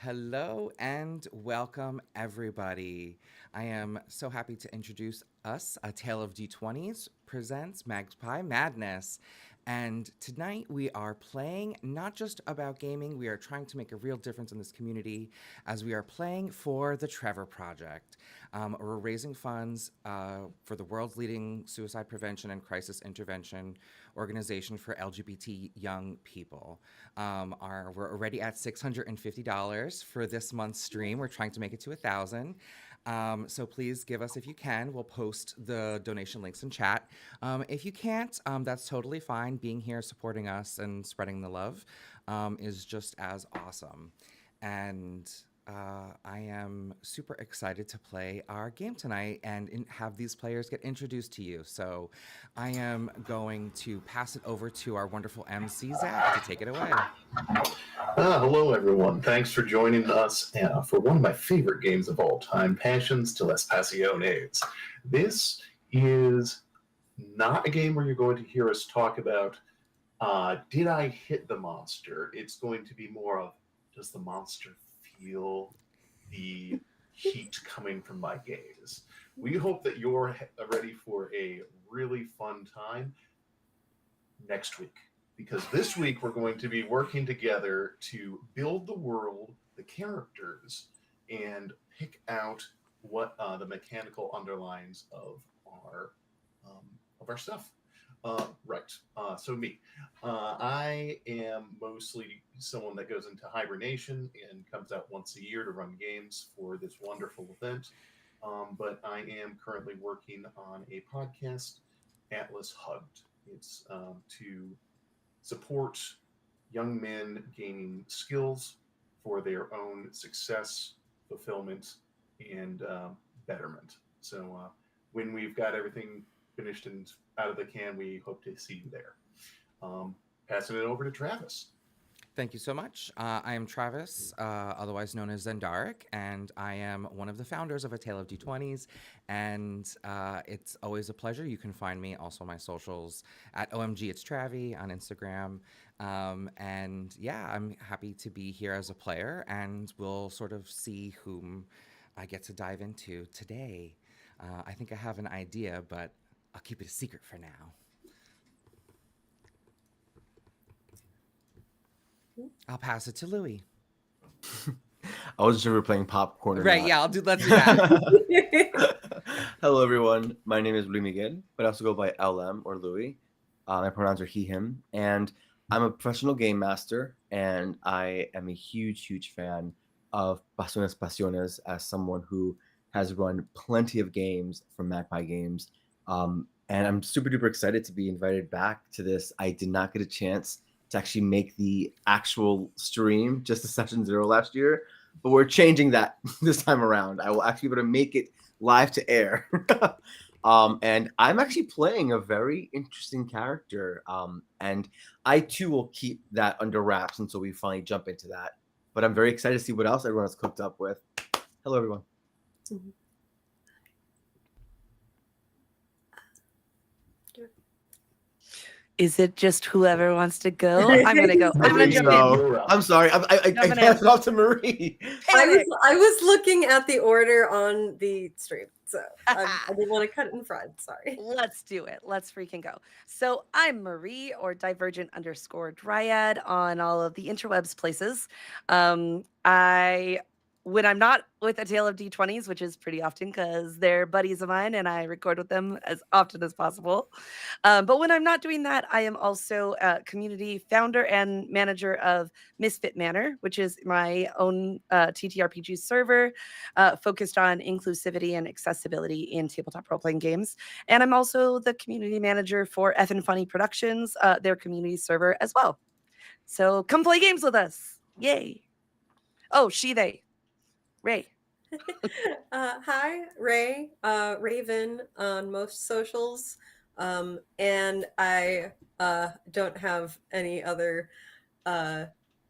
Hello and welcome, everybody. I am so happy to introduce us. A Tale of D20s presents Magpie Madness. And tonight we are playing not just about gaming, we are trying to make a real difference in this community as we are playing for the Trevor Project. We're raising funds for the world's leading suicide prevention and crisis intervention organization for LGBT young people. We're already at $650 for this month's stream. We're trying to make it to 1,000. So please give us if you can. We'll post the donation links in chat. If you can't, that's totally fine. Being here, supporting us, and spreading the love is just as awesome. And I am super excited to play our game tonight and have these players get introduced to you. So I am going to pass it over to our wonderful MC, Zach, to take it away. Hello, everyone. Thanks for joining us for one of my favorite games of all time, Passions to Les Pasiones. This is not a game where you're going to hear us talk about, did I hit the monster? It's going to be more of, does the monster feel the heat coming from my gaze? We hope that you're ready for a really fun time next week. Because this week we're going to be working together to build the world, the characters, and pick out what the mechanical underlines of our stuff. So me, I am mostly someone that goes into hibernation and comes out once a year to run games for this wonderful event. But I am currently working on a podcast, Atlas Hugged. It's to support young men gaining skills for their own success, fulfillment, and betterment. So when we've got everything finished and out of the can, we hope to see you there. Passing it over to Travis. Thank you so much. I am Travis, otherwise known as Zendaric, and I am one of the founders of A Tale of D20s, and it's always a pleasure. You can find me also on my socials at OMG It's Travi on Instagram. And yeah, I'm happy to be here as a player, and we'll sort of see whom I get to dive into today. I think I have an idea, but I'll keep it a secret for now. I'll pass it to Louie. I wasn't sure we were playing popcorn or Right, not. yeah, let's do that. Hello, everyone. My name is Louis Miguel, but I also go by LM or Louis. My pronouns are he, him. And I'm a professional game master, and I am a huge, huge fan of Pasiones as someone who has run plenty of games from Magpie Games. And I'm super duper excited to be invited back to this. I did not get a chance to actually make the actual stream, just the session 0 last year, but we're changing that this time around. I will actually be able to make it live to air. And I'm actually playing a very interesting character. And I too will keep that under wraps until we finally jump into that. But I'm very excited to see what else everyone has cooked up with. Hello, everyone. Mm-hmm. Is it just whoever wants to go? I'm gonna go. I'm gonna jump in. I'm sorry. I passed it off to Marie. I was looking at the order on the stream, so I didn't want to cut it in front. Sorry. Let's do it. Let's freaking go. So I'm Marie or Divergent_Dryad on all of the interwebs places. When I'm not with A Tale of D20s, which is pretty often because they're buddies of mine and I record with them as often as possible. But when I'm not doing that, I am also a community founder and manager of Misfit Manor, which is my own TTRPG server focused on inclusivity and accessibility in tabletop role-playing games. And I'm also the community manager for Effin' Funny Productions, their community server as well. So come play games with us. Yay. Oh, they. Ray. Hi, Ray. Raven on most socials. And I don't have any other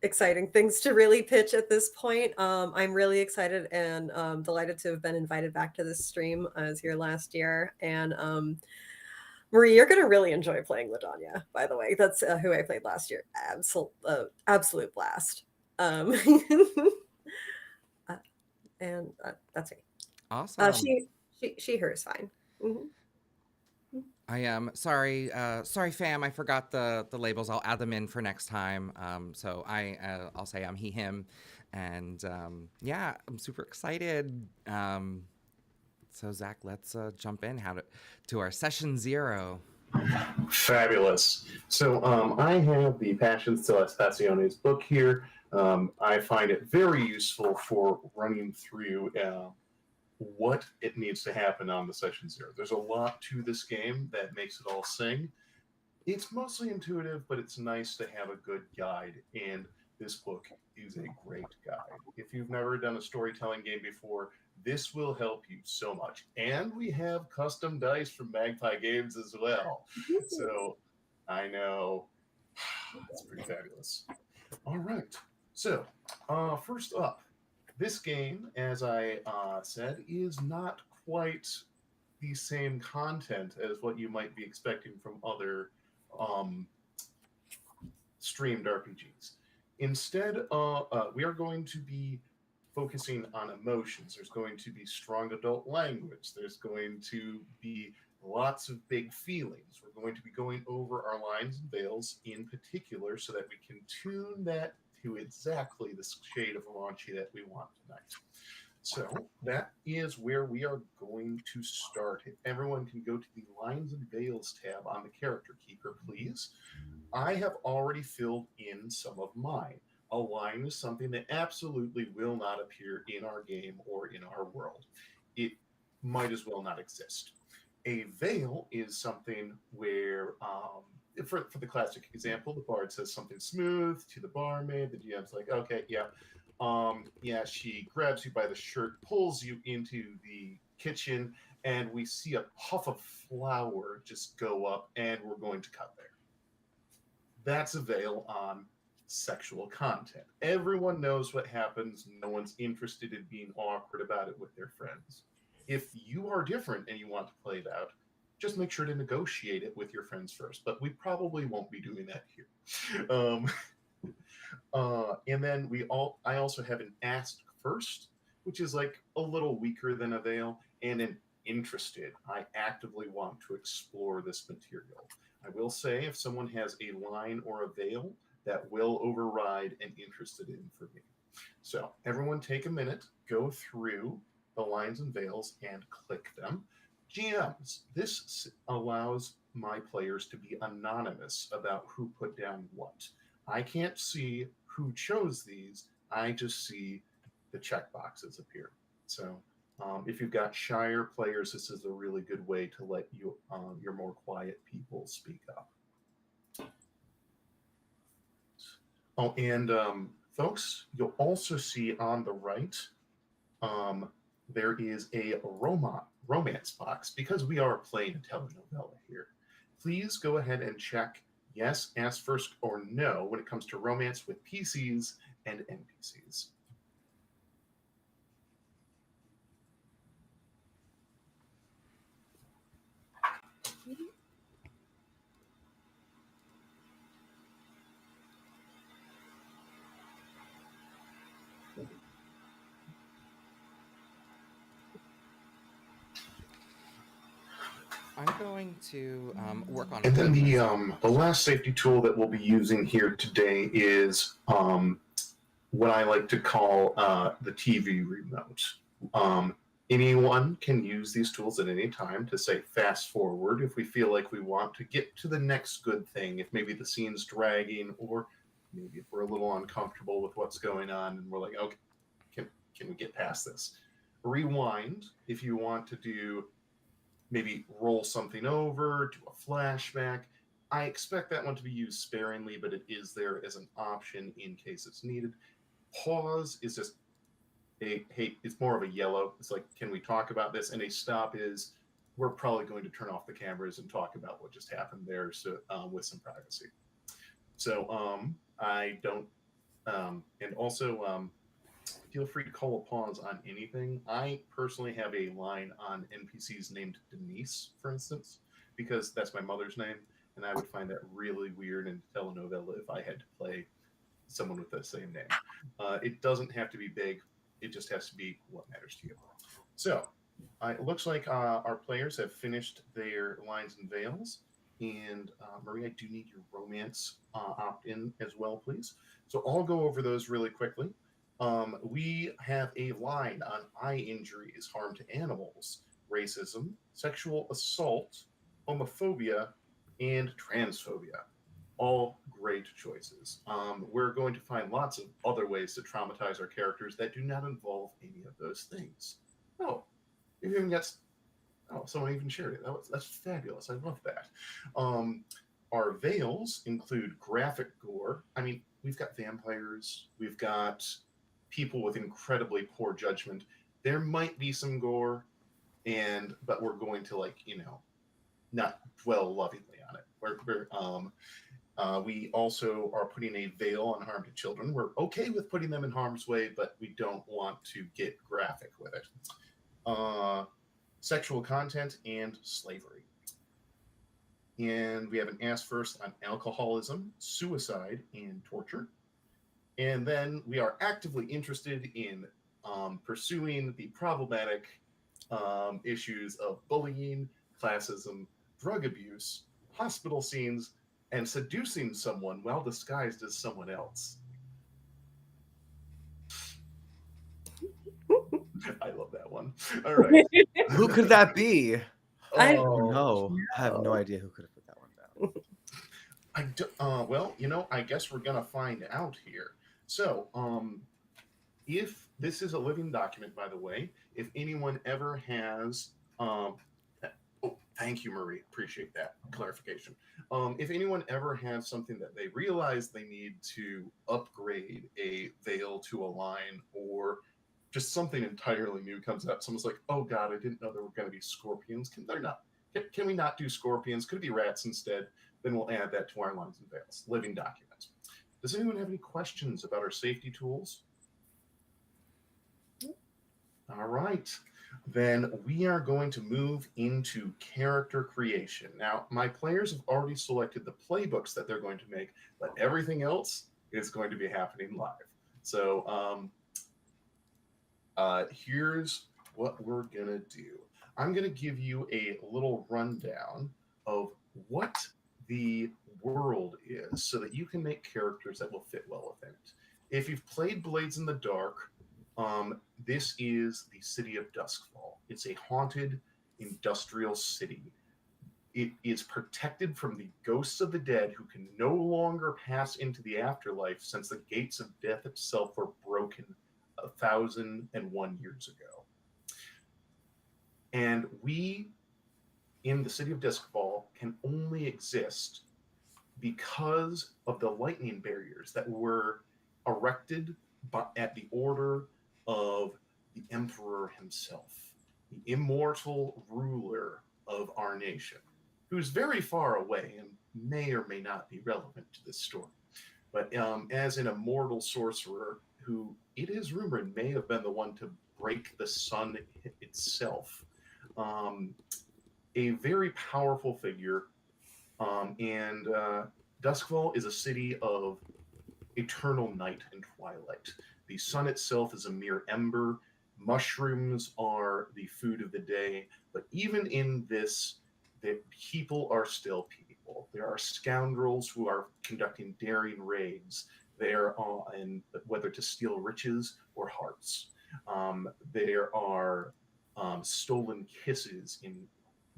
exciting things to really pitch at this point. I'm really excited and delighted to have been invited back to this stream. I was here last year. And Marie, you're going to really enjoy playing LaDanya, by the way. That's who I played last year. Absolute blast. and that's me. Awesome. She, her is fine. Hmm. I am sorry, sorry, fam. I forgot the labels. I'll add them in for next time. So I'll say I'm he, him, and yeah, I'm super excited. So Zach, let's jump in. To our session 0. Fabulous. So I have the Passions to las Pasiones book here. I find it very useful for running through what it needs to happen on the session 0. There's a lot to this game that makes it all sing. It's mostly intuitive, but it's nice to have a good guide, and this book is a great guide. If you've never done a storytelling game before, this will help you so much. And we have custom dice from Magpie Games as well. So I know it's pretty fabulous. All right. So first up, this game, as I said, is not quite the same content as what you might be expecting from other streamed RPGs. Instead, we are going to be focusing on emotions. There's going to be strong adult language. There's going to be lots of big feelings. We're going to be going over our lines and veils in particular so that we can tune that to exactly the shade of raunchy that we want tonight. So that is where we are going to start. If everyone can go to the Lines and Veils tab on the Character Keeper, please. I have already filled in some of mine. A line is something that absolutely will not appear in our game or in our world. It might as well not exist. A veil is something where, for the classic example, the bard says something smooth to the barmaid. The GM's like, okay, yeah. Yeah, she grabs you by the shirt, pulls you into the kitchen, and we see a puff of flour just go up, and we're going to cut there. That's a veil on sexual content. Everyone knows what happens. No one's interested in being awkward about it with their friends. If you are different and you want to play it out, just make sure to negotiate it with your friends first. But we probably won't be doing that here. And then I also have an asked first, which is like a little weaker than a veil, and an interested. I actively want to explore this material. I will say if someone has a line or a veil, that will override an interested in for me. So everyone take a minute, go through the lines and veils and click them. GMs, this allows my players to be anonymous about who put down what. I can't see who chose these. I just see the checkboxes appear. So if you've got shyer players, this is a really good way to let your more quiet people speak up. Oh, and folks, you'll also see on the right, there is a romance box. Because we are playing a telenovela here, please go ahead and check yes, ask first, or no when it comes to romance with PCs and NPCs. I'm going to work on. And then the last safety tool that we'll be using here today is what I like to call the TV remote. Anyone can use these tools at any time to say fast forward if we feel like we want to get to the next good thing, if maybe the scene's dragging, or maybe if we're a little uncomfortable with what's going on and we're like, okay, can we get past this? Rewind if you want to do maybe roll something over, do a flashback. I expect that one to be used sparingly, but it is there as an option in case it's needed. Pause is just it's more of a yellow. It's like, can we talk about this? And a stop is, we're probably going to turn off the cameras and talk about what just happened there, so with some privacy. So I don't, and also feel free to call a pause on anything. I personally have a line on NPCs named Denise, for instance, because that's my mother's name, and I would find that really weird in a telenovela if I had to play someone with the same name. It doesn't have to be big. It just has to be what matters to you. So it looks like our players have finished their lines and veils. And Marie, I do need your romance opt-in as well, please. So I'll go over those really quickly. We have a line on eye injuries, harm to animals, racism, sexual assault, homophobia, and transphobia. All great choices. We're going to find lots of other ways to traumatize our characters that do not involve any of those things. Oh, you even got. Oh, someone even shared it. That's fabulous. I love that. Our veils include graphic gore. I mean, we've got vampires. We've got people with incredibly poor judgment. There might be some gore, but we're going to not dwell lovingly on it. We also are putting a veil on harm to children. We're okay with putting them in harm's way, but we don't want to get graphic with it. Sexual content and slavery. And we have an ask first on alcoholism, suicide, and torture. And then we are actively interested in pursuing the problematic issues of bullying, classism, drug abuse, hospital scenes, and seducing someone while disguised as someone else. I love that one. All right. Who could that be? I- Oh no, I have no idea who could have put that one down. Well, I guess we're gonna find out here. So, if this is a living document, by the way, if anyone ever has, oh, thank you, Marie, appreciate that clarification. If anyone ever has something that they realize they need to upgrade a veil to a line, or just something entirely new comes up, someone's like, "Oh God, I didn't know there were going to be scorpions. Can we not do scorpions? Could it be rats instead?" Then we'll add that to our lines and veils. Living documents. Does anyone have any questions about our safety tools? All right. Then we are going to move into character creation. Now, my players have already selected the playbooks that they're going to make, but everything else is going to be happening live. So here's what we're going to do. I'm going to give you a little rundown of what the world is so that you can make characters that will fit well within it. If you've played Blades in the Dark, this is the city of Duskfall. It's a haunted industrial city. It is protected from the ghosts of the dead who can no longer pass into the afterlife since the gates of death itself were broken 1,001 years ago. And we, in the city of Duskfall, can only exist because of the lightning barriers that were erected at the order of the Emperor himself, the immortal ruler of our nation, who's very far away and may or may not be relevant to this story. But as an immortal sorcerer who, it is rumored, may have been the one to break the sun itself, a very powerful figure. And Duskfall is a city of eternal night and twilight. The sun itself is a mere ember. Mushrooms are the food of the day. But even in this, the people are still people. There are scoundrels who are conducting daring raids. There are, and whether to steal riches or hearts. There are stolen kisses in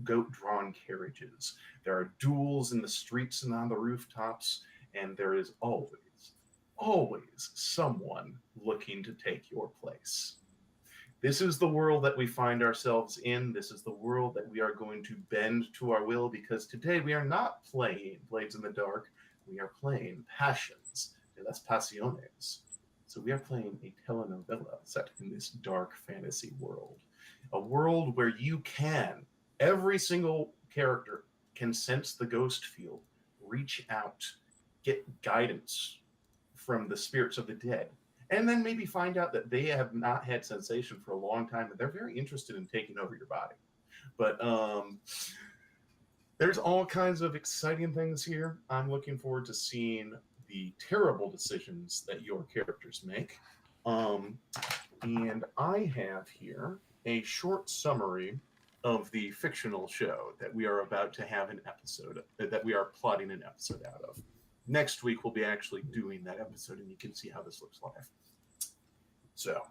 goat-drawn carriages. There are duels in the streets and on the rooftops, and there is always someone looking to take your place. This is the world that we find ourselves in. This is the world that we are going to bend to our will, because today we are not playing Blades in the Dark. We are playing Passions, and that's Pasiones. So we are playing a telenovela set in this dark fantasy world. A world where every single character can sense the ghost field, reach out, get guidance from the spirits of the dead, and then maybe find out that they have not had sensation for a long time and they're very interested in taking over your body. But there's all kinds of exciting things here. I'm looking forward to seeing the terrible decisions that your characters make. And I have here a short summary of the fictional show that we are about to have an episode, that we are plotting an episode out of. Next week, we'll be actually doing that episode, and you can see how this looks live. So,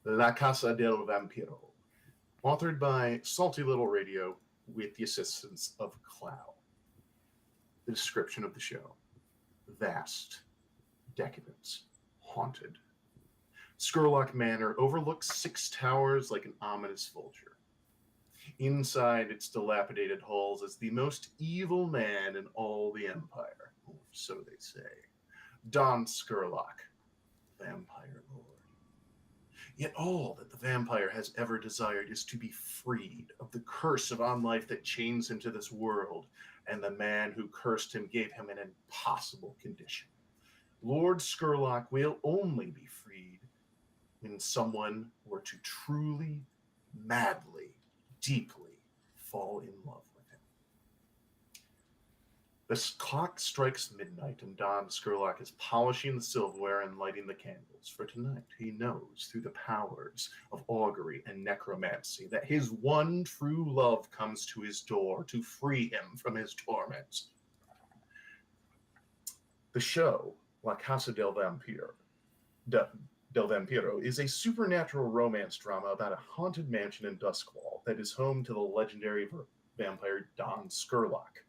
La Casa del Vampiro, authored by Salty Little Radio with the assistance of Clow. The description of the show: vast, decadent, haunted. Scurlock Manor overlooks 6 towers like an ominous vulture. Inside its dilapidated halls is the most evil man in all the Empire, or so they say, Don Scurlock, Vampire Lord. Yet all that the vampire has ever desired is to be freed of the curse of on life that chains him to this world, and the man who cursed him gave him an impossible condition. Lord Scurlock will only be freed when someone were to truly, madly, deeply fall in love with him. The clock strikes midnight, and Don Scurlock is polishing the silverware and lighting the candles. For tonight, he knows through the powers of augury and necromancy that his one true love comes to his door to free him from his torment. The show, La Casa del Vampiro, is a supernatural romance drama about a haunted mansion in Duskwall that is home to the legendary vampire Don Scurlock.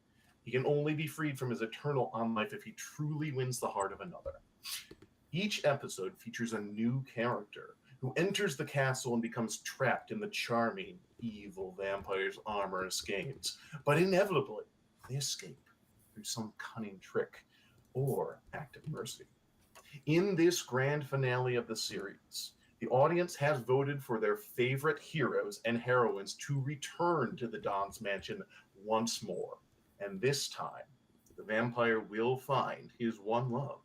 He can only be freed from his eternal on-life if he truly wins the heart of another. Each episode features a new character who enters the castle and becomes trapped in the charming, evil vampire's amorous games. But inevitably, they escape through some cunning trick or act of mercy. In this grand finale of the series, the audience has voted for their favorite heroes and heroines to return to the Don's Mansion once more. And this time, the vampire will find his one love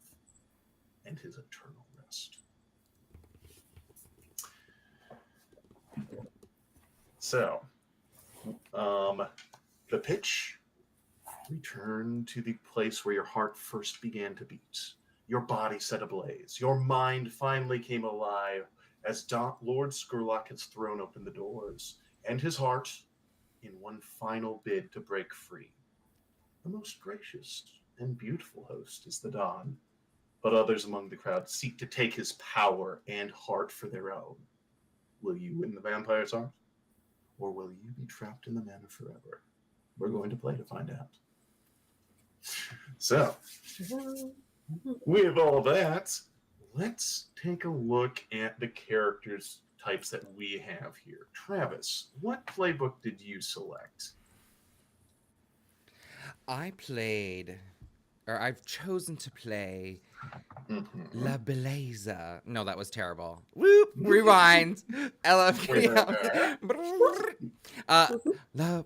and his eternal rest. So, the pitch: return to the place where your heart first began to beat. Your body set ablaze. Your mind finally came alive as Lord Scurlock has thrown open the doors, and his heart in one final bid to break free. The most gracious and beautiful host is the Don, but others among the crowd seek to take his power and heart for their own. Will you win the vampire's heart, or will you be trapped in the manor forever? We're going to play to find out. So, with all that, let's take a look at the characters types that we have here. Travis, what playbook did you select? I've chosen to play La Belleza. No, that was terrible. Whoop, rewind. LFG. La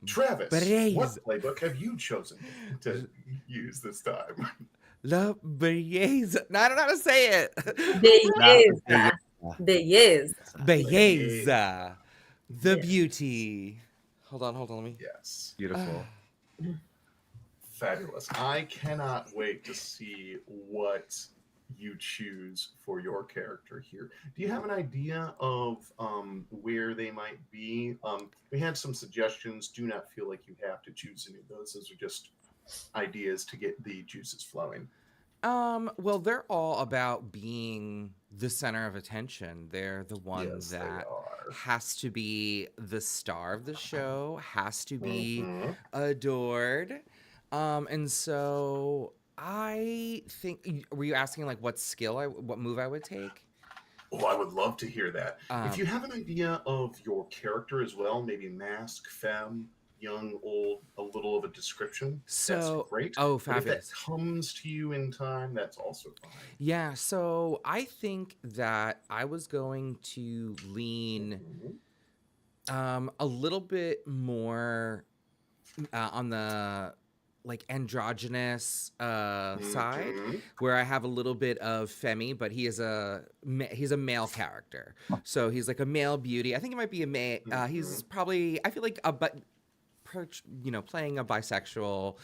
Travis, Belleza. what playbook have you chosen to use this time? La Belleza. No, I don't know how to say it. Belleza. Belleza. Belleza. The Yes. beauty. Hold on, let me. Yes. Beautiful. Fabulous. I cannot wait to see what you choose for your character here. Do you have an idea of where they might be? We had some suggestions. Do not feel like you have to choose any of those. Those are just ideas to get the juices flowing. Well, they're all about being the center of attention. They're the one Yes, they that are. has to be the star of the show, has to be Mhm. adored. And so I think, were you asking like what move I would take? Oh, I would love to hear that. If Um, you have an idea of your character as well, maybe mask, femme, young, old, a little of a description, So- that's great. oh, But if that fabulous. comes to you in time, that's also fine. Yeah, so I think that I was going to lean Mhm. a little bit more on the like androgynous side, Mhm. where I have a little bit of Femi, but he's a male character, so he's like a male beauty. I think it might be a male. He's probably, I feel like, but playing a bisexual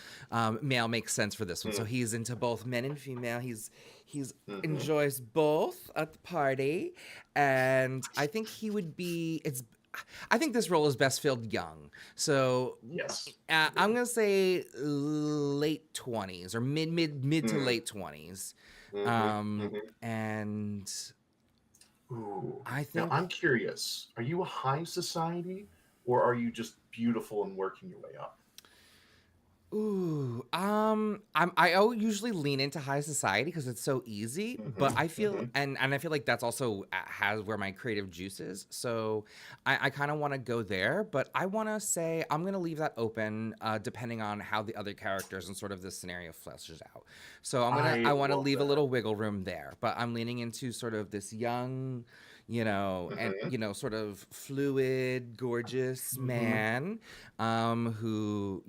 male makes sense for this one. So he's into both men and female. He's enjoys both at the party, and I think he would be. I think this role is best filled young. So Yes. I'm gonna say late 20s or mid to late 20s. And Ooh. I Now think I'm curious. Are you a high society, or are you just beautiful and working your way up? I usually lean into high society because it's so easy, but I feel and I feel like that's also has where my creative juice is. So I kind of want to go there, but I want to say I'm gonna leave that open, depending on how the other characters and sort of this scenario fleshes out. So I want to love leave a that. little wiggle room there, but I'm leaning into sort of this young, and sort of fluid, gorgeous man, who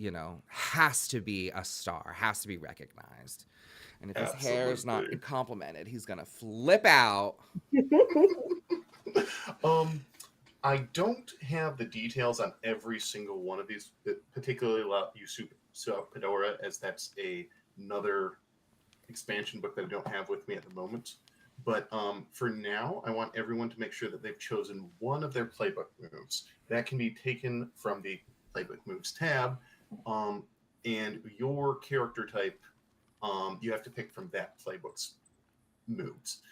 has to be a star, has to be recognized, and if his hair is not Absolutely. complimented, he's gonna flip out. I don't have the details on every single one of these, particularly Usurpadora, as that's another expansion book that I don't have with me at the moment. But for now, I want everyone to make sure that they've chosen one of their playbook moves. That can be taken from the playbook moves tab, and your character type, you have to pick from that playbook's moves.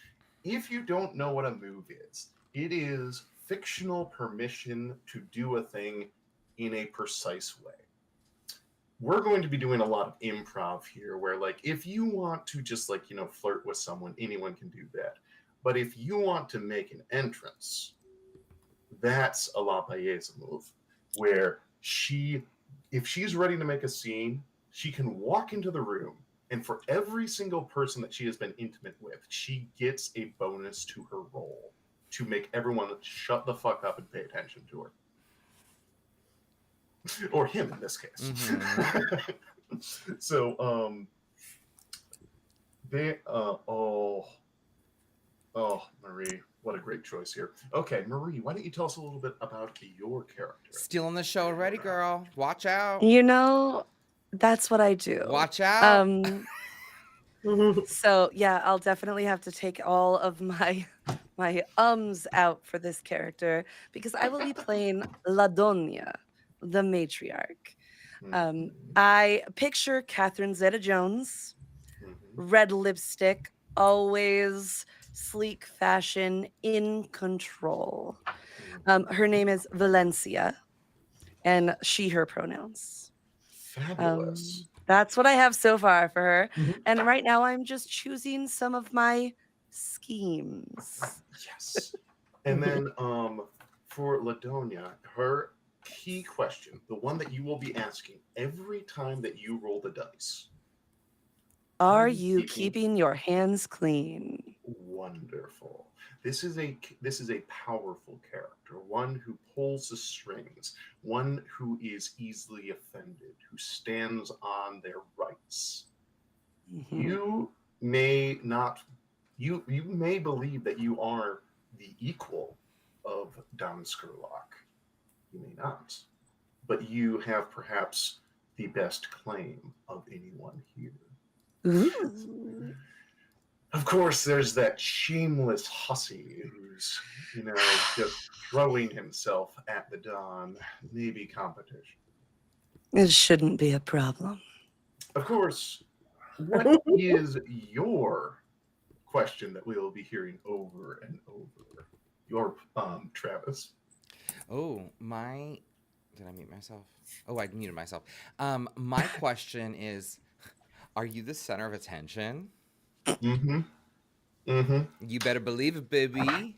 If you don't know what a move is, it is fictional permission to do a thing in a precise way. We're going to be doing a lot of improv here where, like, if you want to just, like, flirt with someone, anyone can do that. But if you want to make an entrance, that's a La Paesa move where if she's ready to make a scene, she can walk into the room, and for every single person that she has been intimate with, she gets a bonus to her roll to make everyone shut the fuck up and pay attention to her. Or him in this case. So Marie, what a great choice here. Okay, Marie, why don't you tell us a little bit about your character? Stealing the show already, girl. Watch out. That's what I do. Watch out. So yeah, I'll definitely have to take all of my ums out for this character because I will be playing La Doña, the matriarch. I picture Catherine Zeta-Jones, red lipstick, always sleek fashion, in control. Her name is Valencia, and she, her pronouns. Fabulous. That's what I have so far for her. And right now I'm just choosing some of my schemes. Yes. And then for La Doña, her key question, the one that you will be asking every time that you roll the dice. Are you keeping your hands clean? Wonderful. This is a powerful character, one who pulls the strings, one who is easily offended, who stands on their rights. You may believe that you are the equal of Don Scurlock. You may not, but you have perhaps the best claim of anyone here. Ooh. Of course, there's that shameless hussy who's, just throwing himself at the Don. Maybe competition. It shouldn't be a problem. Of course, what is your question that we will be hearing over and over? Your Travis. Did I mute myself? Oh, I muted myself. My question is, are you the center of attention? You better believe it, baby.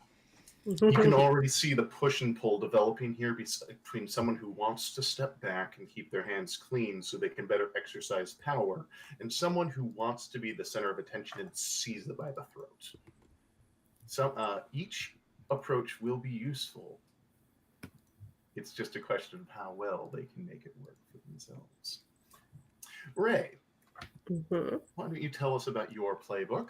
You can already see the push and pull developing here between someone who wants to step back and keep their hands clean so they can better exercise power, and someone who wants to be the center of attention and seize it by the throat. So each approach will be useful. It's just a question of how well they can make it work for themselves. Ray, why don't you tell us about your playbook?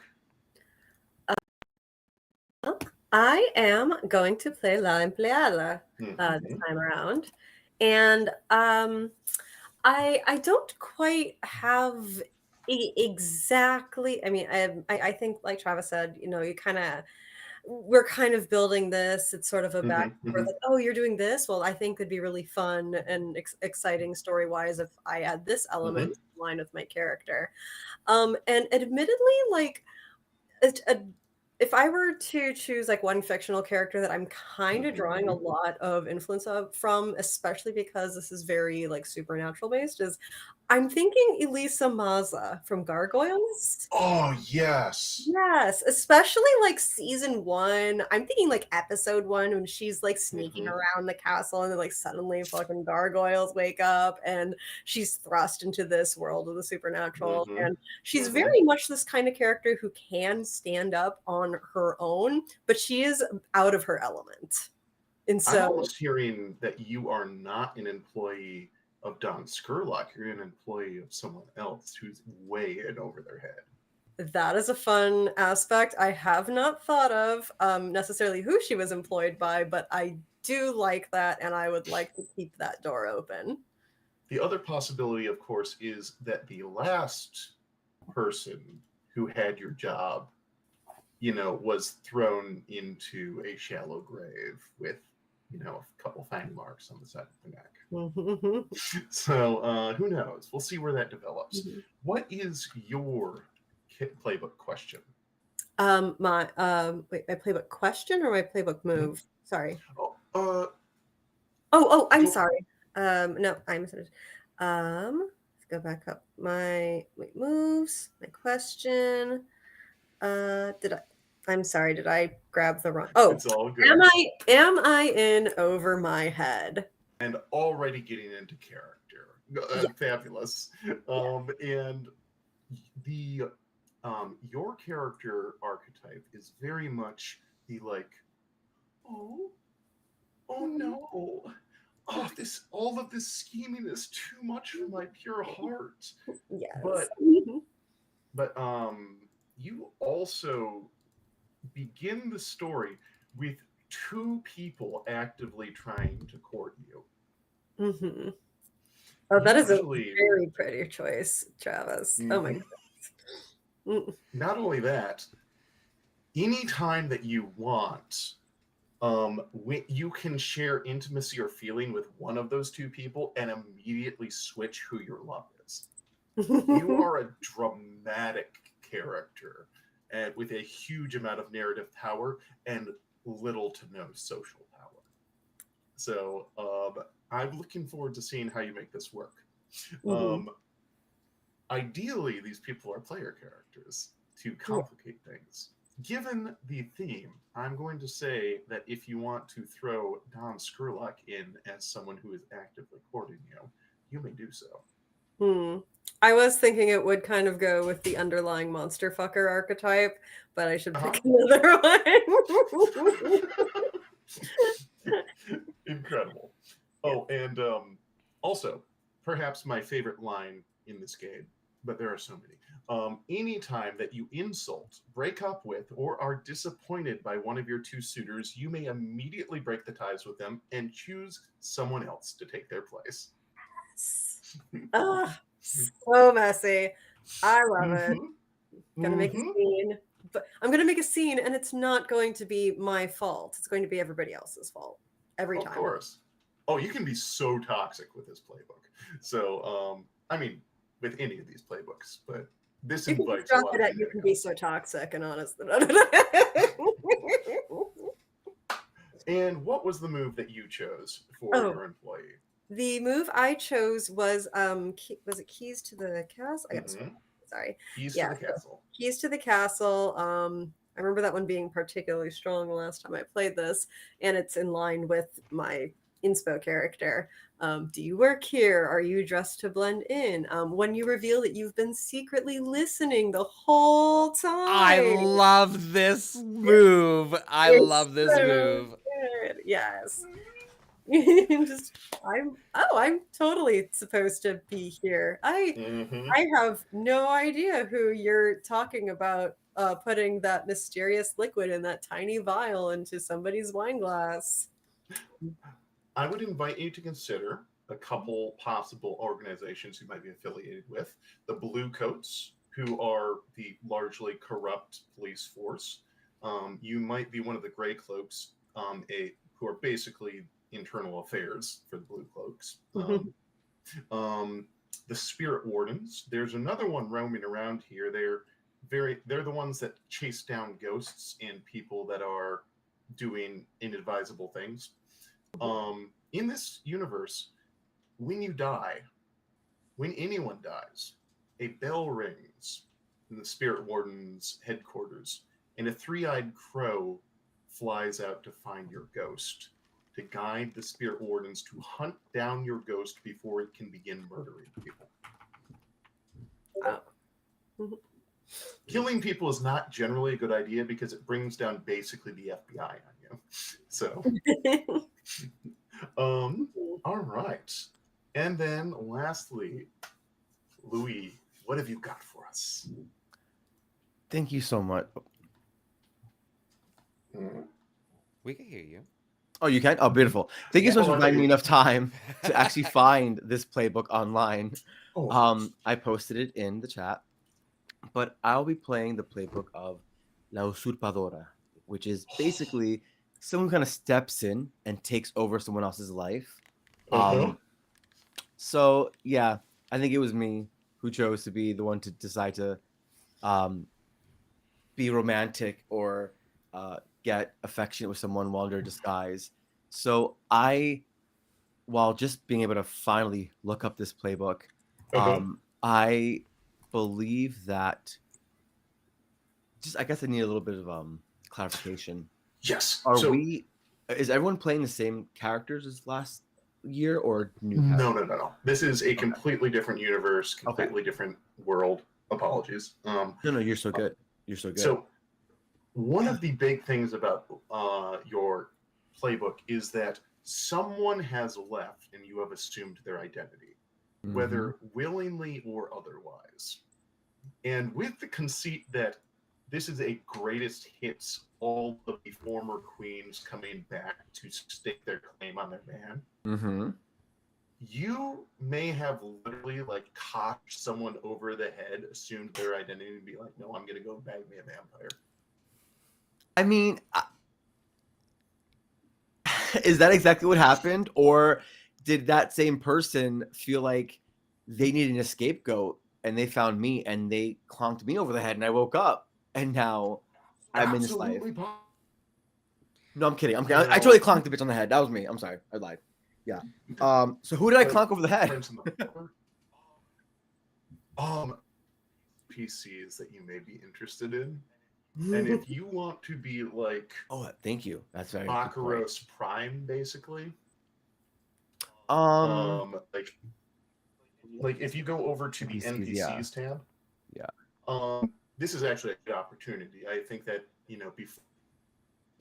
I am going to play La Empleada this time around. And I don't quite have exactly. I mean, I think like Travis said, you kind of we're kind of building this. It's sort of a back Hmm. and forth, like, oh, you're doing this. Well, I think it'd be really fun and exciting story wise if I add this element Hmm. to the line with my character. And admittedly, like a if I were to choose like one fictional character that I'm kind of drawing a Hmm. lot of influence from, especially because this is very like supernatural based, is I'm thinking Elisa Maza from Gargoyles. Oh yes. Yes, especially like season one. I'm thinking like episode one when she's like sneaking Hmm. around the castle and then like suddenly fucking gargoyles wake up and she's thrust into this world of the supernatural. Hmm. And she's Hmm. very much this kind of character who can stand up on her own, but she is out of her element. And I'm so almost hearing that you are not an employee of Don Scurlock. You're an employee of someone else who's way in over their head. that is a fun aspect I have not thought of necessarily who she was employed by, but I do like that and I would like to keep that door open. The other possibility, of course, is that the last person who had your job, was thrown into a shallow grave with, a couple fang marks on the side of the neck. Mhm. So who knows? We'll see where that develops. What is your playbook question? My playbook question or my playbook move? Sorry. Oh, I'm go- sorry. No, I misunderstood. Let's go back up. My moves, my question. I'm sorry, did I grab the wrong? Oh, it's all am good. I in over my head? And already getting into character. Yeah. Fabulous. And the your character archetype is very much the like, oh, oh no, all of this scheming is too much for my pure heart. Yes. But you also begin the story with two people actively trying to court you. Mm-hmm. Oh, that is a Usually, very pretty choice, Travis. Oh my mhm. goodness. Not only that, anytime that you want, you can share intimacy or feeling with one of those two people and immediately switch who your love is. You are a dramatic character and with a huge amount of narrative power and little to no social power. So I'm looking forward to seeing how you make this work. Mhm. Ideally, these people are player characters to Yeah. complicate things. Given the theme, I'm going to say that if you want to throw Don Scurlock in as someone who is actively courting you, you may do so. I was thinking it would kind of go with the underlying monster fucker archetype, but I should Uh-huh. pick another one. Incredible. Oh, and also, perhaps my favorite line in this game, but there are so many. Anytime that you insult, break up with, or are disappointed by one of your two suitors, you may immediately break the ties with them and choose someone else to take their place. Ah, so messy. I love it. Gonna make a Mm-hmm. scene, but I'm gonna make a scene, and it's not going to be my fault. It's going to be everybody else's fault every Of time. course. Oh, you can be so toxic with this playbook. So, I mean, with any of these playbooks, but this You can just invites a drop lot it of at you can be shenanigans. so toxic and honest. And what was the move that you chose for Oh, your employee? the move I chose was was it keys to the castle? I gotta scroll. Mm-hmm. Sorry. Keys to Yeah, the so castle. keys to the castle. I remember that one being particularly strong the last time I played this, and it's in line with my inspo character. Do you work here? Are you dressed to blend in? When you reveal that you've been secretly listening the whole I time. love this move. I It's love this so move. good. Yes. I'm totally supposed to be here. Mm-hmm. I have no idea who you're talking about putting that mysterious liquid in that tiny vial into somebody's wine glass. I would invite you to consider a couple possible organizations you might be affiliated with. The Blue Coats, who are the largely corrupt police force. You might be one of the Gray Cloaks, who are basically internal affairs for the Blue Cloaks. The Spirit Wardens. There's another one roaming around here. They're the ones that chase down ghosts and people that are doing inadvisable things. In this universe, when anyone dies, a bell rings in the Spirit Warden's headquarters, and a three-eyed crow flies out to find your ghost, to guide the Spirit Wardens to hunt down your ghost before it can begin murdering people. Killing people is not generally a good idea because it brings down basically the FBI on you. So, all right. And then lastly, Louis, what have you got for us? Thank you so much. We can hear you. Oh, you can? Oh, beautiful. Thank you so much for finding me enough time to actually find this playbook online. I posted it in the chat, but I'll be playing the playbook of La Usurpadora, which is basically someone who kind of steps in and takes over someone else's life. So, yeah, I think it was me who chose to be the one to decide to be romantic or get affectionate with someone while under disguise. So while just being able to finally look up this playbook, I believe that I guess I need a little bit of clarification. Yes. Is everyone playing the same characters as last year or new? No. This is a completely different universe, completely different world. Apologies. No, you're so good. You're so good. So one of the big things about your playbook is that someone has left and you have assumed their identity, whether willingly or otherwise. And with the conceit that this is a greatest hits, all of the former queens coming back to stake their claim on their man, you may have literally cocked someone over the head, assumed their identity, and be like, no, I'm going to go bag me a vampire. I mean, is that exactly what happened? Or did that same person feel like they needed a scapegoat and they found me and they clonked me over the head and I woke up and now I'm in this life? No, I'm kidding. I totally clonked the bitch on the head. That was me. I'm sorry. I lied. Yeah. So who did I clonk over the head? PCs that you may be interested in. And if you want to be like, thank you. That's very Baccaros Prime, basically. Like if you go over to the NPCs tab, this is actually a good opportunity. I think that before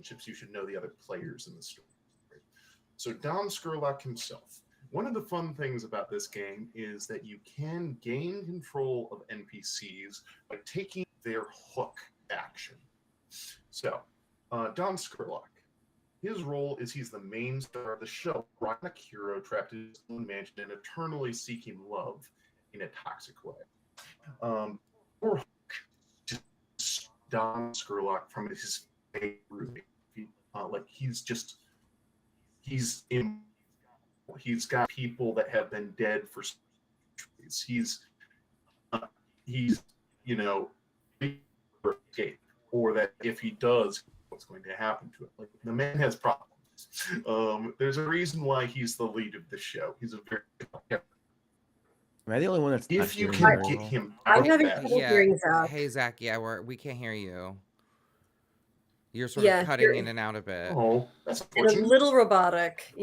you should know the other players in the story. So Don Scurlock himself. One of the fun things about this game is that you can gain control of NPCs by taking their hook action. So, Don Scurlock, his role is he's the main star of the show, a hero trapped in his own mansion and eternally seeking love in a toxic way. Or just Don Scurlock from his favorite, he's got people that have been dead for centuries. He's escape, or that if he does, what's going to happen to him? Like, the man has problems. There's a reason why he's the lead of the show. He's a very Am I the only one that's if you can get him I'm out having of trouble that. hearing Zach. Hey Zach, we can't hear you. You're sort of cutting in and out a bit. Oh, that's And a little robotic,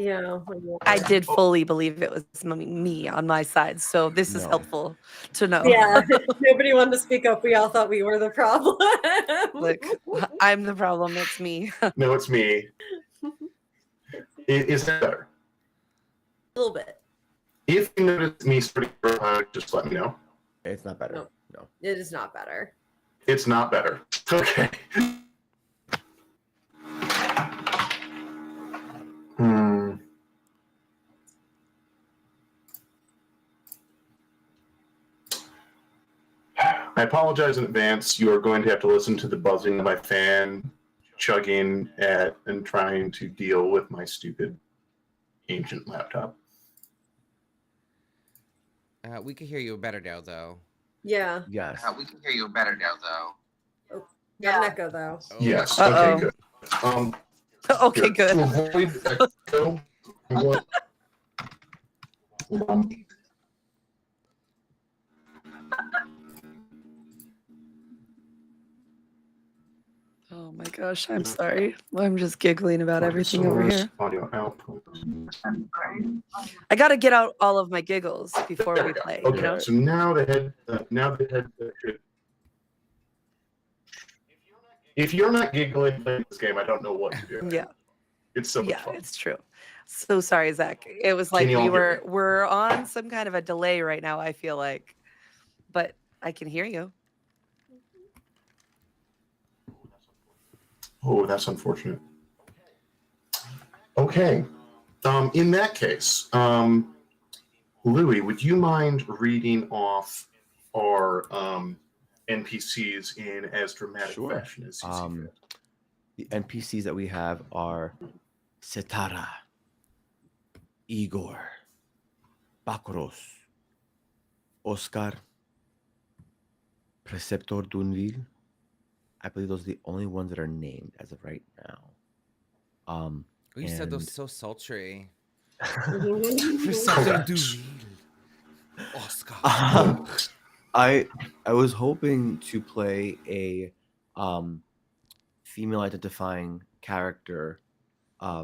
I did fully believe it was me on my side, so this is helpful to know. Yeah, nobody wanted to speak up. We all thought we were the problem. Look, I'm the problem. It's me. No, it's me. Is that better? A little bit. If you notice me starting to just let me know. It's not better. No. It is not better. It's not better. Okay. I apologize in advance. You are going to have to listen to the buzzing of my fan chugging at and trying to deal with my stupid ancient laptop. We can hear you better now, though. Yeah. Yes. We can hear you better now, though. Got an echo though. Oh. Yes. Uh-oh. Okay. Good. Okay, Here, good. To avoid echo, I'm going- Oh my gosh, I'm sorry. I'm just giggling about everything over source, here. Audio output. I got to get out all of my giggles before There we we go. play. Okay, You know? so now the head. If you're not giggling playing this game, I don't know what to do. Yeah. It's so much Yeah, fun. it's true. So sorry, Zach. It was like you all hear me? we're on some kind of a delay right now, I feel like. But I can hear you. Oh, that's unfortunate. Okay. In that case, Louis, would you mind reading off our NPCs in as dramatic Sure. fashion as you see fit? The NPCs that we have are Setara, Igor, Bakros, Oscar, Preceptor Dunville. I believe those are the only ones that are named as of right now. Oh, you said those and- so sultry. Correct. Oscar. I was hoping to play a female identifying character. I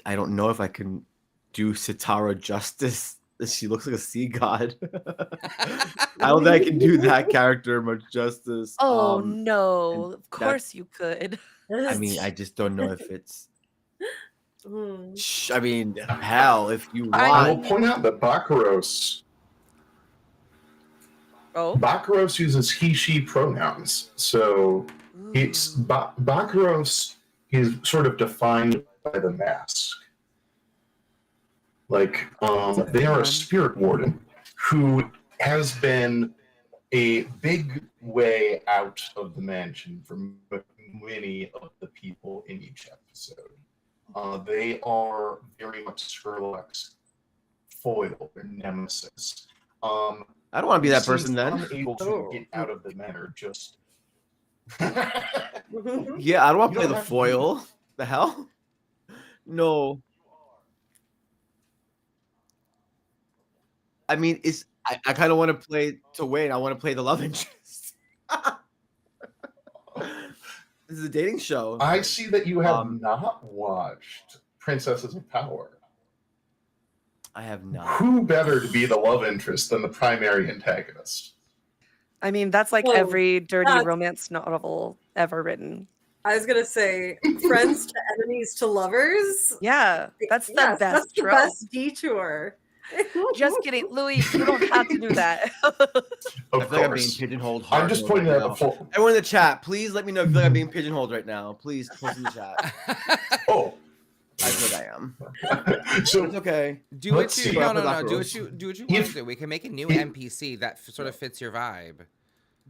don't know if I can do Sitara justice. She looks like a sea god. I don't think I can do that character much justice. Oh and no. Of that- course you could. I mean, I just don't know if it's. Hmm. I mean, hell, if you I will want. point out that Bakaros Oh. uses he/she pronouns, so it's Ooh. Bakaros is sort of defined by the mask. Like, they are a spirit warden who has been a big way out of the mansion for many of the people in each episode. They are very much Scurlock's foil, their nemesis. I don't want to be that seems person then. Unable to Oh. get out of the manor, just. Yeah, I don't want You to play don't the have to do foil. The hell? No. I mean, I kind of want to play to win. I want to play the love interest. This is a dating show. I see that you have Um, not watched Princesses of Power. I have not. Who better to be the love interest than the primary antagonist? I mean, that's like Whoa. every dirty That's- romance novel ever written. I was gonna say friends to enemies to lovers. Yeah, that's the Yes, best that's the trope. best detour. Just kidding, Louis. You don't have to do that. Of I feel like I'm being course. pigeonholed hard. I'm just pointing right out now. the full. Everyone in the chat, please let me know if you feel like I'm being pigeonholed right now. Please post in the chat. Oh, I feel like I am. so It's okay. Do what Let's you see. no. Do Bakaros. what you want If- to do. We can make a new if- NPC that sort of fits your vibe.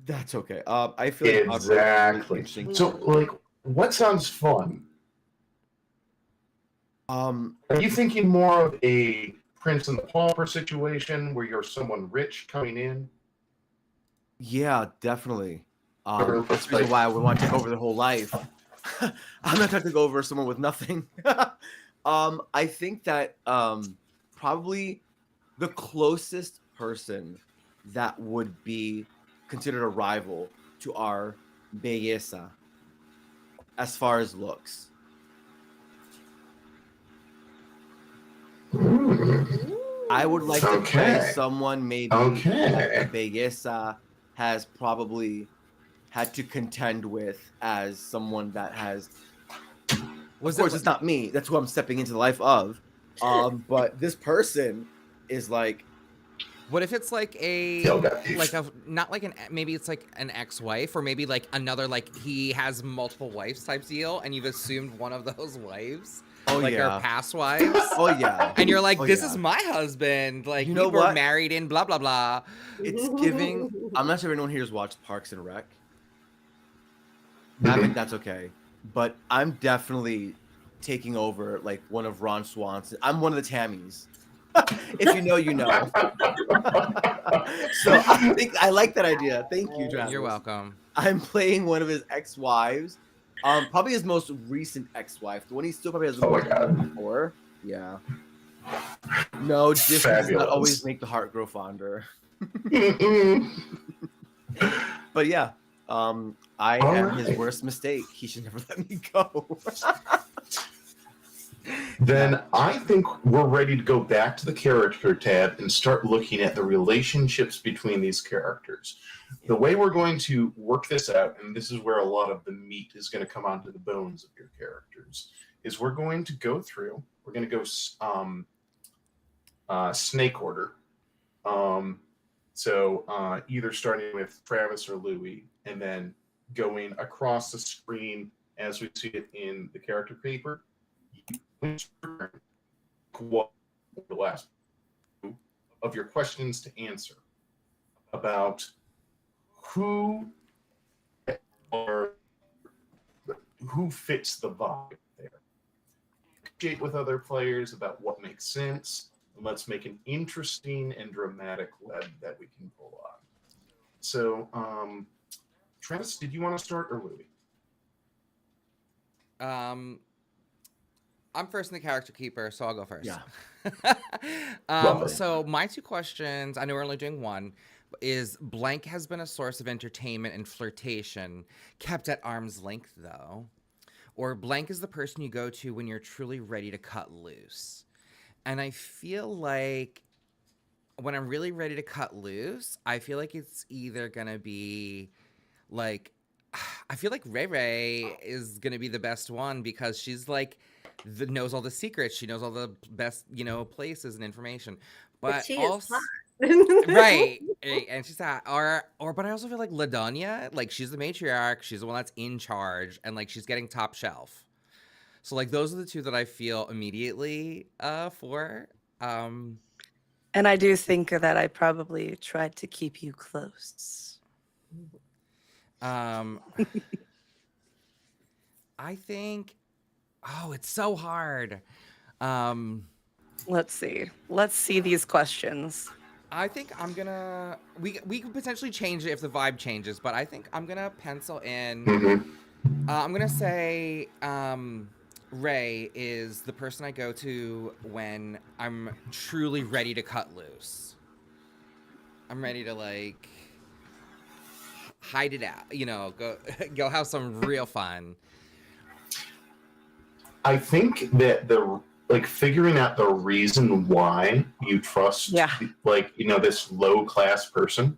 That's okay. I feel like Bakaros is really exactly. interesting. So, like, what sounds fun? Are you thinking more of a Prince and the Pauper situation where you're someone rich coming in? Yeah, definitely. Or, That's the reason like- why I would want to take over their whole life. I'm not trying to take over someone with nothing. I think that probably the closest person that would be considered a rival to our belleza as far as looks. I would like to play Okay. someone maybe Okay. that the belleza has probably had to contend with as someone that has. Of course, it's not me. That's who I'm stepping into the life of. But this person is like What if it's like Y'all got beef. like a not like maybe it's like an ex-wife, or maybe like another, like he has multiple wives type deal, and you've assumed one of those wives, Oh like yeah. our past wives, Oh yeah. and you're like, Oh, this yeah. is my husband. Like You we know were what? married in blah blah blah. It's giving. I'm not sure if anyone here has watched Parks and Rec. I think that's okay. But I'm definitely taking over like one of Ron Swanson. I'm one of the Tammys. If you know, you know. So I think I like that idea. Thank you, Travis. You're welcome. I'm playing one of his ex-wives. Probably his most recent ex-wife. The one he still probably has Oh my the God. before. Yeah. No, distance does Fabulous. not always make the heart grow fonder. But yeah, I am his right. worst mistake. He should never let me go. Then I think we're ready to go back to the character tab and start looking at the relationships between these characters. The way we're going to work this out, and this is where a lot of the meat is going to come onto the bones of your characters, is we're going to go through, we're going to go snake order. So either starting with Travis or Louie, and then going across the screen as we see it in the character paper. What the last of your questions to answer about who fits the vibe there. Negotiate with other players about what makes sense, and let's make an interesting and dramatic web that we can pull on. So, Travis, did you want to start, or Louie? I'm first in the character keeper, so I'll go first. Yeah. So my two questions, I know we're only doing one, is blank has been a source of entertainment and flirtation, kept at arm's length though, or blank is the person you go to when you're truly ready to cut loose. And I feel like when I'm really ready to cut loose, I feel like it's either gonna be like, I feel like Ray Ray is gonna be the best one because she's like knows all the secrets. She knows all the best, places and information. But she also, is right, and she's that. But I also feel like LaDonya, like she's the matriarch. She's the one that's in charge, and like she's getting top shelf. So like those are the two that I feel immediately for. And I do think that I probably tried to keep you close. I think. Oh, it's so hard. Let's see these questions. I think I'm gonna. We could potentially change it if the vibe changes, but I think I'm gonna pencil in. Mm-hmm. I'm gonna say Ray is the person I go to when I'm truly ready to cut loose. I'm ready to like hide it out, go have some real fun. I think that figuring out the reason why you trust this low class person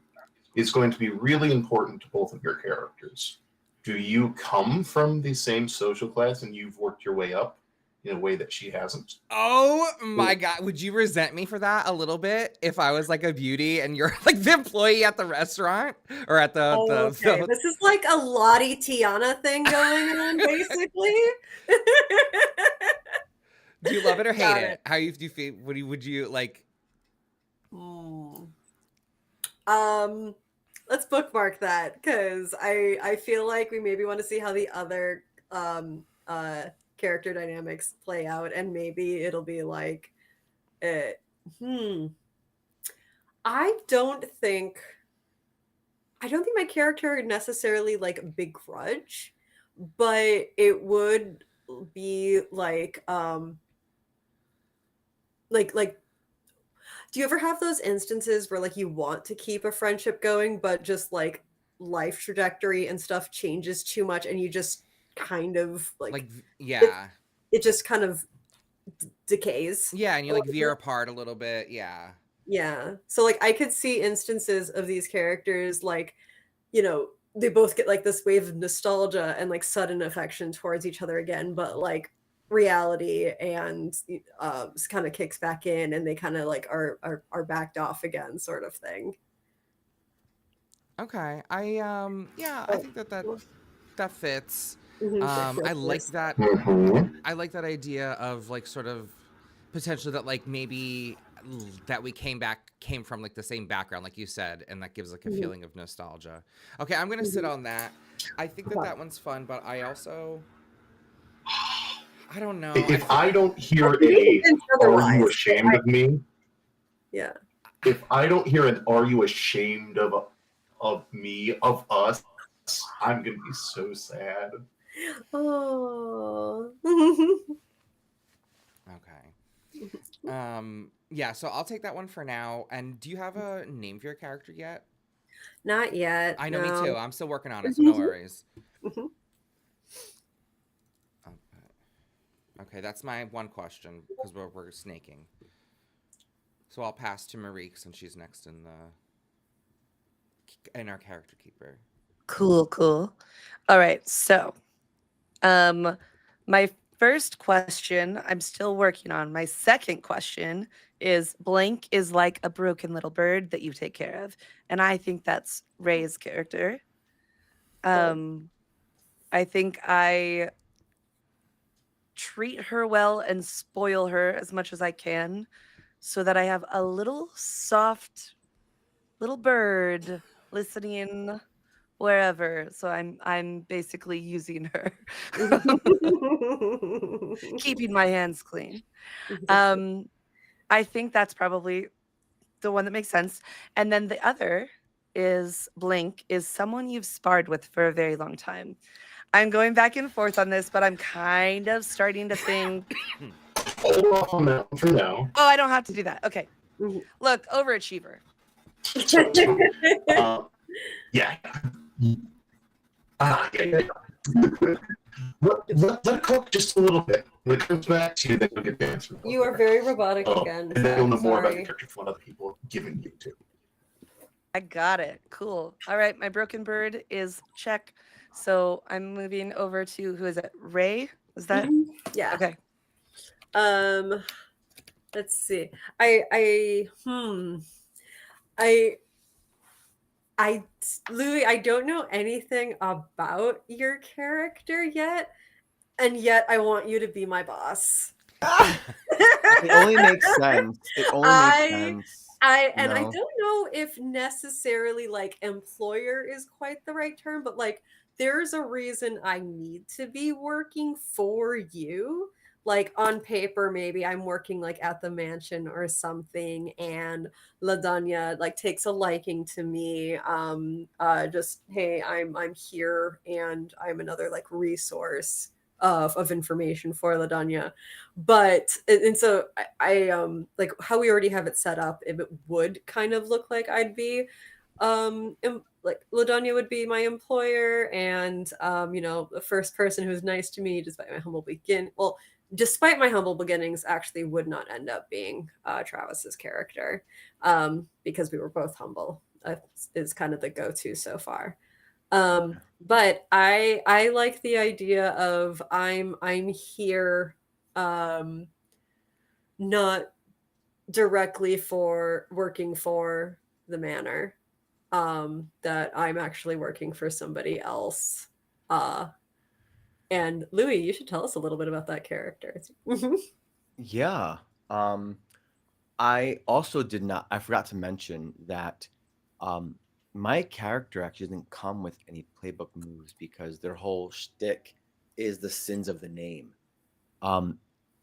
is going to be really important to both of your characters. Do you come from the same social class and you've worked your way up in a way that she hasn't? Oh my God. Would you resent me for that a little bit if I was like a beauty and you're like the employee at the restaurant or at the... okay. This is like a Lottie Tiana thing going on, basically. Do you love it or hate it? How do you feel? Would you like... Let's bookmark that because I feel like we maybe want to see how the other character dynamics play out, and maybe it'll be like I don't think my character necessarily like begrudge, but it would be like do you ever have those instances where like you want to keep a friendship going but just like life trajectory and stuff changes too much and you just kind of it just kind of decays, and you like veer apart a little bit. So like I could see instances of these characters like they both get like this wave of nostalgia and like sudden affection towards each other again, but like reality and kind of kicks back in, and they kind of like are backed off again, sort of thing. Okay. I think that fits. Mhm. I like that Mm-hmm. I like that idea of like sort of potentially that like maybe that we came from like the same background like you said, and that gives like a Mhm. feeling of nostalgia. Okay, I'm going to sit Mhm. on that. I think that Okay. that one's fun, but I don't know. I If feel I don't hear You can a convince "Are you otherwise. ashamed of me?" Yeah. If I don't hear an "Are you ashamed of me, of us?" I'm gonna be so sad. Oh. okay. Yeah, so I'll take that one for now. And do you have a name for your character yet? Not yet. I know, me too. No. I'm still working on it, so no worries. Mhm. Oh, okay, that's my one question because we're snaking. So I'll pass to Marie since she's next in our character keeper. Cool, cool. All right. So, my first question I'm still working on. My second question is blank is like a broken little bird that you take care of. And I think that's Ray's character. Um, I think I treat her well and spoil her as much as I can so that I have a little soft little bird listening wherever. So I'm basically using her. Keeping my hands clean. Um, I think that's probably the one that makes sense. And then the other is Blink is someone you've sparred with for a very long time. I'm going back and forth on this, but I'm kind of starting to think, Hold off on that one for now. oh, I don't have to do that. Okay. Mhm. Look, overachiever. Yeah. Yeah. Let it cook just a little bit. When it comes back to you, then you'll get the answer. You are very robotic again. And then you'll I'm know more about the sorry. character from what other people have given you to. I got it. Cool. All right. My broken bird is check. So I'm moving over to who is it? Ray? Is that Yeah. okay? Let's see. I Louis, I don't know anything about your character yet, and yet I want you to be my boss. It only makes sense. It only makes sense. I No. don't know if necessarily like employer is quite the right term, but like there's a reason I need to be working for you. Like on paper, maybe I'm working like at the mansion or something, and LaDanya like takes a liking to me. Just hey, I'm here, and I'm another like resource of information for LaDanya. But and so I like how we already have it set up, if it would kind of look like I'd be like LaDanya would be my employer, and the first person who's nice to me despite my humble beginnings actually would not end up being Travis's character, because we were both humble, is kind of the go-to so far. But I like the idea of I'm here, not directly for working for the manor, that I'm actually working for somebody else. And Louis, you should tell us a little bit about that character. Yeah. I also did not. I forgot to mention that um, my character actually doesn't come with any playbook moves because their whole shtick is the sins of the name. Um,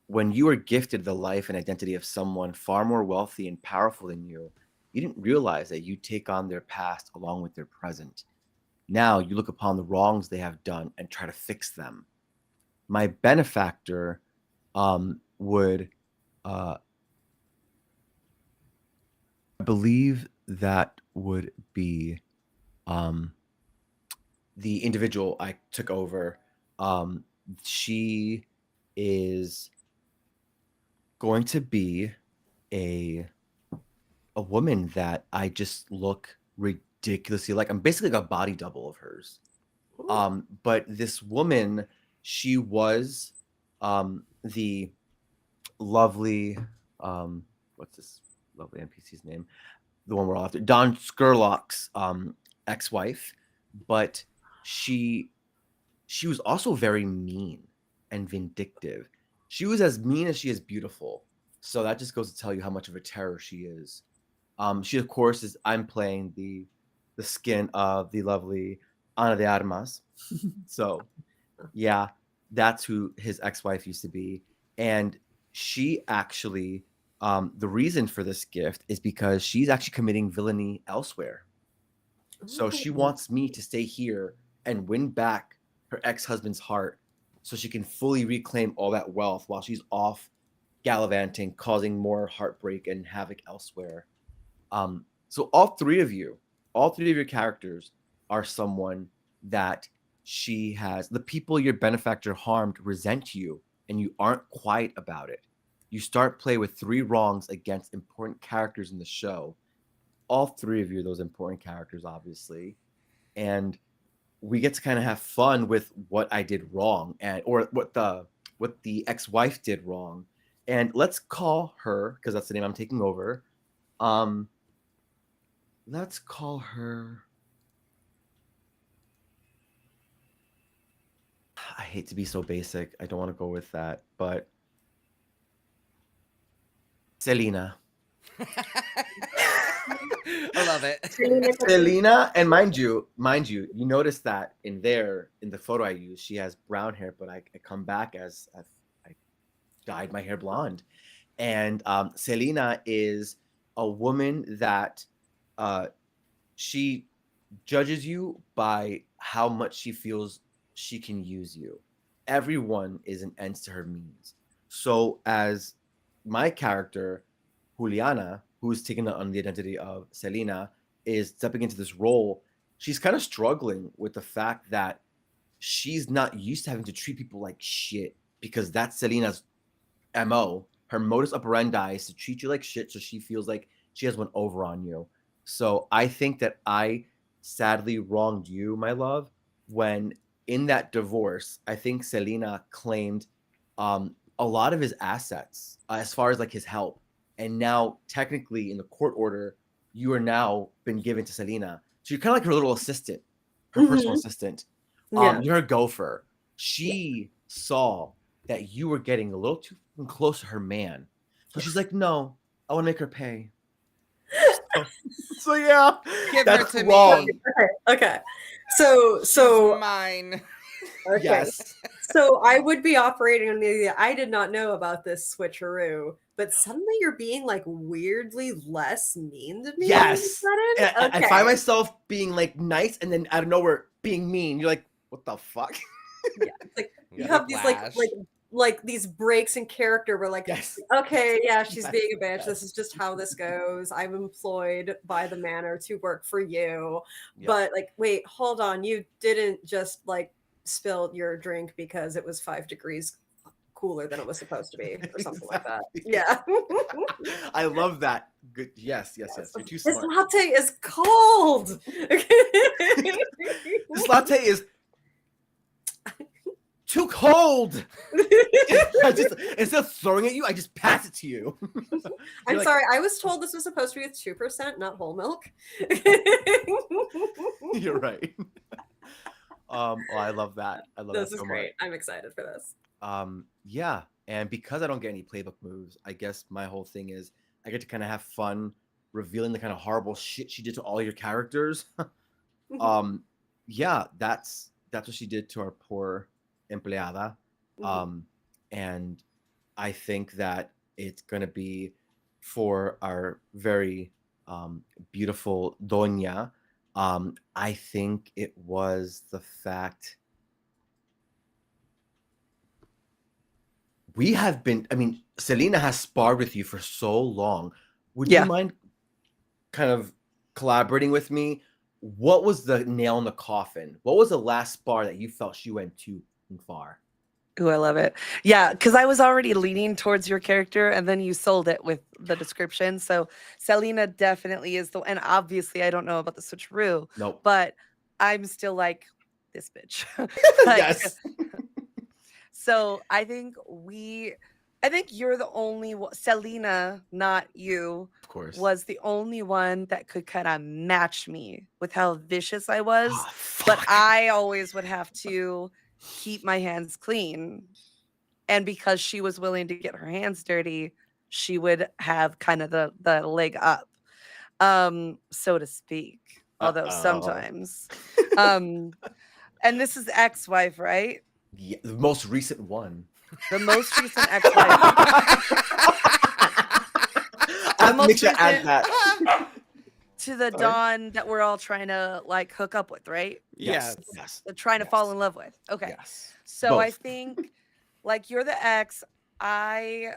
when you are gifted the life and identity of someone far more wealthy and powerful than you didn't realize that you take on their past along with their present. Now you look upon the wrongs they have done and try to fix them. My benefactor would, I believe that would be um, the individual I took over. She is going to be a woman that I just look ridiculously like. I'm basically like a body double of hers. But this woman, she was the lovely what's this lovely NPC's name? The one we're all after, Don Scurlock's ex-wife, but she was also very mean and vindictive. She was as mean as she is beautiful. So that just goes to tell you how much of a terror she is. She, of course, is. I'm playing the skin of the lovely Ana de Armas. So, yeah, that's who his ex-wife used to be. And she actually, the reason for this gift is because she's actually committing villainy elsewhere. So she wants me to stay here and win back her ex-husband's heart so she can fully reclaim all that wealth while she's off gallivanting, causing more heartbreak and havoc elsewhere. So all three of your characters are someone that she has. The people your benefactor harmed resent you, and you aren't quiet about it. You start play with 3 wrongs against important characters in the show. All 3 of you are those important characters, obviously, and we get to kind of have fun with what I did wrong, and or what the ex-wife did wrong. And let's call her, because that's the name I'm taking over. Let's call her. I hate to be so basic. I don't want to go with that, but Selena. I love it. Selena, and mind you, you notice that in the photo I use, she has brown hair, but I come back as I dyed my hair blonde. And Selena is a woman that she judges you by how much she feels she can use you. Everyone is an ends to her means. So as my character, Juliana, who's taken on the identity of Selena, is stepping into this role, she's kind of struggling with the fact that she's not used to having to treat people like shit, because that's Selena's MO. Her modus operandi is to treat you like shit, so she feels like she has one over on you. So I think that I sadly wronged you, my love, when in that divorce, I think Selena claimed a lot of his assets as far as like his help. And now technically in the court order, you are now been given to Selena. So you're kind of like her little assistant, her personal assistant. Yeah. You're a gopher. She saw that you were getting a little too close to her man. So she's like, no, I want to make her pay. So yeah, Give her that's to wrong. me. Okay. So She's mine. okay. Yes. So I would be operating on the idea. I did not know about this switcheroo, but suddenly you're being like weirdly less mean to me. Yes. all of a And sudden? I find myself being like nice, and then out of nowhere being mean. You're like, what the fuck? Yeah, it's like you Yeah, have these whiplash. like these breaks in character where like, Yes. okay, yeah, she's Yes, being a bitch. yes. This is just how this goes. I'm employed by the manor to work for you. Yep. But like, wait, hold on. You didn't just like spill your drink because it was 5 degrees cooler than it was supposed to be or something like that. Yeah. I love that. Good. Yes. You're too This smart. latte is cold. This latte is too cold. Instead of throwing at you, I just pass it to you. I'm like, sorry. I was told this was supposed to be with 2%, not whole milk. You're right. Oh, I love that. I love This that is so great. I'm excited for this. much. Yeah, and because I don't get any playbook moves, I guess my whole thing is I get to kind of have fun revealing the kind of horrible shit she did to all your characters. Yeah, that's what she did to our poor empleada. And I think that it's gonna be for our very beautiful Doña. I think it was the fact we have been, I mean, Selena has sparred with you for so long. Would Yeah. you mind kind of collaborating with me? What was the nail in the coffin? What was the last spar that you felt she went too far? Ooh, I love it. Yeah, because I was already leaning towards your character, and then you sold it with the description. So Selena definitely is and obviously I don't know about the switcheroo, Nope. but I'm still like this bitch. Like, Yes. So I think you're the only one, Selena, not you, Of course. was the only one that could kind of match me with how vicious I was. Ah, But fuck. I always would have to keep my hands clean. And because she was willing to get her hands dirty, she would have kind of the leg up, so to speak. Although Uh-oh. sometimes. And this is ex-wife, right? Yeah, the most recent one. The most recent ex-wife. I have to make sure I add that. To the Sorry. Don that we're all trying to like hook up with, right? Yes. Trying to fall in love with. Okay. Yes. So I Both. think like you're the ex. I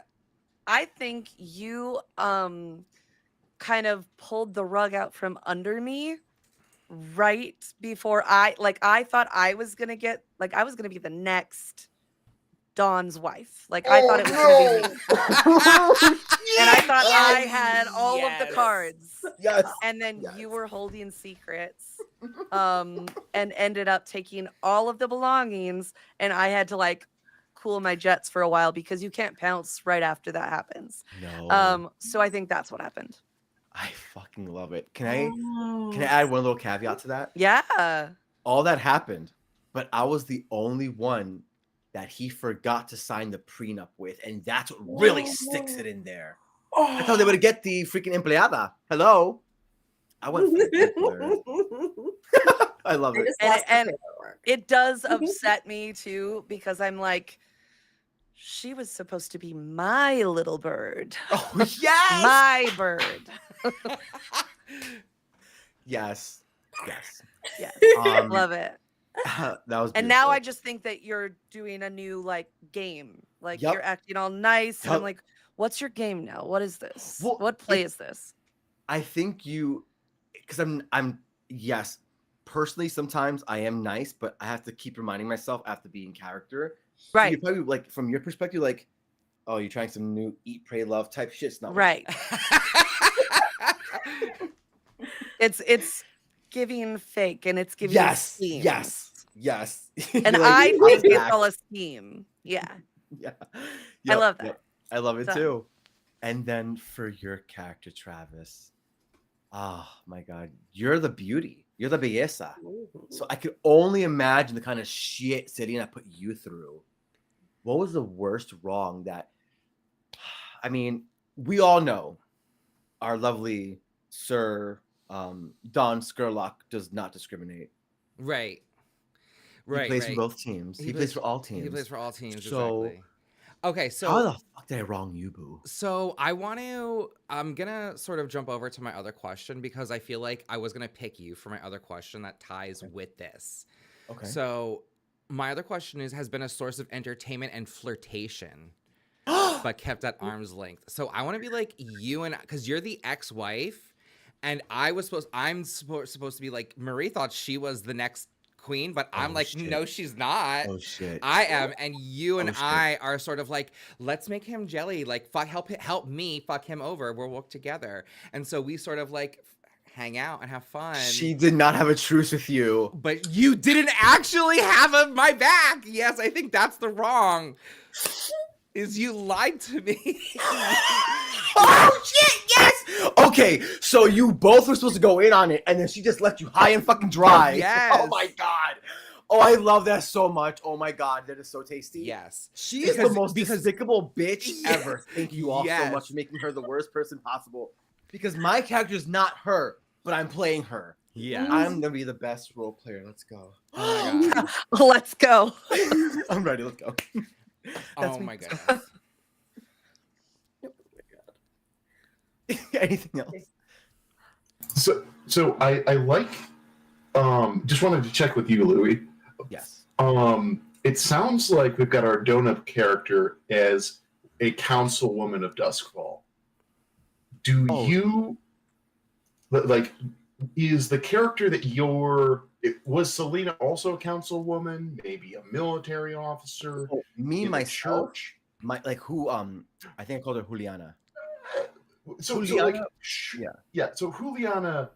think you kind of pulled the rug out from under me right before I thought I was gonna be the next Dawn's wife. Like I thought it was gonna be me. And I thought I had all of the cards. Yes. And then Yes. you were holding secrets. And ended up taking all of the belongings, and I had to like cool my jets for a while because you can't pounce right after that happens. No. So I think that's what happened. I fucking love it. Can I add one little caveat to that? Yeah. All that happened, but I was the only one that he forgot to sign the prenup with, and that's what really sticks it in there. I thought they would get the freaking empleada. Hello. I went for the Hitler. I love it. And it does upset me too, because I'm like, she was supposed to be my little bird. Oh yes, my bird. Yes. Yes. Love it. That was And now beautiful. I just think that you're doing a new like game. Like Yep. you're acting all nice. And I'm Yep. like, what's your game now? What is this? Well, what play is this? I think because I'm yes, personally sometimes I am nice, but I have to keep reminding myself I have to be in character. So Right. you're probably like from your perspective, like, oh, you're trying some new eat, pray, love type shit. It's not Right. It's giving fake, and it's giving scheme. Yes. And You're like, I I'll think it's back. all a scheme. Yeah. Yeah. I love that. Yep. I love it So- too. And then for your character, Travis, oh my God, you're the beauty. You're the belleza. So I could only imagine the kind of shit Serena put you through. What was the worst wrong that, I mean, we all know our lovely Sir Don Scurlock does not discriminate. Right. He plays for both teams. He plays for all teams. He plays for all teams, So- exactly. Okay, so How the fuck did I wrong you, boo? So I'm gonna sort of jump over to my other question because I feel like I was gonna pick you for my other question that ties with this. Okay. So my other question has been a source of entertainment and flirtation, but kept at arm's length. So I want to be like you, and because you're the ex-wife, and I'm supposed to be like, Marie thought she was the next queen, but I'm like, shit. no, she's not. Oh shit. I am, and you and shit. I are sort of like, let's make him jelly. Like, help me fuck him over. We'll work together, and so we sort of like hang out and have fun. She did not have a truce with you. But you didn't actually have my back. Yes, I think that's the wrong. Is you lied to me. Oh shit! Yes. Okay, so you both were supposed to go in on it, and then she just left you high and fucking dry. Yes. Oh my God. Oh, I love that so much. Oh my God, that is so tasty. Yes. She is the most despicable bitch Yes. ever. Thank you all so Yes. much for making her the worst person possible. Because my character is not her, but I'm playing her. Yeah. I'm gonna be the best role player. Let's go. Oh my God. Let's go. I'm ready. Let's go. That's Oh me. my goodness. Anything else? So I like. Just wanted to check with you, Louis. Yes. It sounds like we've got our donut character as a councilwoman of Duskfall. Do you like? Is the character that was Selena also a councilwoman? Maybe a military officer? Me in the myself, church? I think I called her Juliana. So Juliana? yeah. So Juliana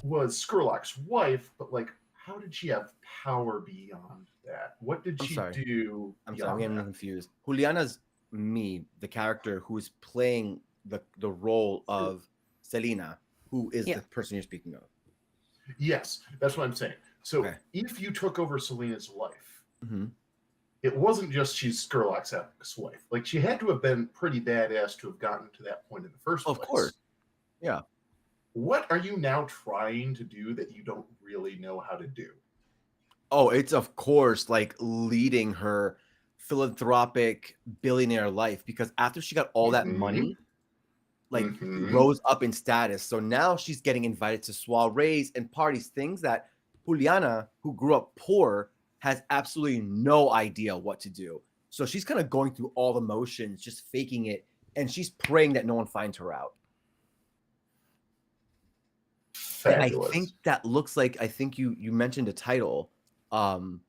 was Scurlock's wife, but like, how did she have power beyond that? What did I'm she sorry. do? I'm sorry, I'm beyond getting that? confused. Juliana's me, the character who is playing the role of Selena, who is Yeah. the person you're speaking of. Yes, that's what I'm saying. So Okay. if you took over Selena's life, Mm-hmm. it wasn't just she's Scurlock's ex-wife. Like, she had to have been pretty badass to have gotten to that point in the first place. Of course. Yeah. What are you now trying to do that you don't really know how to do? Oh, it's of course like leading her philanthropic billionaire life, because after she got all that Mhm. money, like Mhm. rose up in status. So now she's getting invited to soirees and parties, things that Juliana, who grew up poor, has absolutely no idea what to do. So she's kind of going through all the motions, just faking it, and she's praying that no one finds her out. Fabulous. And I think that looks like, I think you mentioned a title. What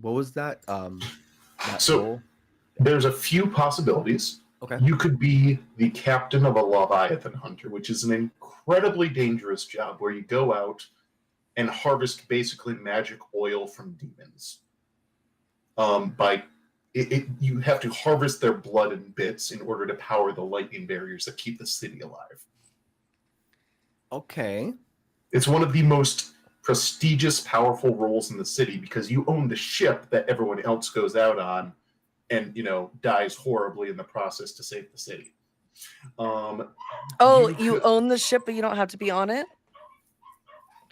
was that? That So role? there's a few possibilities. Okay. You could be the captain of a Leviathan hunter, which is an incredibly dangerous job where you go out and harvest basically magic oil from demons. You have to harvest their blood and bits in order to power the lightning barriers that keep the city alive. Okay. It's one of the most prestigious, powerful roles in the city because you own the ship that everyone else goes out on and, dies horribly in the process to save the city. Oh, you own the ship, but you don't have to be on it?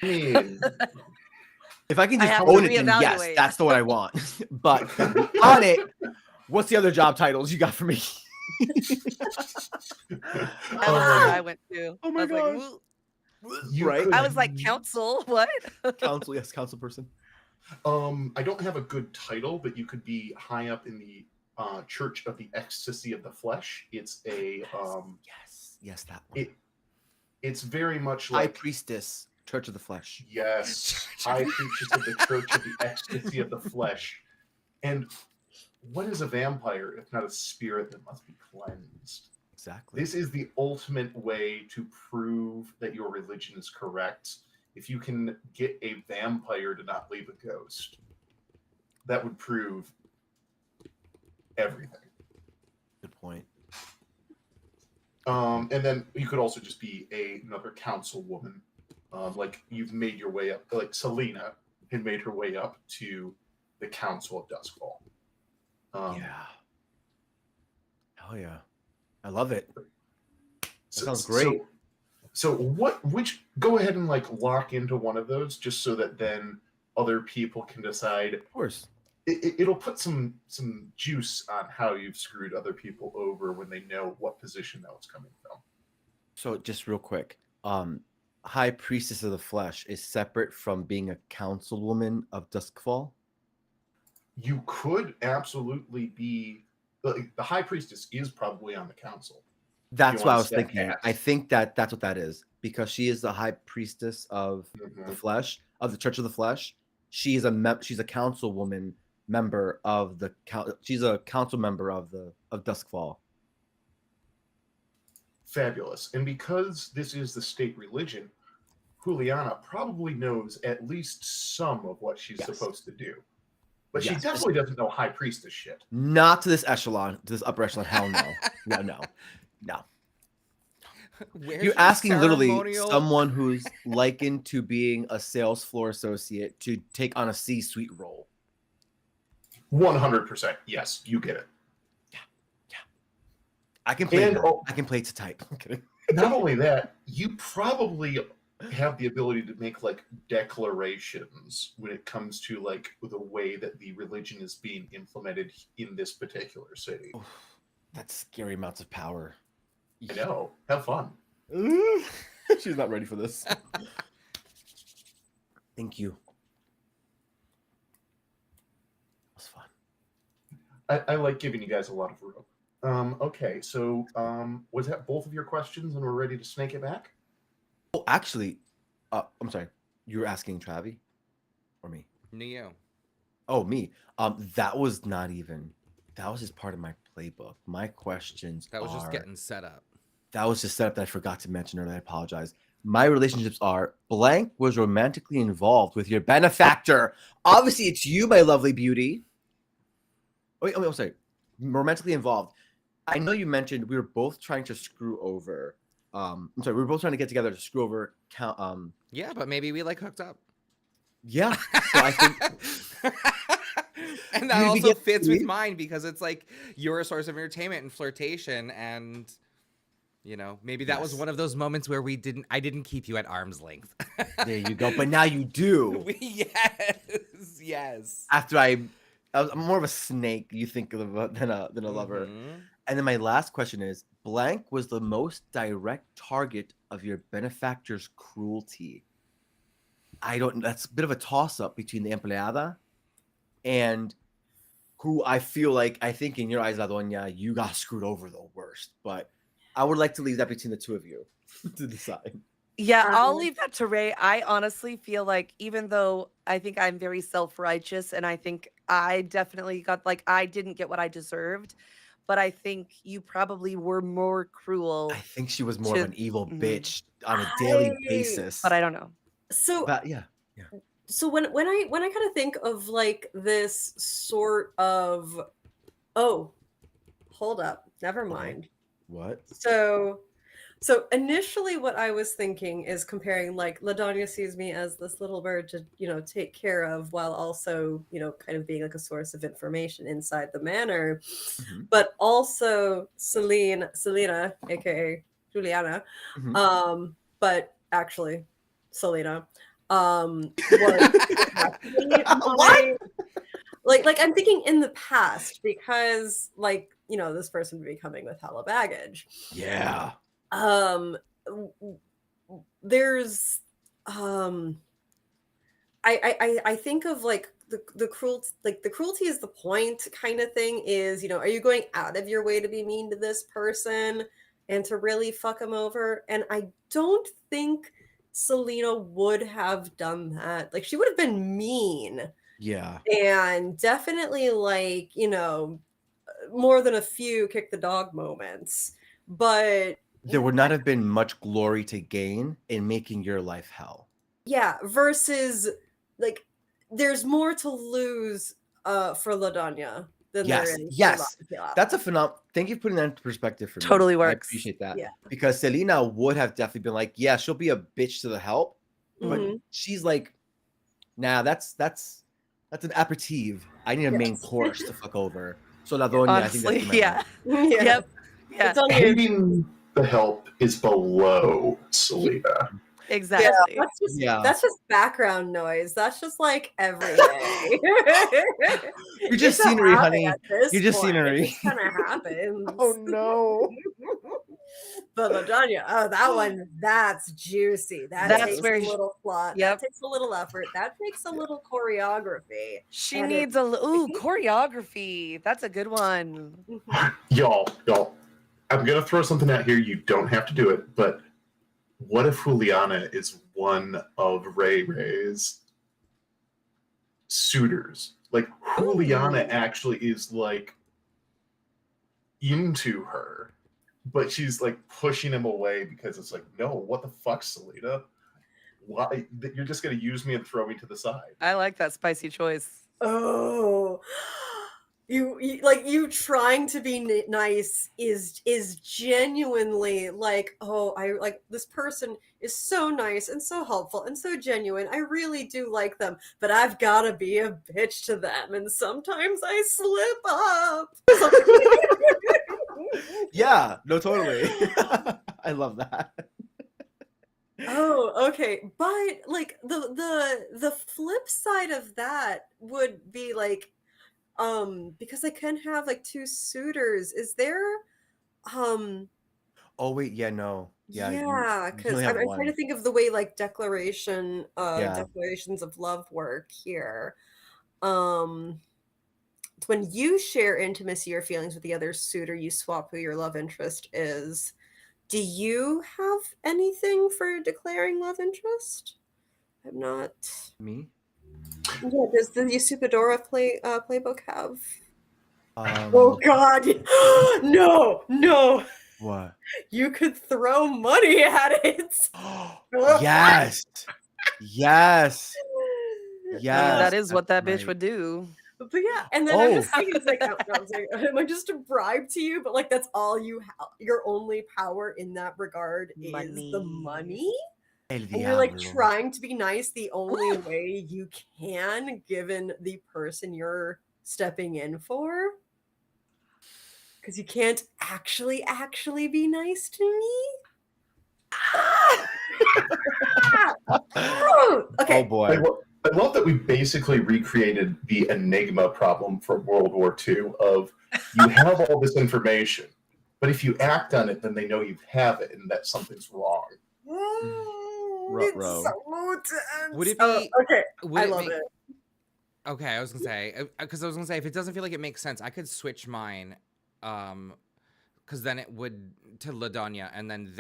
I mean, if I can I just have to own it, then yes, reevaluate. that's the one I want. But on it, what's the other job titles you got for me? That was where I went to. Oh my I was like, God. "Woo." Right? I was like, council? What? Council, yes, council person. I don't have a good title, but you could be high up in the Church of the Ecstasy of the Flesh. It's a yes, that one. It's very much High like Priestess, Church of the Flesh. Yes, High Priestess of the Church of the Ecstasy of the Flesh. And what is a vampire if not a spirit that must be cleansed? Exactly. This is the ultimate way to prove that your religion is correct. If you can get a vampire to not leave a ghost, that would prove everything. Good point. And then you could also just be another councilwoman. Like you've made your way up, like Selena had made her way up to the Council of Duskfall. Yeah. Hell yeah. I love it. That sounds great. So go ahead and like lock into one of those just so that then other people can decide. Of course. It'll put some juice on how you've screwed other people over when they know what position that was coming from. So just real quick, High Priestess of the Flesh is separate from being a councilwoman of Duskfall? You could absolutely be the High Priestess is probably on the council. That's what I was thinking. I think that's what that is, because she is the High Priestess of the Flesh, of the Church of the Flesh. She's a councilwoman member of she's a council member of Duskfall. Fabulous. And because this is the state religion, Juliana probably knows at least some of what she's supposed to do. But she definitely doesn't know High Priestess shit. Not to this echelon, to this upper echelon. Hell no. No. You're asking literally someone who's likened to being a sales floor associate to take on a C-suite role. 100%. Yes, you get it. Yeah. I can play. I can play to type. Not only that, you probably have the ability to make like declarations when it comes to like the way that the religion is being implemented in this particular city. Oh, that's scary amounts of power. I know. Have fun. She's not ready for this. Thank you. That was fun. I like giving you guys a lot of room. Okay, so was that both of your questions and we're ready to snake it back? Oh, actually, I'm sorry. You were asking Travi or me? You. Oh, me. That was not even. That was just part of my playbook. My questions. That was just getting set up. That was just set up that I forgot to mention earlier. I apologize. my relationships are blank was romantically involved with your benefactor. Obviously, it's you, my lovely beauty. Wait, I'm sorry. Romantically involved. I know you mentioned we were both trying to screw over. I'm sorry, we were both trying to get together to screw over. Yeah, but maybe we like hooked up. Yeah. So I think. And that also fits with mine because it's like you're a source of entertainment and flirtation, and you know, maybe that was one of those moments where I didn't keep you at arm's length. There you go. But now you do. Yes. After I'm more of a snake, you think than a lover. And then my last question is: blank was the most direct target of your benefactor's cruelty. That's a bit of a toss-up between the empleada and who I think in your eyes, La Doña, you got screwed over the worst. But I would like to leave that between the two of you to decide. Yeah, I'll leave that to Ray. I honestly feel like even though I think I'm very self-righteous and I think I definitely got I didn't get what I deserved, but I think you probably were more cruel. I think she was more of an evil bitch on a daily basis. But I don't know. So yeah. So when I kind of think of like this sort of, oh, hold up, never mind. What? So initially what I was thinking is comparing like La Doña sees me as this little bird to, take care of while also, kind of being like a source of information inside the manor. But also Selena, aka Juliana, but actually Selena, was what? Like I'm thinking in the past because this person would be coming with hella baggage. Yeah. There's I think of like the cruelty, like the cruelty is the point kind of thing is, are you going out of your way to be mean to this person and to really fuck him over? And I don't think Selena would have done that. Like she would have been mean. Yeah. And definitely more than a few kick the dog moments. But there would not have been much glory to gain in making your life hell. Yeah, versus like there's more to lose for La Doña than there is. Yes. That's a phenomenon. Thank you for putting that into perspective for me. Totally works. I appreciate that. Yeah. Because Selena would have definitely been like, yeah, she'll be a bitch to the help. But she's like, nah, that's an aperitif. I need a main course to fuck over. So La Doña, honestly, I think that's Yep. Yeah. Hating the help is below Selena. Exactly. That's just background noise. That's just like every day. You're just scenery, honey. You're just scenery. It kind of happens. Oh no. But La Doña, that one, that's juicy. That's takes a little plot. That takes a little effort. That takes a little choreography. She needs choreography. That's a good one. Y'all, I'm gonna throw something out here. You don't have to do it, but what if Juliana is one of Ray's suitors? Like Juliana actually is like into her, but she's like pushing him away because it's like, no, what the fuck, Selena? Why? You're just gonna use me and throw me to the side. I like that spicy choice. Oh. You trying to be nice is genuinely like, oh, I like this person is so nice and so helpful and so genuine. I really do like them, but I've got to be a bitch to them, and sometimes I slip up. Yeah, no, totally. I love that. Oh, okay, but like the flip side of that would be like, because I can have like two suitors. Is there oh wait, yeah, no. Yeah, because I'm trying to think of the way like declarations of love work here. When you share intimacy or feelings with the other suitor, you swap who your love interest is. Do you have anything for declaring love interest? I'm not. Me? Yeah, does the Usurpadora playbook have? Oh God! No! What? You could throw money at it. Yes. Yes. I mean, Yes. that is what that that's bitch right. would do. But yeah, and then I'm Oh. just thinking, it's like, I was like, am I just a bribe to you? But like, that's all you have. Your only power in that regard is the money. El And you're like diablo. trying to be nice the only way you can, given the person you're stepping in for. Because you can't actually be nice to me. Okay. Oh boy. I love that we basically recreated the Enigma problem from World War II of you have all this information, but if you act on it, then they know you have it and that something's wrong. It's so tense. Would it be? Okay, Would I it love make, it. Okay, I was gonna say if it doesn't feel like it makes sense, I could switch mine, because then it would to Ladonia, and then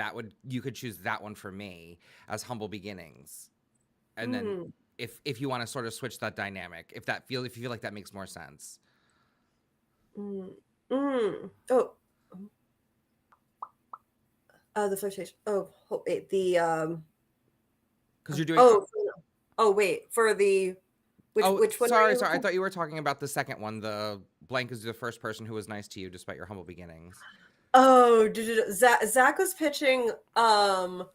you could choose that one for me as Humble Beginnings, and then if you want to sort of switch that dynamic, if you feel like that makes more sense. Oh, the flirtation. Oh, wait, the Because you're doing. Wait, for the which one? Sorry. I thought you were talking about the second one. The blank is the first person who was nice to you despite your humble beginnings. Oh, Zach was pitching that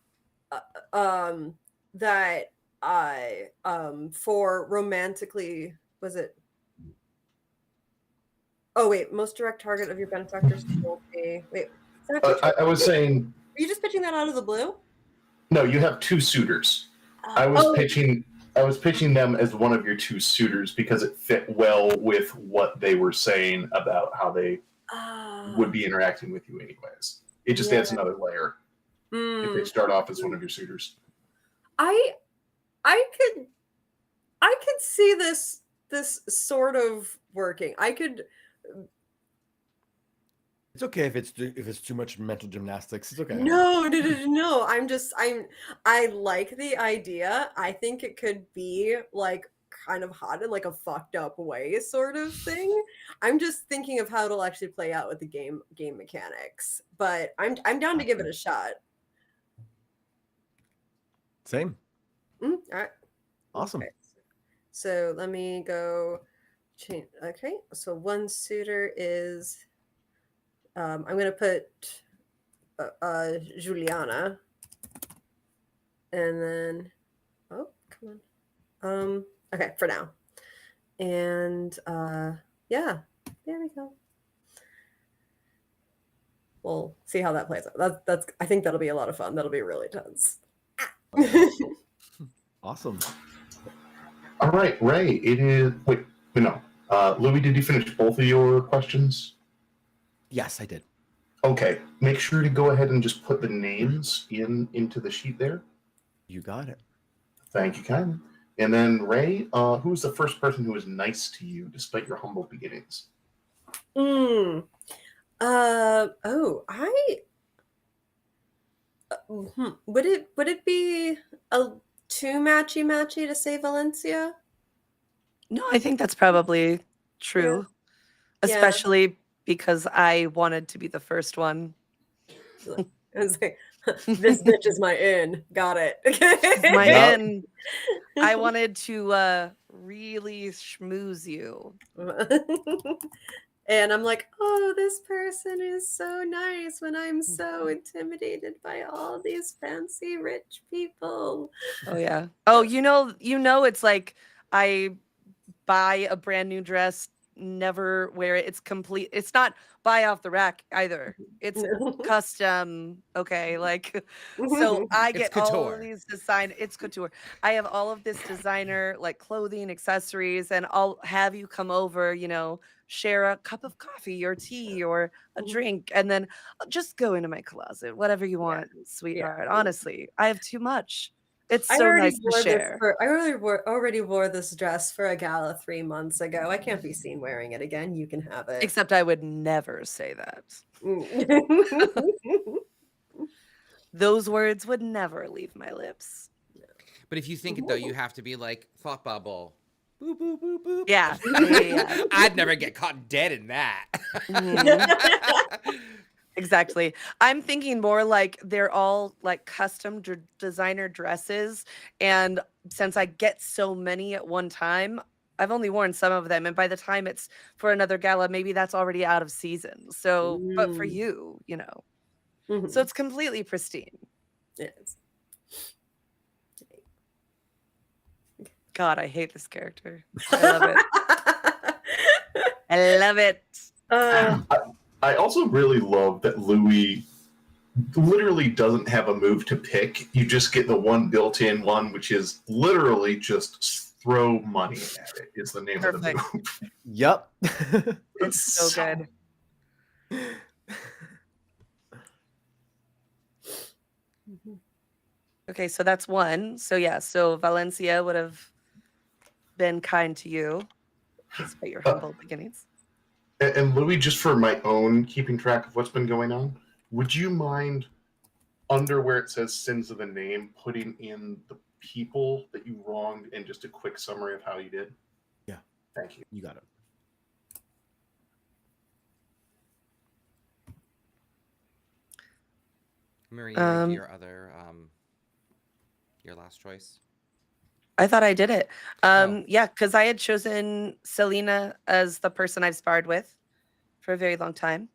for romantically, was it? Oh wait, most direct target of your benefactors will be wait. I was saying. Are you just pitching that out of the blue? No, you have two suitors. I was pitching them as one of your two suitors because it fit well with what they were saying about how they would be interacting with you anyways. It just adds another layer if they start off as one of your suitors. I could see this sort of working. It's okay if it's too much mental gymnastics. It's okay. No. I like the idea. I think it could be like kind of hot in like a fucked up way sort of thing. I'm just thinking of how it'll actually play out with the game mechanics. But I'm down to give it a shot. Same. All right. Awesome. Okay. So let me go change. Okay. So one suitor is I'm gonna put Juliana, and then come on. Okay, for now, and yeah, there we go. We'll see how that plays out. That's I think that'll be a lot of fun. That'll be really tense. Awesome. All right, Ray. It is. Wait, no. Louis, did you finish both of your questions? Yes, I did. Okay. Make sure to go ahead and just put the names into the sheet there. You got it. Thank you, kindly. And then Ray, who was the first person who was nice to you despite your humble beginnings? Would it be a too matchy to say Valencia? No, I think that's probably true, especially because I wanted to be the first one. I was like, this bitch is my in. Got it. My in. I wanted to really schmooze you. And I'm like, oh, this person is so nice when I'm so intimidated by all these fancy rich people. Oh yeah. Oh, you know, it's like I buy a brand new dress, never wear it. It's complete. It's not buy off the rack either. It's custom. Okay. Like, so I get all of these it's couture. I have all of this designer like clothing, accessories, and I'll have you come over, share a cup of coffee or tea or a drink, and then I'll just go into my closet, whatever you want, sweetheart. Honestly, I have too much. It's so nice to share. I already wore this dress for a gala 3 months ago. I can't be seen wearing it again. You can have it. Except I would never say that. Those words would never leave my lips. But if you think it though, you have to be like thought bubble. Boop, boop, boop, boop. Yeah. I'd never get caught dead in that. Exactly. I'm thinking more like they're all like custom designer dresses. And since I get so many at one time, I've only worn some of them. And by the time it's for another gala, maybe that's already out of season. So, but for you, you know, so it's completely pristine. Yes. God, I hate this character. I love it. I love it. I also really love that Louis literally doesn't have a move to pick. You just get the one built-in one, which is literally just throw money at it. Is the name of the move. Yep. It's so good. Okay, so that's one. So yeah, so Valencia would have been kind to you, despite your humble beginnings. And Louis, just for my own keeping track of what's been going on, would you mind, under where it says sins of the name, putting in the people that you wronged and just a quick summary of how you did? Yeah. Thank you. You got it. Maria, your other, your last choice. I thought I did it. Yeah, because I had chosen Selena as the person I've sparred with for a very long time.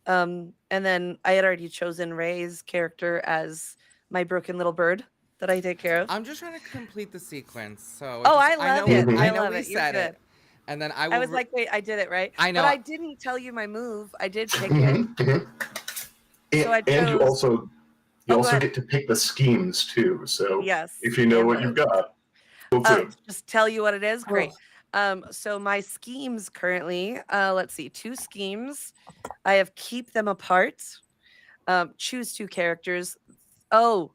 And then I had already chosen Ray's character as my broken little bird that I take care of. I'm just trying to complete the sequence. So I love it. I I know love we it. You're said good. it. And then I was like, wait, I did it, right? I know. But I didn't tell you my move. I did pick it. So I and you chose- also get to pick the schemes too. So Yes. if you know what you've got, go for it. Just tell you what it is. Great. So my schemes currently, let's see, 2 schemes. I have keep them apart. Choose 2 characters. Oh,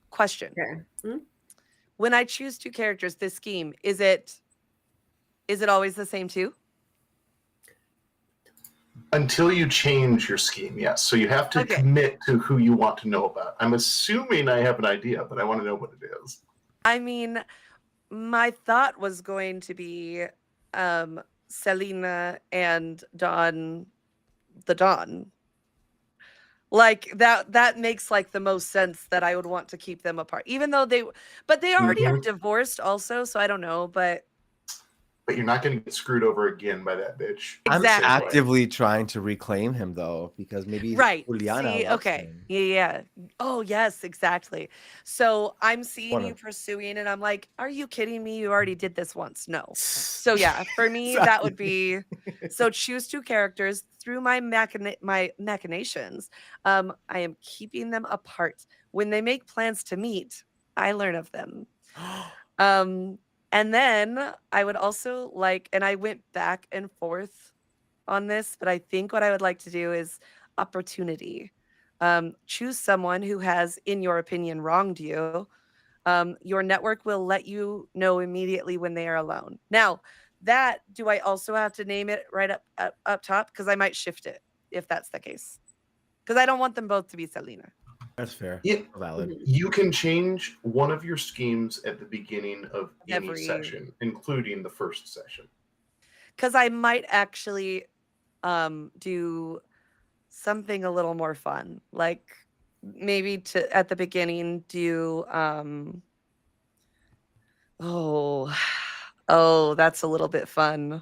question. Okay. When I choose 2 characters, this scheme, is it always the same 2? Until you change your scheme, yes. So you have to commit to who you want to know about. I'm assuming I have an idea, but I want to know what it is. I mean, my thought was going to be Selena and Don, the Don. Like that makes like the most sense that I would want to keep them apart, even though they already are divorced also. So I don't know, but you're not going to get screwed over again by that bitch. Exactly. I'm actively trying to reclaim him though, because maybe Juliana loves him. Yeah. Oh yes, exactly. So I'm seeing you pursuing it. I'm like, are you kidding me? You already did this once. No. So yeah, for me that would be so choose 2 characters through my machinations. I am keeping them apart. When they make plans to meet, I learn of them. And then I would also like, and I went back and forth on this, but I think what I would like to do is opportunity. Choose someone who has, in your opinion, wronged you. Your network will let you know immediately when they are alone. Now, do I also have to name it right up top? Because I might shift it if that's the case. Because I don't want them both to be Selena. That's fair. Yeah, valid. You can change one of your schemes at the beginning of any session, including the first session. Because I might actually do something a little more fun, like maybe at the beginning do that's a little bit fun.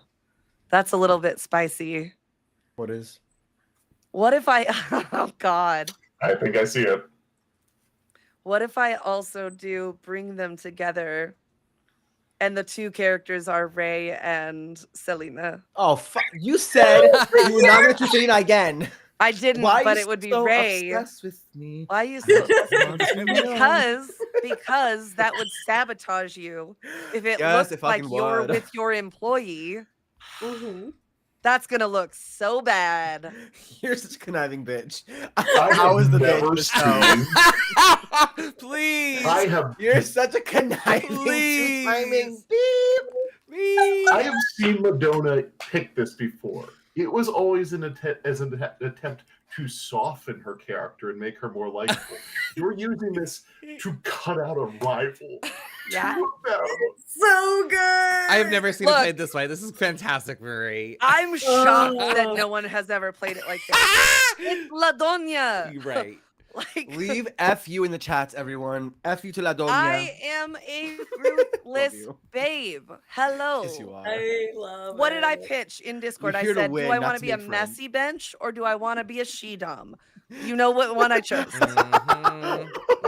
That's a little bit spicy. What is? What if I oh god. I think I see it. What if I also do bring them together and the 2 characters are Ray and Selena? Oh, you said you were not going to choose Selena again. I didn't, but it would be Ray. Obsessed with me? Why are you so obsessed? because that would sabotage you if it looks like you're with your employee. That's gonna look so bad. You're such a conniving bitch. How is the never Please. You're such a conniving. Please. I have seen Madonna pick this before. It was always an attempt to soften her character and make her more likable. You're using this to cut out a rival. Yeah. So good. I have never seen it Look. played this way. This is fantastic, Marie. I'm shocked that Oh. no one has ever played it like this. It's La Doña. You're right. Like, Leave F you in the chats, everyone. F you to La Doña. I am a ruthless you. babe. Hello. Yes, you are. I love What did I it. pitch in Discord? You're I here to said, win, do I not want to to be a make friends." messy bench or do I want to be a she-dom? You know what one I chose.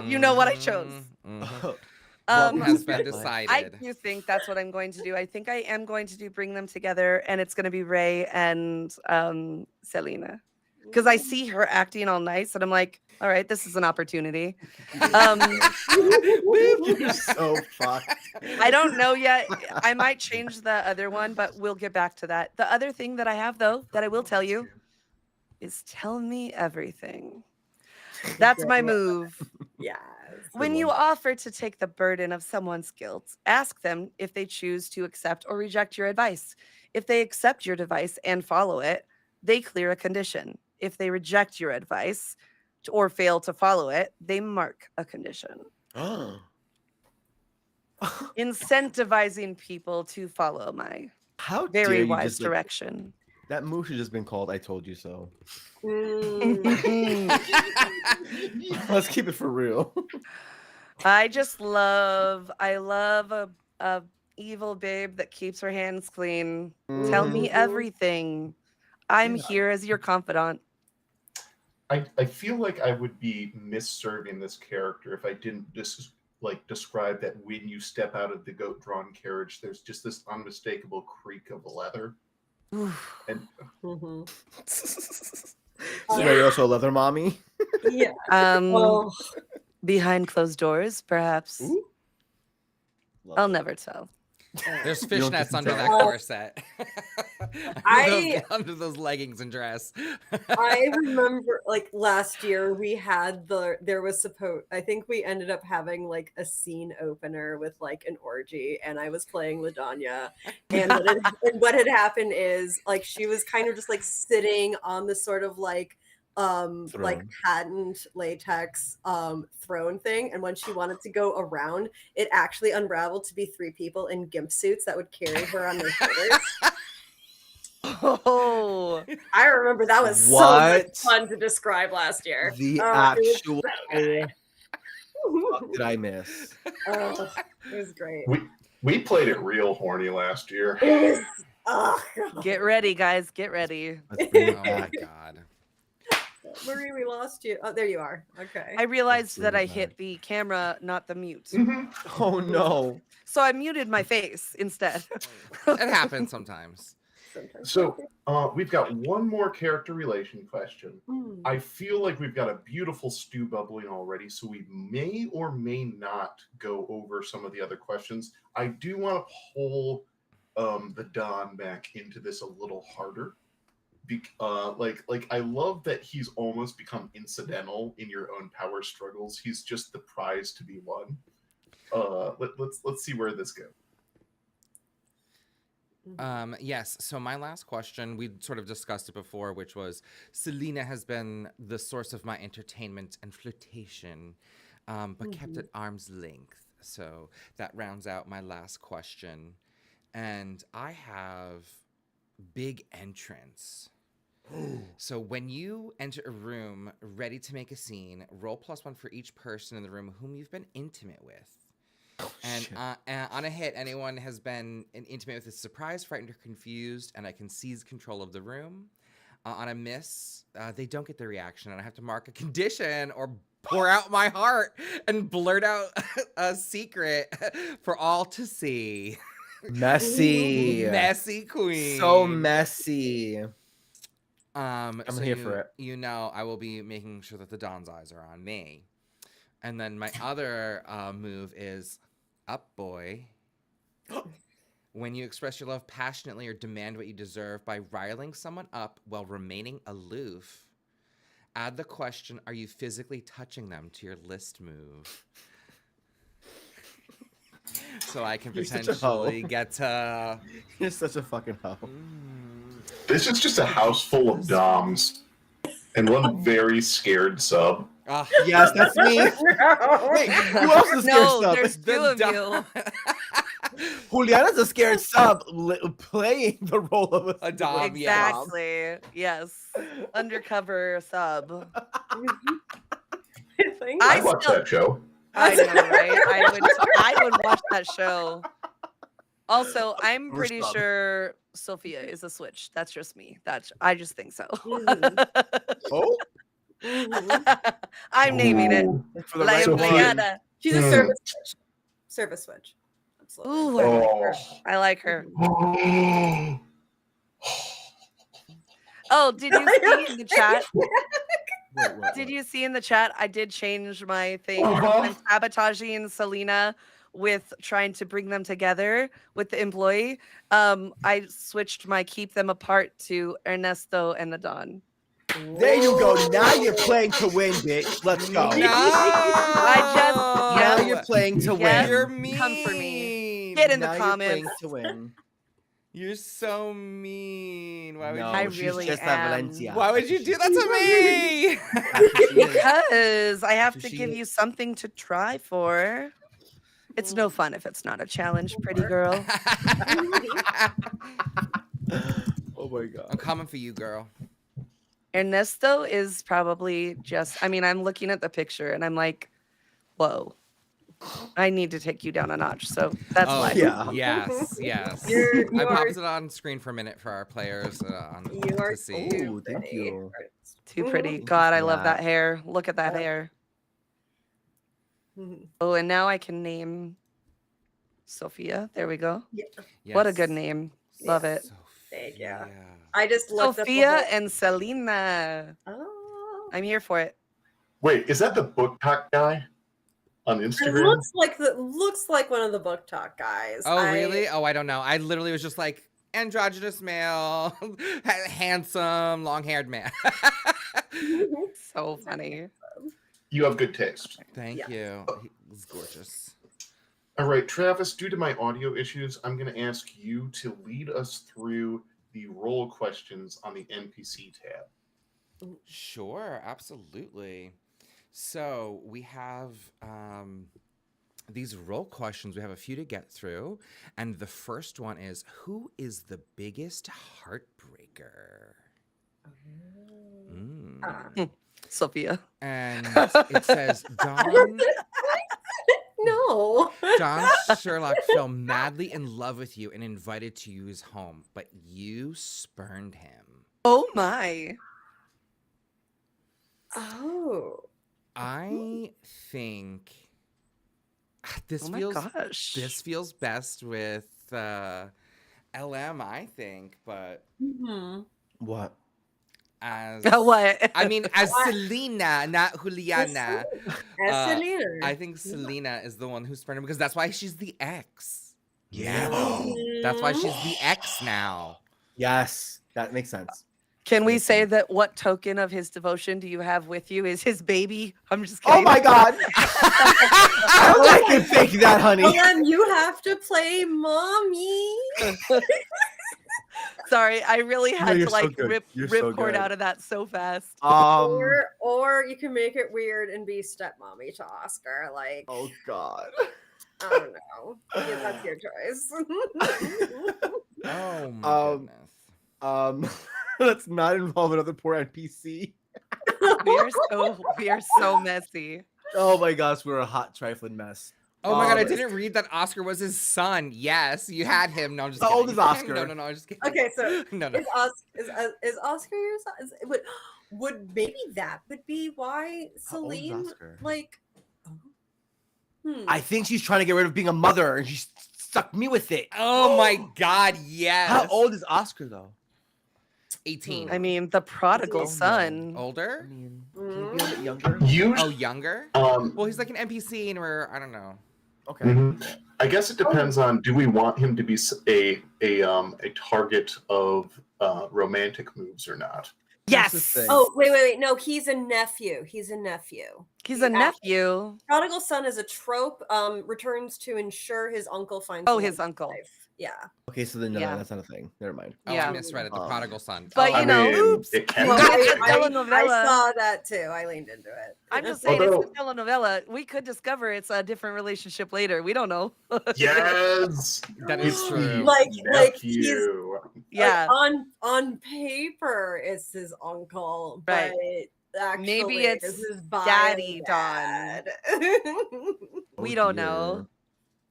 You know what I chose. What has been I decided? do think that's what I'm going to do. I think I am going to do bring them together, and it's going to be Ray and Selena, because I see her acting all nice, and I'm like, all right, this is an opportunity. You're so fucked. I don't know yet. I might change the other one, but we'll get back to that. The other thing that I have, though, that I will tell you is tell me everything. That's my move. Yes. When you offer to take the burden of someone's guilt, ask them if they choose to accept or reject your advice. If they accept your advice and follow it, they clear a condition. If they reject your advice or fail to follow it, they mark a condition. Incentivizing people to follow my How dare very you wise just, like, direction. that move should just been called "I told you so." Mm. Let's keep it for real. I love a evil babe that keeps her hands clean. Tell me Mhm. everything. I'm Yeah. here as your confidant. I feel like I would be misserving this character if I didn't describe that when you step out of the goat-drawn carriage, there's just this unmistakable creak of leather. And Mhm. So now you're also a leather mommy. Yeah. Oh. Behind closed doors, perhaps. Ooh. I'll never tell. There's You don't get fishnets to under tell. that corset. I- under those leggings and dress. I remember like last year we had I think we ended up having like a scene opener with like an orgy and I was playing LaDonya and what had happened is like she was kind of just like sitting on this sort of like Throne. patent latex throne thing, and when she wanted to go around, it actually unraveled to be 3 people in gimp suits that would carry her on their shoulders. Oh, I remember that was so much What? fun to describe last year. The Oh, it was actual so good. fuck did I miss? Oh, it was great. we played it real horny last year. It was, oh, get ready, guys. Get ready. Let's bring it Oh my back. God. Marie, we lost you. Oh, there you are. Okay. I realized bring that it I back. hit the camera, not the mute. Mhm. Oh no. So I muted my face instead. It happens sometimes. Sometimes. So we've got one more character relation question. Mm. I feel like we've got a beautiful stew bubbling already, so we may or may not go over some of the other questions. I do want to pull the Don back into this a little harder. Like I love that he's almost become incidental in your own power struggles. He's just the prize to be won. Let's see where this goes. Yes. So my last question, we sort of discussed it before, which was Selena has been the source of my entertainment and flirtation, but kept at arm's length. So that rounds out my last question. And I have big entrance. So when you enter a room ready to make a scene, roll +1 for each person in the room whom you've been intimate with. And on a hit, anyone has been intimate with is surprised, frightened, or confused, and I can seize control of the room. On a miss, they don't get the reaction, and I have to mark a condition or pour out my heart and blurt out a secret for all to see. Messy. Messy queen. So messy. I'm here for it. You know, I will be making sure that the Don's eyes are on me. And then my other move is up, boy. When you express your love passionately or demand what you deserve by riling someone up while remaining aloof, add the question, are you physically touching them to your list move? So I can You're such a hoe. potentially get to... You're such a fucking hoe. This is just a house full of doms. And one very scared sub. Yes, that's me. No. Wait, who else is a scared No, sub? there's two of you. Juliana's a scared sub playing the role of A dom, yes. Exactly. Yes. Undercover sub. I think I I watch still- that show. I know, right? I would watch that show. Also, I'm We're pretty sub. sure Sophia is a switch. That's just me. I just think so. Oh, I'm naming it. Ooh. for the La right Sophia. one. Empleada. she's a Hmm. service switch. Service switch. Absolutely. Ooh, I like her. Oh. I like her. Oh. Oh, did you see in the chat? Wait, what? Did you see in the chat? I did change my thing. Uh-huh. I'm sabotaging Selena with trying to bring them together with the employee. I switched my keep them apart to Ernesto and the Don. There you go. Now you're playing to win, bitch. Let's go. No. Now you're playing to Yes. win. You're mean. Come for me. Get in the Now comments. You're playing to win. You're so mean. Why would No, I she's really just a am. Valencia. Why would you do that to me? Because I have to She give is. you something to try for. It's no fun if it's not a challenge, pretty girl. Oh my god. I'm coming for you, girl. Ernesto is probably just, I mean, I'm looking at the picture and I'm like, whoa, I need to take you down a notch. So that's why. yeah. Yes, yes. You I are- popped it on screen for a minute for our players You are to see. Ooh, thank pretty. you. Too pretty. you God, for I love that. that hair. Look at that hair. Mhm. Oh, and now I can name Sophia. There we go. Yeah. What a good Yes. name. Love it. Thank you. Sophia. I just looked Sophia up the whole- and Selena. Oh. I'm here for it. Wait, is that the book talk guy on It Instagram? looks like one of the book talk guys. Oh, really? Oh, I don't know. I literally was just like androgynous male, handsome, long-haired man. So funny. You have good taste. Thank Yeah. you. He's gorgeous. All right, Travis, due to my audio issues, I'm going to ask you to lead us through the role questions on the NPC tab. Sure, absolutely. So we have these role questions. We have a few to get through. And the first one is, who is the biggest heartbreaker? Mm. Sophia. And it says, Don No. Scurlock fell madly in love with you and invited to his home, but you spurned him. Oh my. Oh. I think this Oh my feels gosh. this feels best with LM, I think, but Mhm. What? as What? I mean, as Selena, not Juliana. As Selena. I think Selena is the one who spurned him because that's why she's the ex. Yeah. That's why she's the ex now. Yes, that makes sense. Can we Makes say sense. that what token of his devotion do you have with you is his baby? I'm just kidding. Oh my god. I don't like you think that, honey. Well, then you have to play mommy. Sorry, I really had you're to so like good. rip You're so cord good. out of that so fast. Or you can make it weird and be stepmommy to Oscar. Like, Oh god. I don't know. Yeah, that's your choice. Oh my goodness. Let's not involve another poor NPC. We are so messy. Oh my gosh, we're a hot trifling mess. Oh my god, I Um, didn't read that Oscar was his son. Yes, you had him. No, I'm just How kidding. old is Oscar? No, I'm just kidding. Okay, so no. is Oscar your son? Would maybe that would be why How old is Celine Oscar? like? Hmm. I think she's trying to get rid of being a mother and she stuck me with it. Oh my god, yes. How old is Oscar though? 18. I mean, the prodigal Oh, no. son. I Older? mean, can you be a little bit younger? You, Oh, younger? um, Well, he's like an NPC and we're, I don't know. Okay. mhm. I guess it depends on, do we want him to be a target of romantic moves or not? Here's the Yes. thing. Oh wait! No, he's a nephew. He's a nephew. He's a nephew. Prodigal son is a trope. Returns to ensure his uncle finds. Oh, the his love of uncle. life. Yeah. Okay, so then no, Yeah. that's not a thing. Never mind. Oh, Yeah. I misread it. The Um, prodigal son. But, Oh, you know, oops. it can No, be. It's a I telenovela. saw that too. I leaned into it. I'm just saying Although- it's a telenovela. We could discover it's a different relationship later. We don't know. Yes, That is it's true. the Like he's nephew. Yeah. like on paper it's his uncle, Right. but actually Maybe it's his Daddy bio Don. dad. We Oh, don't dear. know.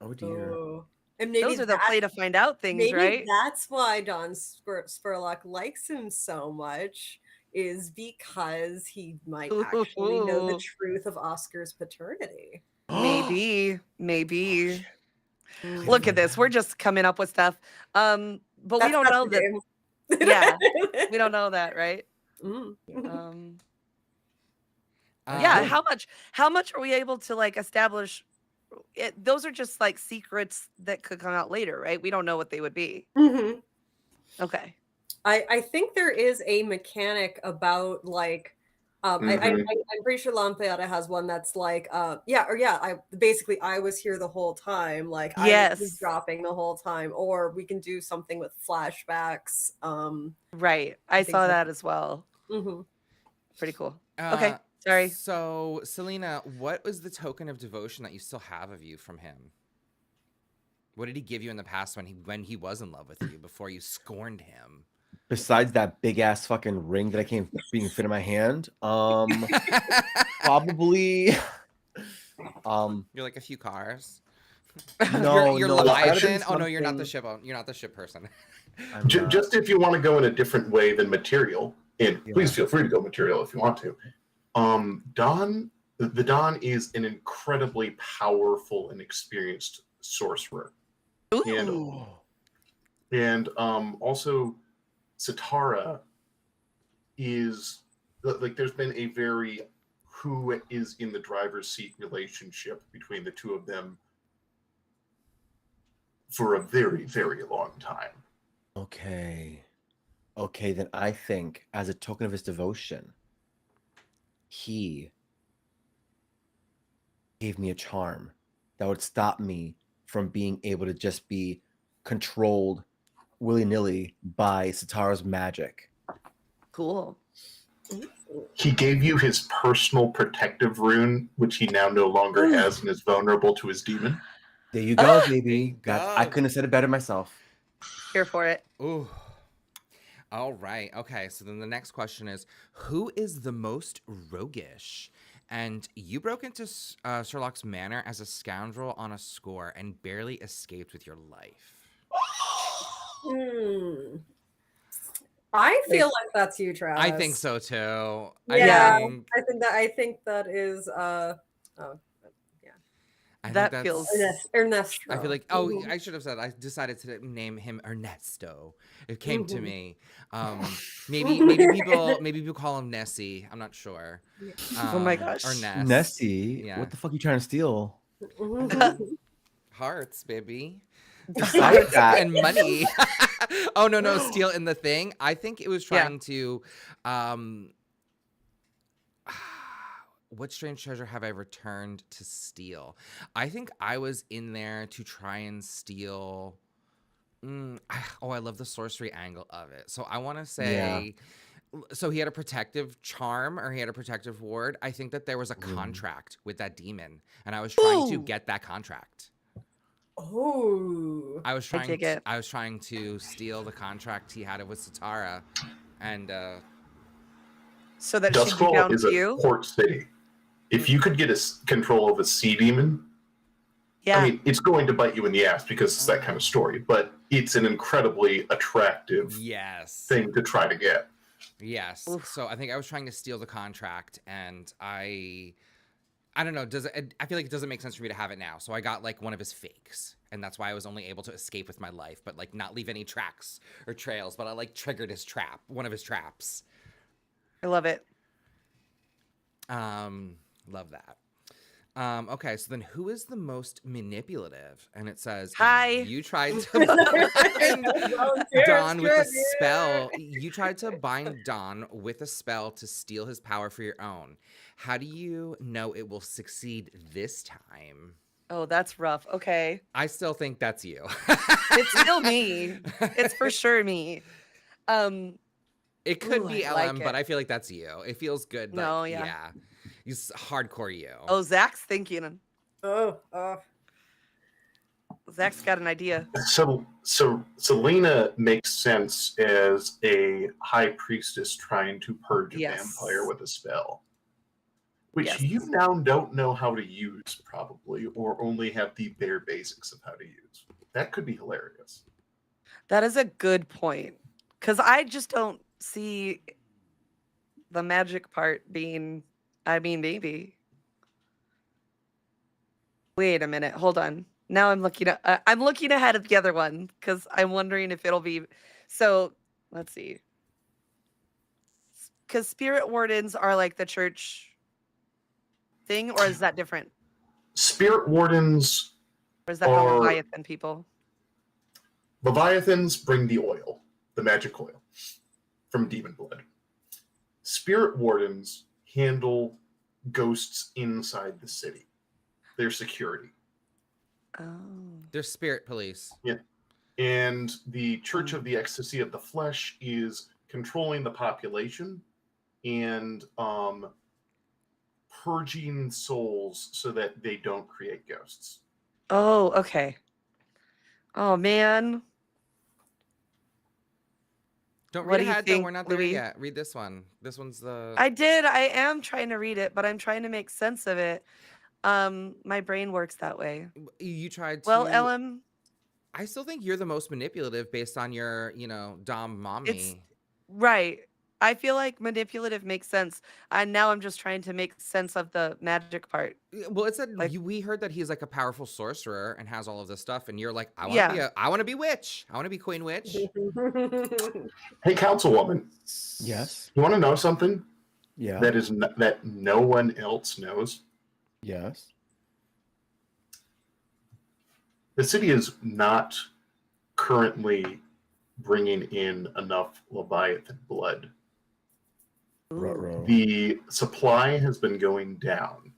Oh dear. Oh. And maybe Those are the play to find out things, maybe right? that's why Don Scurlock likes him so much, is because he might actually know the Ooh. truth of Oscar's paternity. Maybe. Mm. Look at this. We're just coming up with stuff. But we That's don't know the that. game. Yeah. We don't know that, right? Mm. Yeah. Um, How much are we able to like establish? Those are just like secrets that could come out later, right? We don't know what they would be. Mhm. Okay. I think there is a mechanic about like I'm pretty sure Lampeada has one that's like I basically I was here the whole time, like I was Yes. dropping the whole time, or we can do something with flashbacks. Right. I think saw so. that as well. Mhm. Pretty cool. Okay. Sorry. So, Selena, what was the token of devotion that you still have of you from him? What did he give you in the past when he was in love with you before you scorned him? Besides that big ass fucking ring that I came being fit in my hand, probably, You're like a few cars. no, you're no, Leviathan. Oh no, you're not something- the ship. You're not the ship person. I'm not- Just if you want to go in a different way than material, and Yeah. please feel free to go material if you want to. The Don is an incredibly powerful and experienced sorcerer. Ooh. And also Satara is like there's been a very who is in the driver's seat relationship between the two of them for a very, very long time. Okay, then I think as a token of his devotion, he gave me a charm that would stop me from being able to just be controlled willy-nilly by Satara's magic. Cool. He gave you his personal protective rune, which he now no longer has and is vulnerable to his demon. There you go, Ah! baby. There you I go. couldn't have said it better myself. Here for it. Ooh. All right. Okay. So then the next question is, who is the most roguish? And you broke into Sherlock's manor as a scoundrel on a score and barely escaped with your life. I feel like that's you, Travis. I think so too. Yeah, I I think that is I think That that's- feels Ernesto. I feel like I should have said I decided to name him Ernesto. It came to me. Maybe people call him Nessie. I'm not sure. Oh my gosh. Or Ness. Nessie, Yeah. what the fuck are you trying to steal? Hearts, baby. Besides that, And money. Oh no, steal in the thing. I think it was trying to what strange treasure have I returned to steal? I think I was in there to try and steal I love the sorcery angle of it. So I want to say so he had a protective charm or he had a protective ward. I think that there was a contract with that demon and I was trying to get that contract. Oh. I was dig it. trying to steal the contract he had with Satara, and so that she'd be Duskwall bound is to a you. port city. If you could get control of a sea demon, Yeah. I mean, it's going to bite you in the ass because it's that kind of story, but it's an incredibly attractive yes, thing to try to get. yes. Oof. So I think I was trying to steal the contract, and I don't know. I feel like it doesn't make sense for me to have it now. So I got like one of his fakes, and that's why I was only able to escape with my life, but like not leave any tracks or trails. But I like triggered his trap, one of his traps. I love it. Love that. Okay, so then who is the most manipulative? And it says, Hi. You tried to bind Don with a spell. You tried to bind Don with a spell to steal his power for your own. How do you know it will succeed this time? Oh, that's rough. Okay. I still think that's you. It's still me. It's for sure me. Um, It could ooh, be I like LM, it. but I feel like that's you. It feels good, but No, yeah. yeah. He's hardcore you. Oh, Zach's thinking. Oh, Zach's got an idea. So Selena makes sense as a high priestess trying to purge a Yes. vampire with a spell, which Yes. you now don't know how to use, probably, or only have the bare basics of how to use. That could be hilarious. That is a good point. Because I just don't see the magic part being, I mean, maybe. Wait a minute. Hold on. Now I'm looking at, I'm looking ahead at the other one because I'm wondering if it'll be. So let's see. Because spirit wardens are like the church thing, or is that different? Spirit wardens Or is that the are Leviathan people? Leviathans bring the oil, the magic oil, from demon blood. Spirit wardens handle ghosts inside the city. They're security. Oh. They're spirit police. Yeah. And the Church of the Ecstasy of the Flesh is controlling the population and purging souls so that they don't create ghosts. Oh, okay. Oh man. Don't What read do you ahead, though. think, We're not there Louis? yet. Read this one. This one's the. I did. I am trying to read it, but I'm trying to make sense of it. My brain works that way. You tried to. Well, Ellen, I still think you're the most manipulative based on your, Dom mommy. it's right. I feel like manipulative makes sense. And now I'm just trying to make sense of the magic part. Well, it said Like, we heard that he's like a powerful sorcerer and has all of this stuff, and you're like, I want to yeah. I want to be witch. I want to be queen witch. Hey, councilwoman, Yes. you want to know something Yeah. that no one else knows? Yes. The city is not currently bringing in enough Leviathan blood. Ruh-roh. The supply has been going down.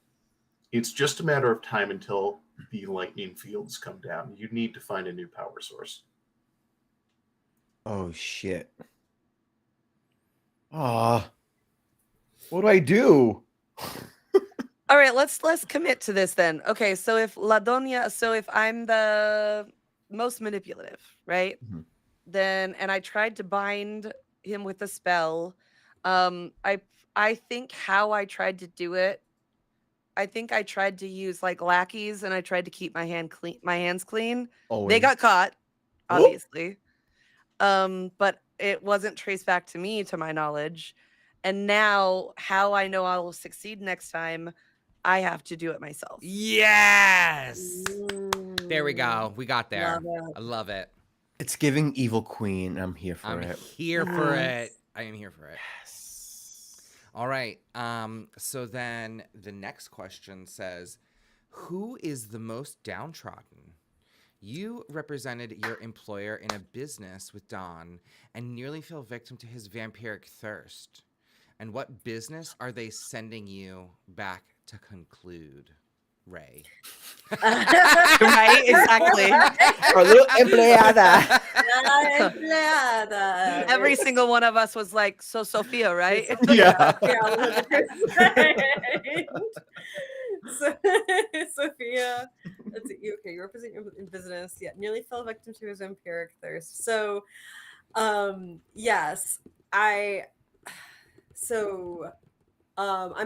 It's just a matter of time until the lightning fields come down. You need to find a new power source. Oh shit. Ah. What do I do? All right, let's commit to this then. Okay, so if if I'm the most manipulative, right? Mhm. Then and I tried to bind him with a spell. I think how I tried to do it, I think I tried to use like lackeys and I tried to keep my hands clean. Always. They got caught, Whoop. obviously. But it wasn't traced back to me, to my knowledge. And now, how I know I will succeed next time, I have to do it myself. Yes. There we go. We got there. Love it. I love it. It's giving Evil Queen. I'm here for I'm it. here for Yes. it. I am here for it. Yes. All right. So then the next question says, who is the most downtrodden? You represented your employer in a business with Don and nearly fell victim to his vampiric thirst. And what business are they sending you back to conclude, Ray? Right? Exactly. Our little empleada. Every single one of us was like, so Sophia, right? Yeah. Yeah, 100%. So, Sophia, that's it. Okay, you represent your in business. Yeah, nearly fell victim to his vampiric thirst. So, yes, I'm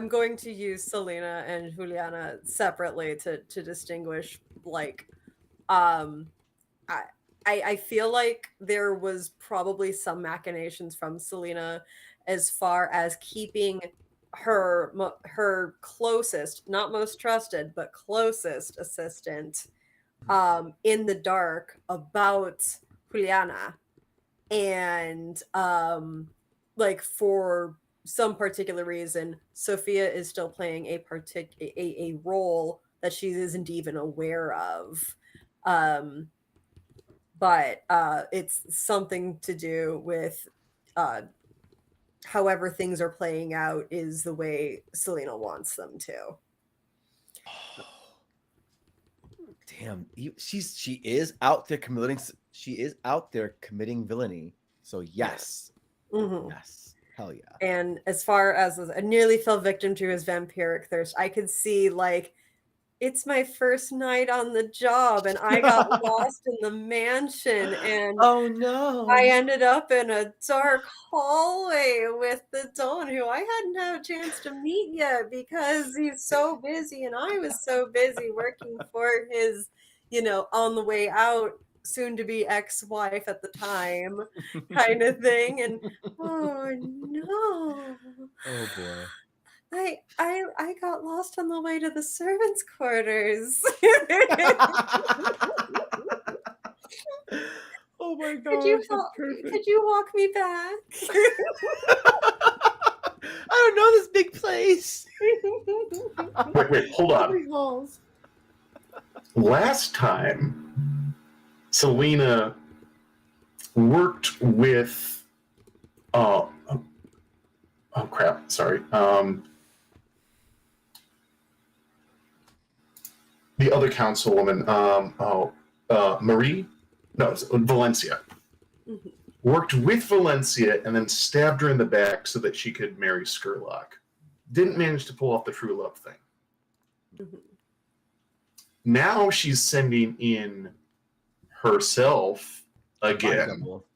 going to use Selena and Juliana separately to distinguish, like, I feel like there was probably some machinations from Selena as far as keeping her closest, not most trusted, but closest assistant in the dark about Juliana. And like, for some particular reason, Sophia is still playing a role that she isn't even aware of. But it's something to do with however things are playing out is the way Selena wants them to. Damn, she is out there committing. She is out there committing villainy. So yes, Mhm. yes, hell yeah. And as far as I nearly fell victim to his vampiric thirst, I could see like it's my first night on the job and I got lost in the mansion and Oh no! I ended up in a dark hallway with the Don, who I hadn't had a chance to meet yet because he's so busy and I was so busy working for his, on the way out, soon to be ex-wife at the time kind of thing. And oh no. Oh boy. I got lost on the way to the servants' quarters. Oh my Could gosh, you that's help? perfect. Could you walk me back? I don't know this big place. Wait, hold on. Three halls. Last time, Selena worked with. Oh crap! Sorry. The other councilwoman. Marie. No, it's Valencia. Mhm. Worked with Valencia and then stabbed her in the back so that she could marry Scurlock. Didn't manage to pull off the true love thing. Mhm. Now she's sending in herself again. Double.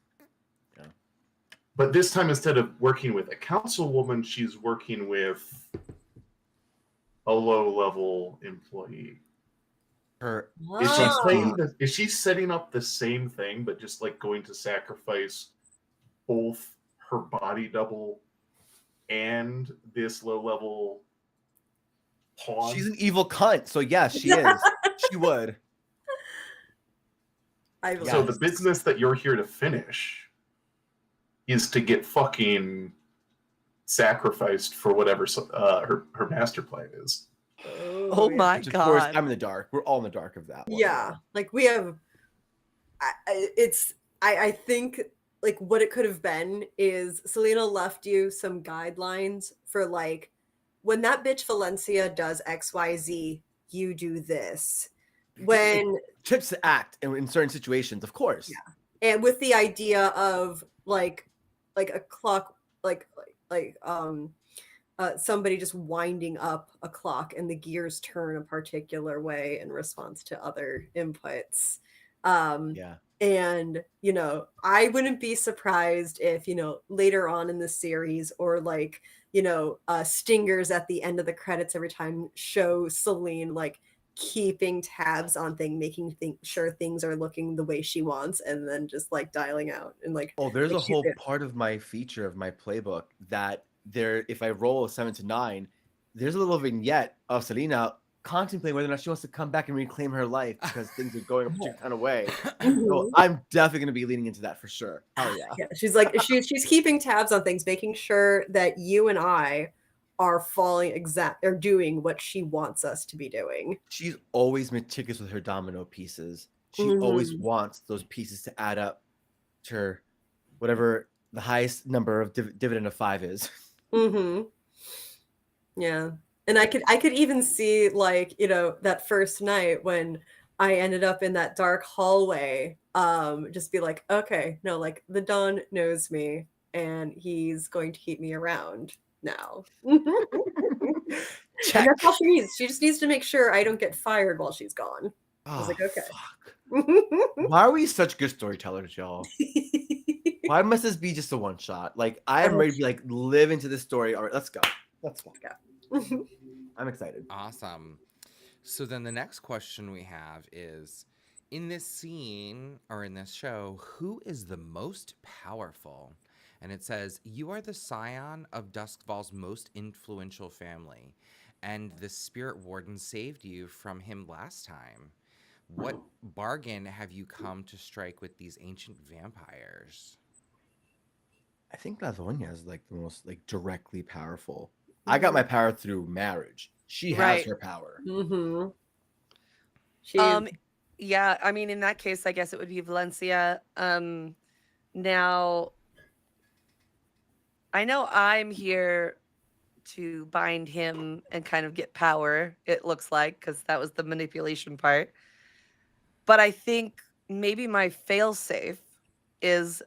Yeah. But this time, instead of working with a councilwoman, she's working with a low-level employee. Her Is she setting up the same thing, but just like going to sacrifice both her body double and this low-level pawn? She's an evil cunt. So yes, she is. She would. I So believe. the business that you're here to finish is to get fucking sacrificed for whatever her master plan is. Oh yeah. my Which, of course, god. I'm in the dark. We're all in the dark of that one. Yeah, like we have. I think like what it could have been is Selena left you some guidelines for like when that bitch Valencia does XYZ, you do this. When Tips to act in certain situations, of course. Yeah. And with the idea of like a clock, somebody just winding up a clock and the gears turn a particular way in response to other inputs. Yeah. And I wouldn't be surprised if later on in the series or like stingers at the end of the credits every time show Celine like keeping tabs on things, making sure things are looking the way she wants, and then just like dialing out and like. Oh, there's like, a whole part of my feature of my playbook that if I roll a 7 to 9, there's a little vignette of Selena contemplating whether or not she wants to come back and reclaim her life because things are going a particular kind of way. So I'm definitely going to be leaning into that for sure. Hell yeah. Yeah, she's like she's keeping tabs on things, making sure that you and I are doing what she wants us to be doing. She's always meticulous with her domino pieces. She always wants those pieces to add up to her, whatever the highest number of dividend of 5 is. Yeah. And I could even see like, that first night when I ended up in that dark hallway, just be like, okay, no, like the Don knows me and he's going to keep me around now. Check. And that's all she needs. She just needs to make sure I don't get fired while she's gone. I was Oh, like, okay. fuck. Why are we such good storytellers, y'all? Why must this be just a one shot? Like, I am ready to be like live into this story. All right, let's go. Let's go. I'm excited. Awesome. So then the next question we have is, in this scene or in this show, who is the most powerful? And it says, you are the scion of Duskfall's most influential family, and the spirit warden saved you from him last time. What bargain have you come to strike with these ancient vampires? I think Lazonia is like the most like directly powerful. I got my power through marriage. She has her power. Yeah, I mean, in that case, I guess it would be Valencia. Now, I know I'm here to bind him and kind of get power, it looks like, because that was the manipulation part. But I think maybe my failsafe is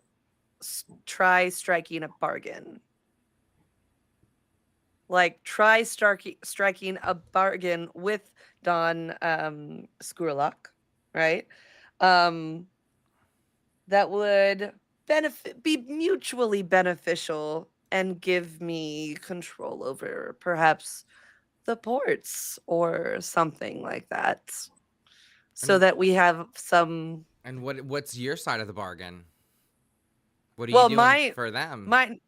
try striking a bargain. Like try striking a bargain with Don Scurlock, right? That would be mutually beneficial and give me control over perhaps the ports or something like that, so And- that we have some. And what's your side of the bargain? What are you Well, doing for them? mine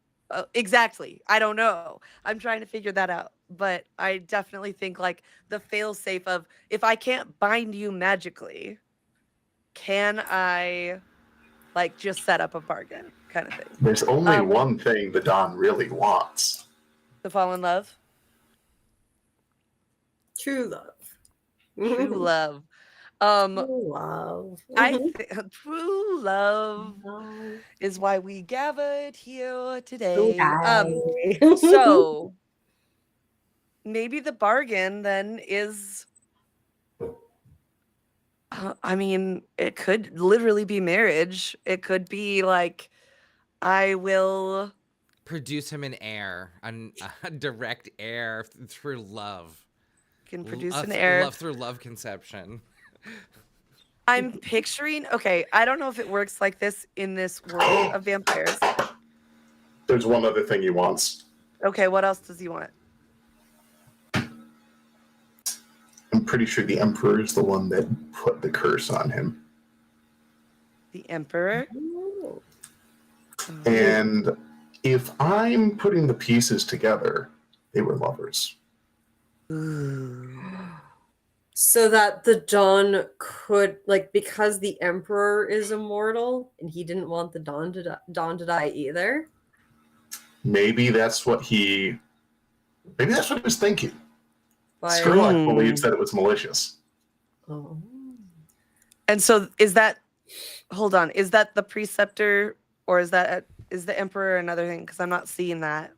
exactly. I don't know. I'm trying to figure that out. But I definitely think like the fail safe of if I can't bind you magically, can I like just set up a bargain kind of thing? There's only one thing the Don really wants. To fall in love? True love. True love. True love. True love No. is why we gathered here Who today. died? So maybe the bargain then is I mean, it could literally be marriage. It could be like I will Produce him an heir, a direct heir through love. can produce an heir. Love through love conception. I'm picturing, okay, I don't know if it works like this in this world of vampires. There's one other thing he wants. Okay, what else does he want? I'm pretty sure the Emperor is the one that put the curse on him. The Emperor? Oh. And if I'm putting the pieces together, they were lovers. Ooh. So that the Don could, like, because the Emperor is immortal and he didn't want the Don to die either. Maybe that's what he was thinking. By, Scurlock believes that it was malicious. oh. And so is that, hold on, is that the preceptor or is the Emperor another thing? Because I'm not seeing that.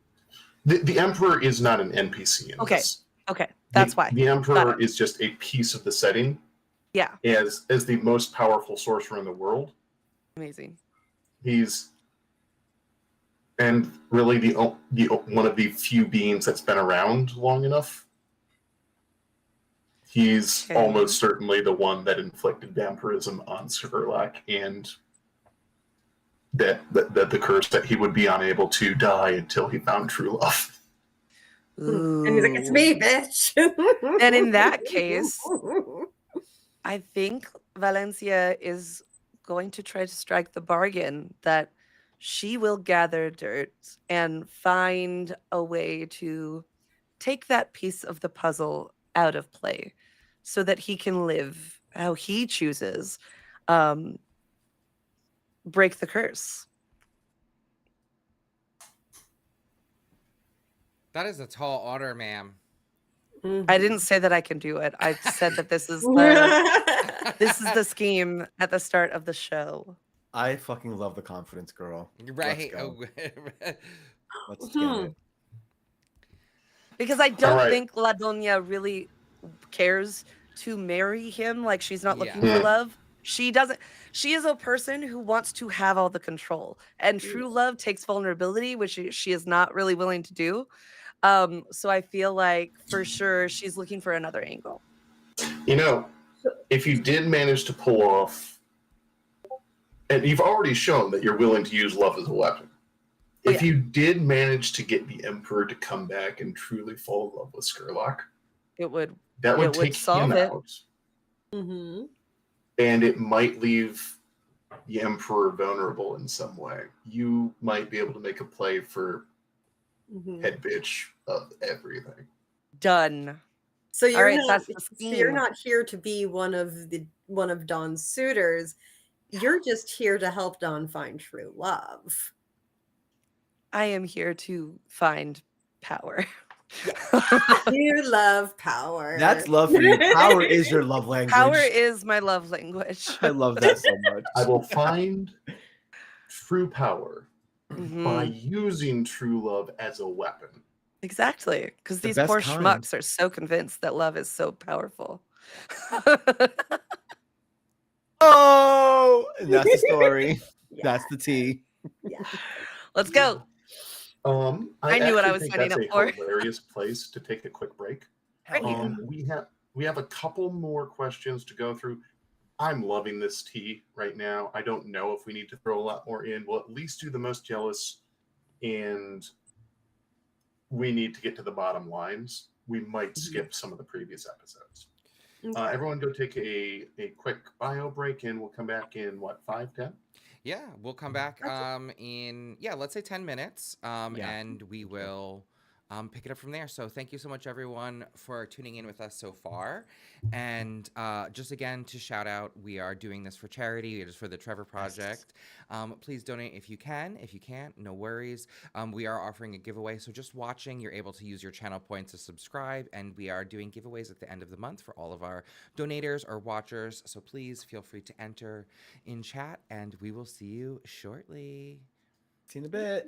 The Emperor is not an NPC in this. Okay, that's why. The Emperor is just a piece of the setting. Yeah. As the most powerful sorcerer in the world. Amazing. And really the one of the few beings that's been around long enough. He's almost certainly the one that inflicted vampirism on Scurlock, and that the curse that he would be unable to die until he found true love. Ooh. And he's like, it's me, bitch. And in that case, I think Valencia is going to try to strike the bargain that she will gather dirt and find a way to take that piece of the puzzle out of play so that he can live how he chooses, break the curse. That is a tall order, ma'am. I didn't say that I can do it. I said that this is the scheme at the start of the show. I fucking love the confidence, girl. Right. Let's get it. Because I don't Alright. think La Doña really cares to marry him. Like, she's not looking Yeah. for love. She doesn't. She is a person who wants to have all the control. And true love takes vulnerability, which she is not really willing to do. So I feel like for sure she's looking for another angle. You know, if you did manage to pull off, and you've already shown that you're willing to use love as a weapon. Oh, If you did manage to get the Emperor to come back and truly fall in love with Scurlock, It would take solve him it. out. Mm-hmm. And it might leave the Emperor vulnerable in some way. You might be able to make a play for Mm-hmm. head bitch of everything. Done. So you're right, not, that's the so you're scheme. not here to be one of Don's suitors. You're just here to help Don find true love. I am here to find power. You love power. That's love for you. Power is your love language. Power is my love language. I love that so much. I will find true power Mhm. by using true love as a weapon. Exactly. Because The these best poor kind. schmucks are so convinced that love is so powerful. Oh, and that's the story. That's the tea. Yeah. Let's go. I knew what I actually was think signing that's up for. a hilarious place to take a quick break. Great. Yeah. We have a couple more questions to go through. I'm loving this tea right now. I don't know if we need to throw a lot more in. We'll at least do the most jealous, and we need to get to the bottom lines. We might skip some of the previous episodes. Okay. Everyone go take a quick bio break, and we'll come back in, what, 5, 10? Yeah, we'll come back Gotcha. in let's say 10 minutes. Yeah. And we will pick it up from there. So thank you so much everyone for tuning in with us so far. And just again to shout out, we are doing this for charity. It is for the Trevor Project. Please donate if you can. If you can't, no worries. We are offering a giveaway. So just watching, you're able to use your channel points to subscribe. And we are doing giveaways at the end of the month for all of our donators or watchers. So please feel free to enter in chat, and we will see you shortly. See you in a bit.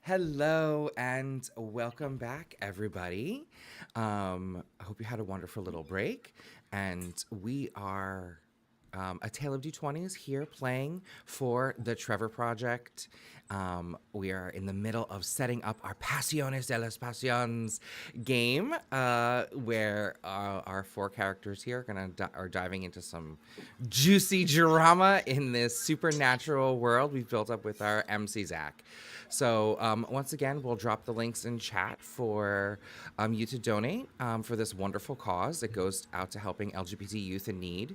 Hello and welcome back, everybody. I hope you had a wonderful little break. And we are a Tale of D20s here playing for the Trevor Project. We are in the middle of setting up our Pasiones de las Pasiones game, where our four characters here are diving into some juicy drama in this supernatural world we've built up with our MC Zach. So once again, we'll drop the links in chat for you to donate for this wonderful cause. It goes out to helping LGBT youth in need.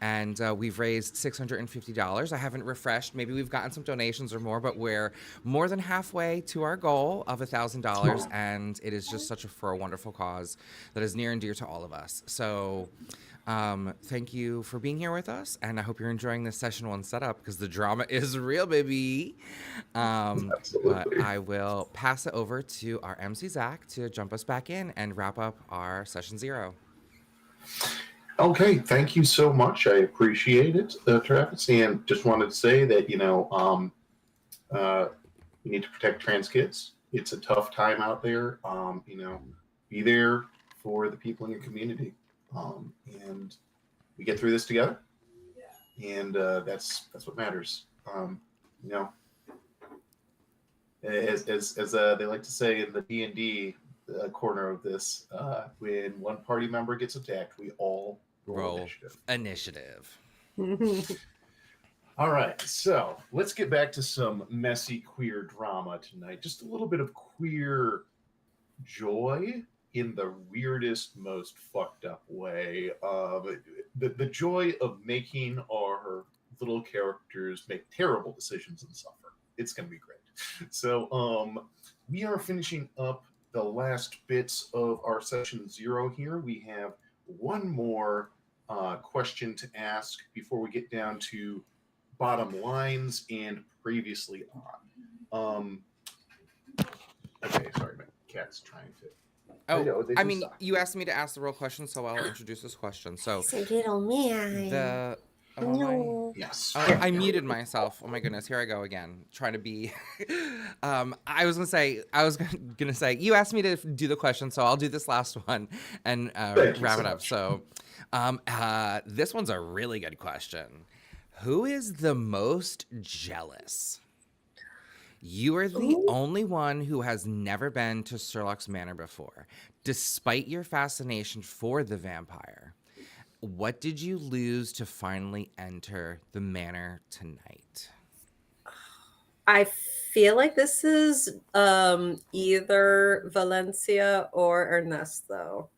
And we've raised $650. I haven't refreshed. Maybe we've gotten some donations or more, but we're more than halfway to our goal of $1,000. And it is just for a wonderful cause that is near and dear to all of us. So thank you for being here with us. And I hope you're enjoying this session one setup because the drama is real, baby. But I will pass it over to our MC Zach to jump us back in and wrap up our session 0. Okay, thank you so much. I appreciate it, Travis. And just wanted to say that, we need to protect trans kids. It's a tough time out there. Be there for the people in your community. And we get through this together. And that's what matters. As they like to say in the D&D corner of this, when one party member gets attacked, we all roll initiative. All right, so let's get back to some messy queer drama tonight. Just a little bit of queer joy in the weirdest, most fucked up way. The joy of making our little characters make terrible decisions and suffer. It's going to be great. So we are finishing up the last bits of our session 0 here. We have one more question to ask before we get down to bottom lines and previously on. Okay, sorry, my cat's trying to. You asked me to ask the real question, so I'll introduce this question. So, Yes. I muted myself. Oh my goodness, here I go again, trying to be. I was gonna say, you asked me to do the question, so I'll do this last one and wrap it up. So, this one's a really good question. Who is the most jealous? You are the only one who has never been to Scurlock's Manor before, despite your fascination for the vampire. What did you lose to finally enter the manor tonight? I feel like this is either Valencia or Ernesto.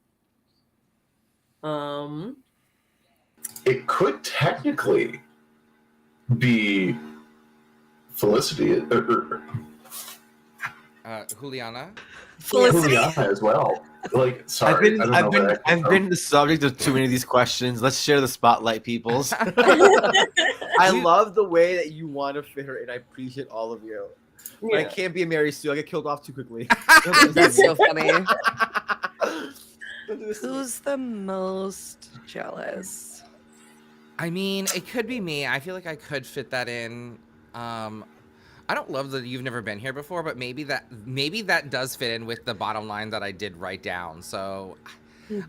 It could technically be Felicity. Juliana? Juliana as well. Sorry, I've been the subject of too many of these questions. Let's share the spotlight, peoples. I love the way that you want to fit her in. I appreciate all of you. Yeah. But I can't be a Mary Sue. I get killed off too quickly. That's so funny. Who's the most jealous? I mean, it could be me. I feel like I could fit that in. I don't love that you've never been here before, but maybe that does fit in with the bottom line that I did write down. So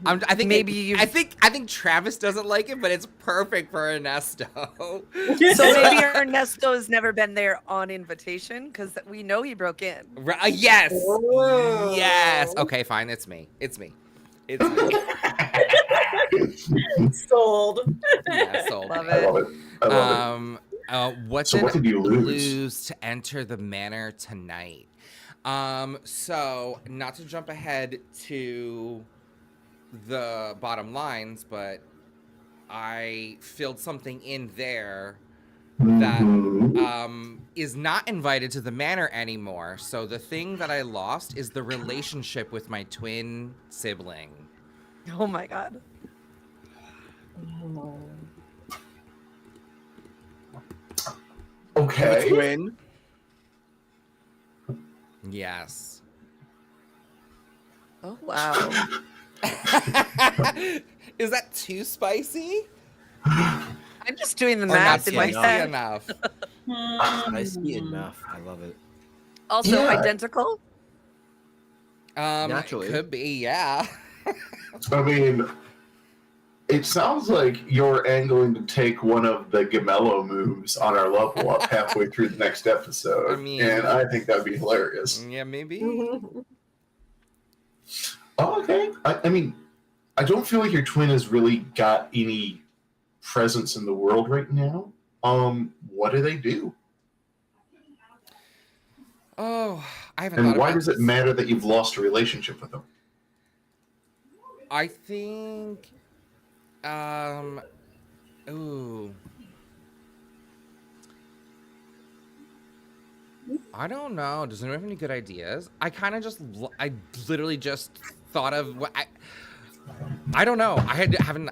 I think Travis doesn't like it, but it's perfect for Ernesto. So maybe Ernesto has never been there on invitation because we know he broke in. Yes. Whoa. Yes. Okay, fine. It's me. Sold. Yeah, sold. I love it. What did you lose to enter the manor tonight? So not to jump ahead to the bottom lines, but I filled something in there that is not invited to the manor anymore. So the thing that I lost is the relationship with my twin sibling. Oh my god. Okay. Twin. Yes. Oh wow. Is that too spicy? I'm just doing the math in my head. Enough. Spicy enough. I love it. Also Yeah. identical. Naturally. Could be, yeah. I mean, it sounds like you're angling to take one of the Gamello moves on our level up halfway through the next episode. I mean- and I think that'd be hilarious. Yeah, maybe. Mhm. Oh, okay. I mean, I don't feel like your twin has really got any presence in the world right now. What do they do? Oh, I haven't And thought why about does it this. matter that you've lost a relationship with them? I think, ooh. I don't know. Does anyone have any good ideas? I kind of just, I literally just thought of what I don't know. Haven't.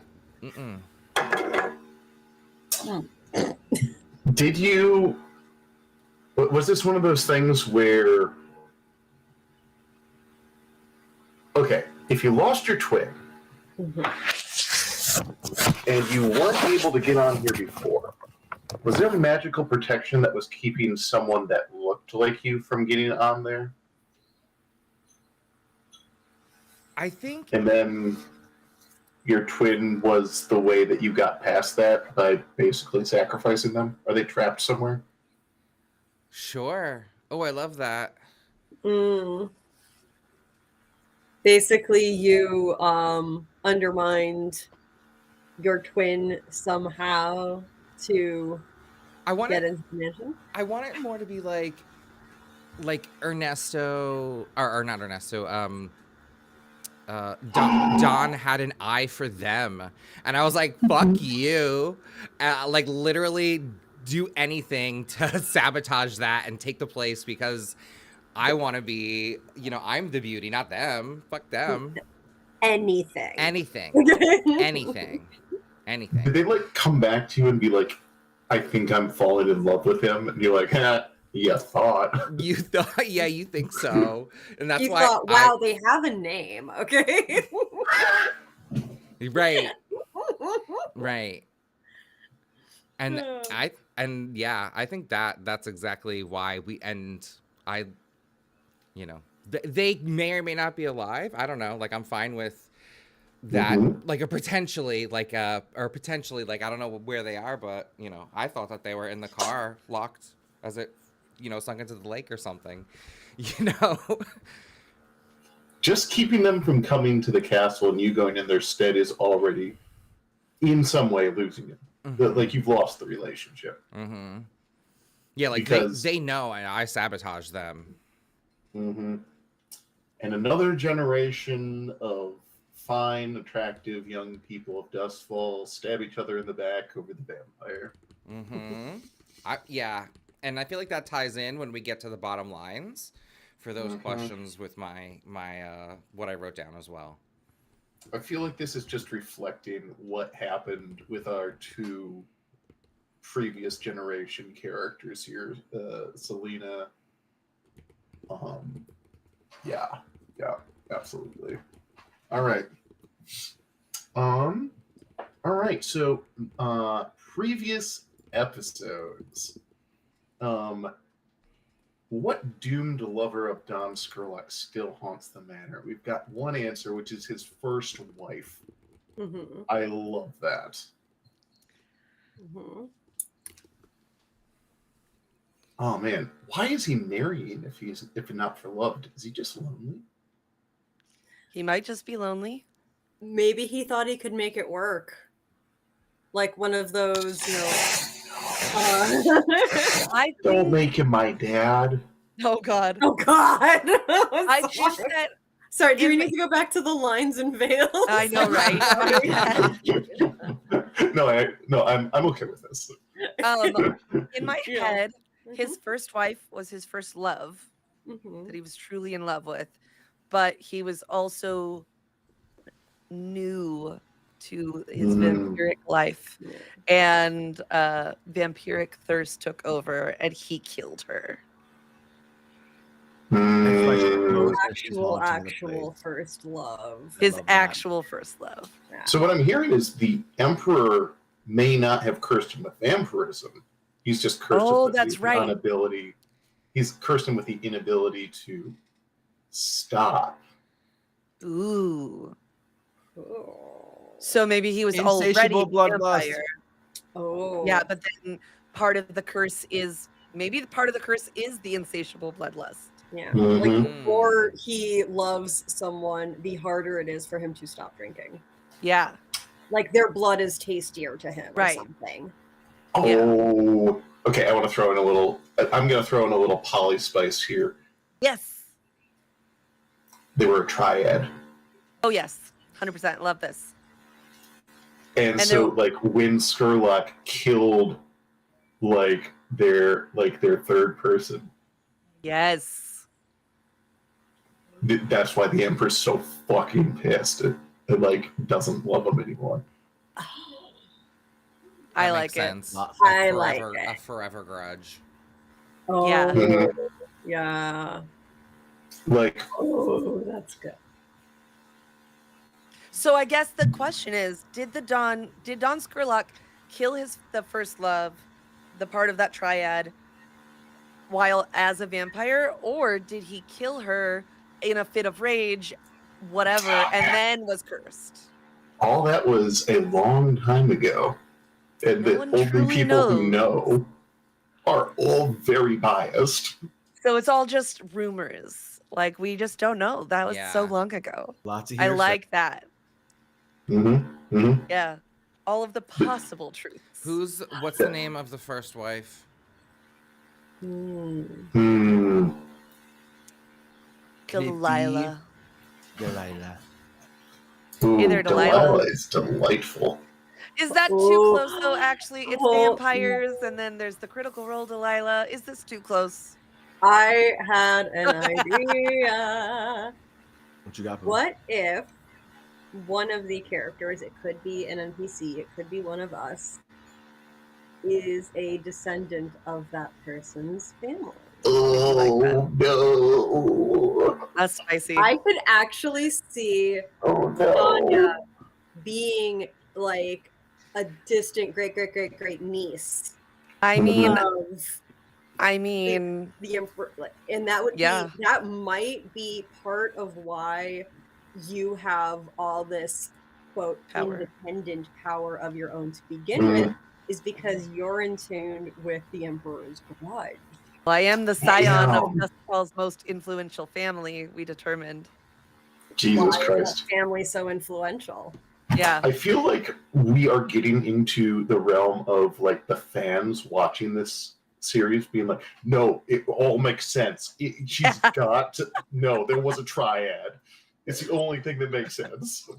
Did you? Was this one of those things where? Okay, if you lost your twin and you weren't able to get on here before, was there magical protection that was keeping someone that looked like you from getting on there? I think. And then your twin was the way that you got past that by basically sacrificing them? Are they trapped somewhere? Sure. Oh, I love that. Mm. Basically, you undermined your twin somehow to I want get it. into the mansion. I want it more to be like Ernesto, or not Ernesto. Don had an eye for them, and I was like, "Fuck you!" Like literally do anything to sabotage that and take the place because I want to be, I'm the beauty, not them. Fuck them. Anything. Anything. Anything. Anything. Did they like come back to you and be like, I think I'm falling in love with him? And you're like, you thought. You thought, yeah, you think so, and that's You why. thought, wow, they have a name, okay? Right. Right. And I think that's exactly why they may or may not be alive. I don't know. Like, I'm fine with that. Mhm. Like a potentially, I don't know where they are, but I thought that they were in the car locked as it, sunk into the lake or something, Just keeping them from coming to the castle and you going in their stead is already, in some way, losing it. Like, you've lost the relationship. Mm-hmm. Yeah, like Because- they know, and I sabotage them. Mm-hmm. And another generation of fine, attractive young people of Dustfall stab each other in the back over the vampire. Mm-hmm. Yeah, and I feel like that ties in when we get to the bottom lines for those questions with my what I wrote down as well. I feel like this is just reflecting what happened with our two previous generation characters here, Selena. Yeah, absolutely. All right. All right. So, previous episodes. What doomed lover of Don Scurlock still haunts the manor? We've got one answer, which is his first wife. Mhm, I love that. mhm. Oh man, why is he marrying if not for love? Is he just lonely? He might just be lonely. Maybe he thought he could make it work. Like one of those, I Don't think, make him my dad. oh God. Oh God! I think Sorry. that Sorry, do it we ma- need to go back to the lines and veils? I know, right? I'm okay with this. In my Yeah. head, his first wife was his first love Mhm. that he was truly in love with, but he was also new to his vampiric life, Yeah. and vampiric thirst took over, and he killed her. Mm. Actual first love. His love that. actual first love. Yeah. So what I'm hearing is the Emperor may not have cursed him with vampirism. He's just cursed Oh, him with that's the right. inability. he's cursed him with the inability to stop. Ooh. Oh. So maybe he was Insatiable already a bloodlust. vampire. Oh. Yeah, but then part of the curse is maybe part of the curse is the insatiable bloodlust. Yeah. Mhm. Like the more he loves someone, the harder it is for him to stop drinking. Yeah. Like their blood is tastier to him or Right. something. Oh, okay. I want to throw in a little. I'm going to throw in a little poly spice here. Yes. They were a triad, Oh yes. 100%. Love this. and And so like when Scurlock killed their third person, Yes. that's why the Emperor's so fucking pissed. It like doesn't love him anymore. I That like makes it. sense. I like A it. forever grudge. Oh, Yeah. Mhm. yeah. Like, Oh, that's good. So I guess the question is, did Don Scurlock kill the first love, the part of that triad, while as a vampire, or did he kill her in a fit of rage, whatever, and then was cursed? all that was a long time ago, and No the one only truly people who knows. know are all very biased. So it's all just rumors. Like we just don't know. That was so Yeah. long ago. Lots of I hearsay. like that. Mm-hmm. Mm-hmm. Yeah. All of the possible truths. What's the name of the first wife? Hmm. Hmm. Delilah. Delilah. Ooh, Hey there, Delilah. is delightful. Is that too Oh. close though? Actually, it's Oh. vampires, and then there's the Critical Role Delilah. Is this too close? I had an idea. What you got? Boo? What if one of the characters, it could be an NPC, it could be one of us, is a descendant of that person's family? Oh no! That's spicy. I could actually see Oh no! Tanya being like a distant great niece I mean, of the emperor, and that would Yeah. be, that might be part of why you have all this quote Power. independent power of your own to begin Mhm. with, is because you're in tune with the emperor's blood. Well, I am the scion of Damn. Dustfall's most influential family, we determined. Jesus Why is Christ! that family so influential? Yeah. I feel like we are getting into the realm of like the fans watching this series being like, no, it all makes sense. She's got to, no, there was a triad. It's the only thing that makes sense.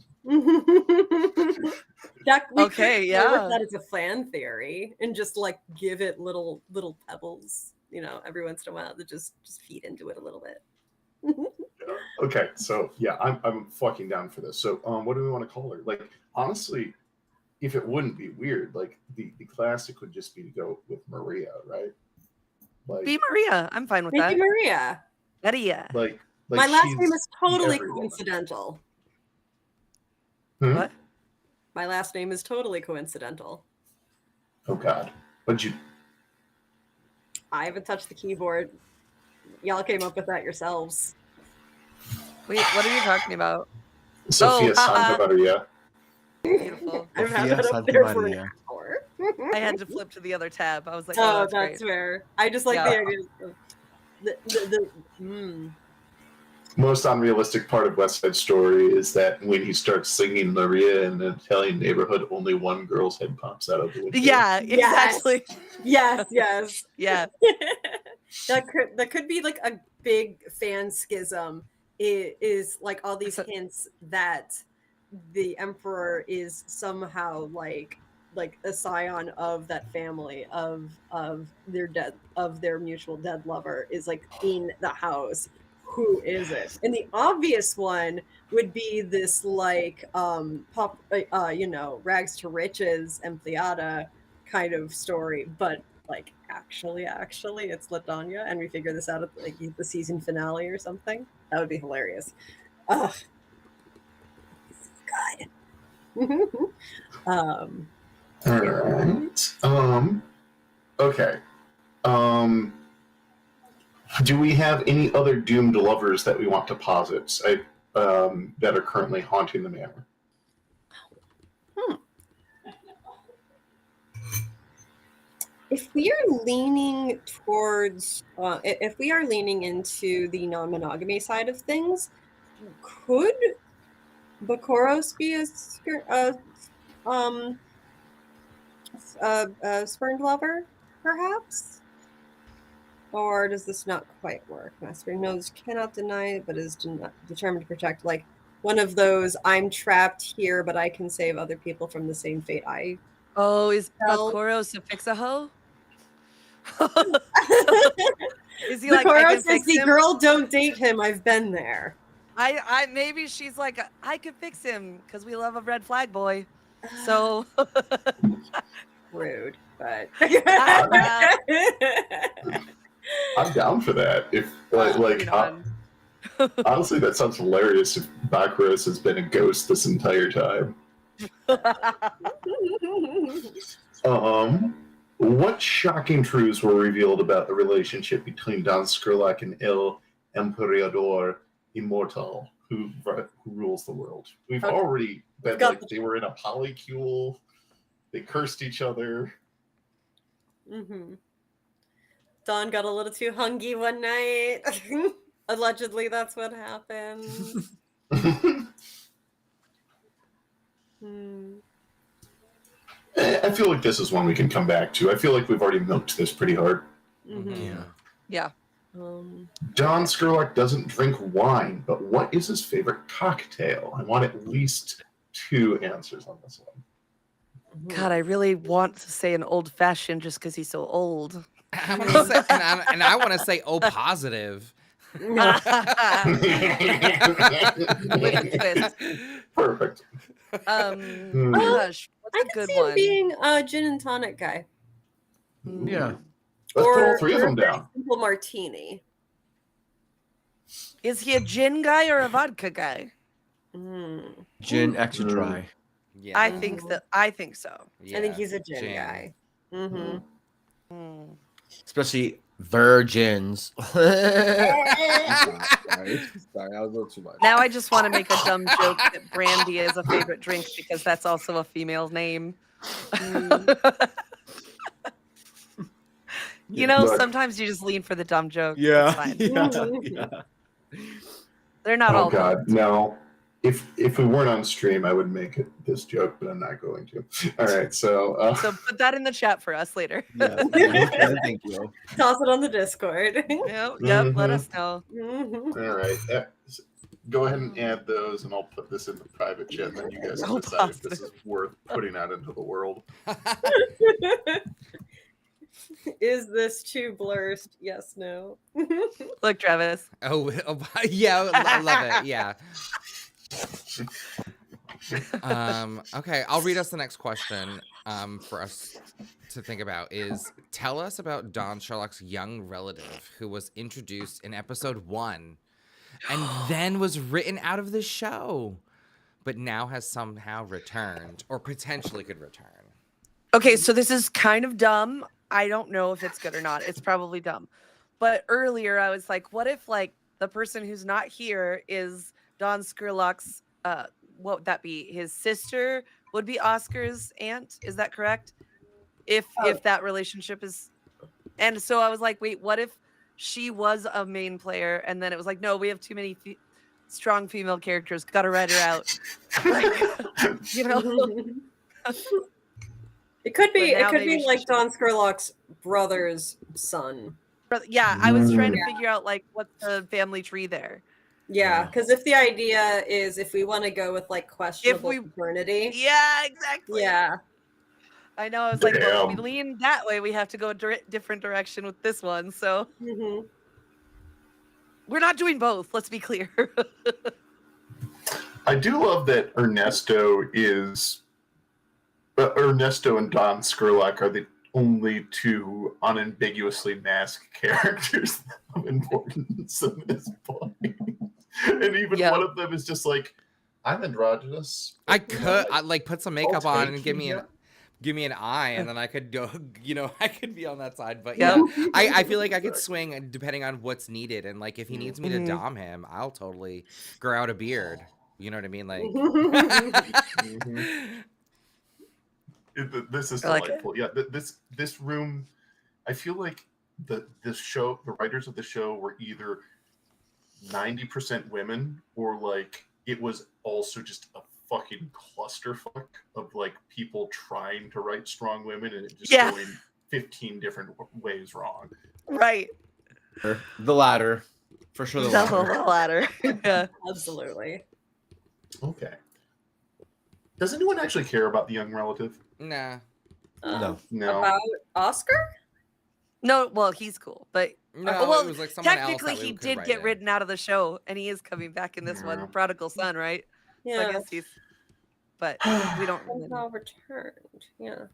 That, we Okay, could yeah. go with that as a fan theory and just like give it little pebbles, you know, every once in a while to just feed into it a little bit. Okay, so yeah, I'm fucking down for this. So what do we want to call her? Like, honestly, if it wouldn't be weird, like the classic would just be to go with Maria, right? Like, Be Maria. I'm fine with Thank that. you, Maria. Maria. like My last she's name is the totally every woman. coincidental. Hmm? What? My last name is totally coincidental. Oh God, what'd you? I haven't touched the keyboard. Y'all came up with that yourselves. Wait, what are you talking about? Sophia haha. Santa Maria. Beautiful. I've had Sophia that up Santa there for an Maria. hour. I had to flip to the other tab. I was like, Oh, that's that's great. fair. I just like Yeah. the idea of the Most unrealistic part of West Side Story is that when he starts singing Maria in an Italian neighborhood, only one girl's head pops out of the window. Yeah, Yes. exactly. yes. Yeah. that could be like a big fan schism. It is like all these hints that the emperor is somehow like a scion of that family of their mutual dead lover is like in the house. Who is it? And the obvious one would be this like rags to riches empleada kind of story, but like actually it's LaDonna, and we figure this out at like the season finale or something. That would be hilarious. Ugh. God. All right. Okay. Do we have any other doomed lovers that we want to posit that are currently haunting the manor? If we are leaning towards, if we are leaning into the non-monogamy side of things, could Bokoros be a spurned lover, perhaps? Or does this not quite work? Master knows cannot deny it, but is determined to protect. Like one of those, I'm trapped here, but I can save other people from the same fate I. Oh, is Well- Bokoros a fix-a-hoe? Is he like, I Bokoros can says fix the him? girl, don't date him. I've been there. I maybe she's like, I could fix him because we love a red flag boy. So Rude, but I'm down for that. If honestly, that sounds hilarious. If Bakros has been a ghost this entire time. What shocking truths were revealed about the relationship between Don Scurlock and El Emperador Immortal, who rules the world? We've already been they were in a polycule. They cursed each other. Mm-hmm. Don got a little too hungry one night. Allegedly, that's what happened. I feel like this is one we can come back to. I feel like we've already milked this pretty hard. Mm-hmm. Yeah. Don Scurlock doesn't drink wine, but what is his favorite cocktail? I want at least 2 answers on this one. God, I really want to say an old fashioned just because he's so old. I want to say, and I want to say, oh, positive. With a twist. Perfect. Gosh, what's I a could good see him one? being a gin and tonic guy. Yeah. Let's put all Or 3 of them a very down. simple martini. Is he a gin guy or a vodka guy? Gin extra dry. Yeah. I think so. I think he's a gin gin. guy. Mm-hmm. Especially virgins. Sorry, that was a little too much. Now I just want to make a dumb joke that brandy is a favorite drink because that's also a female name. You know, Look. sometimes you just lean for the dumb joke. Yeah. It's fine. Yeah. They're not Oh all God, no! If we weren't on stream, I would make this joke, but I'm not going to. All right, so So put that in the chat for us later. Yes. Thank you. Toss it on the Discord. Yep, Mhm. let us know. all right, go ahead and add those, and I'll put this in the private chat, and then you guys can Oh, decide if this is worth putting out into the world. Is this too blurred? Yes, no. Look, Travis. Oh, yeah, I love it. Yeah. Okay, I'll read us the next question for us to think about is tell us about Don Scurlock's young relative who was introduced in episode 1 and then was written out of the show, but now has somehow returned or potentially could return. Okay, so this is kind of dumb. I don't know if it's good or not. It's probably dumb. But earlier I was like, what if like the person who's not here is Don Scurlock's what would that be? His sister would be Oscar's aunt. Is that correct? If that relationship is, and so I was like, wait, what if she was a main player and then it was like, no, we have too many strong female characters. Got to write her out. Like, you know. It could be. But It now could maybe be she like should- Don Scurlock's brother's son. Yeah, I was trying to figure out like what's the family tree there. Yeah, because if the idea is if we want to go with like questionable paternity. Yeah, exactly. Yeah. I know. I was like, well, if we Damn. lean that way, we have to go a different direction with this one. So we're not doing both. Let's be clear. I do love that Ernesto and Don Scurlock are the only 2 unambiguously masked characters of importance in this point. And even one of them is just like, I'm androgynous. I could like put some makeup on and give me give me an eye, and then I could go, I could be on that side. But Yep. yeah, I feel like I could swing depending on what's needed. And like, if he needs me to Mhm. dom him, I'll totally grow out a beard. You know what I mean? Like, This is I like it. delightful. Yeah, this room, I feel like the writers of the show were either 90% women, or like it was also just a fucking clusterfuck of like people trying to write strong women and it just Yeah. going 15 different ways wrong. Right. The latter, for sure. The The latter. ladder. Yeah. Absolutely. Okay. Does anyone actually care about the young relative? nah, No. No. About Oscar? No, well, he's cool, but no. well, It was like someone else technically that we he could did write get in. written out of the show, and he is coming back in this Yeah. one, Prodigal Son, right? So I Yeah. guess he's, but we don't really know. Somehow returned. Yeah.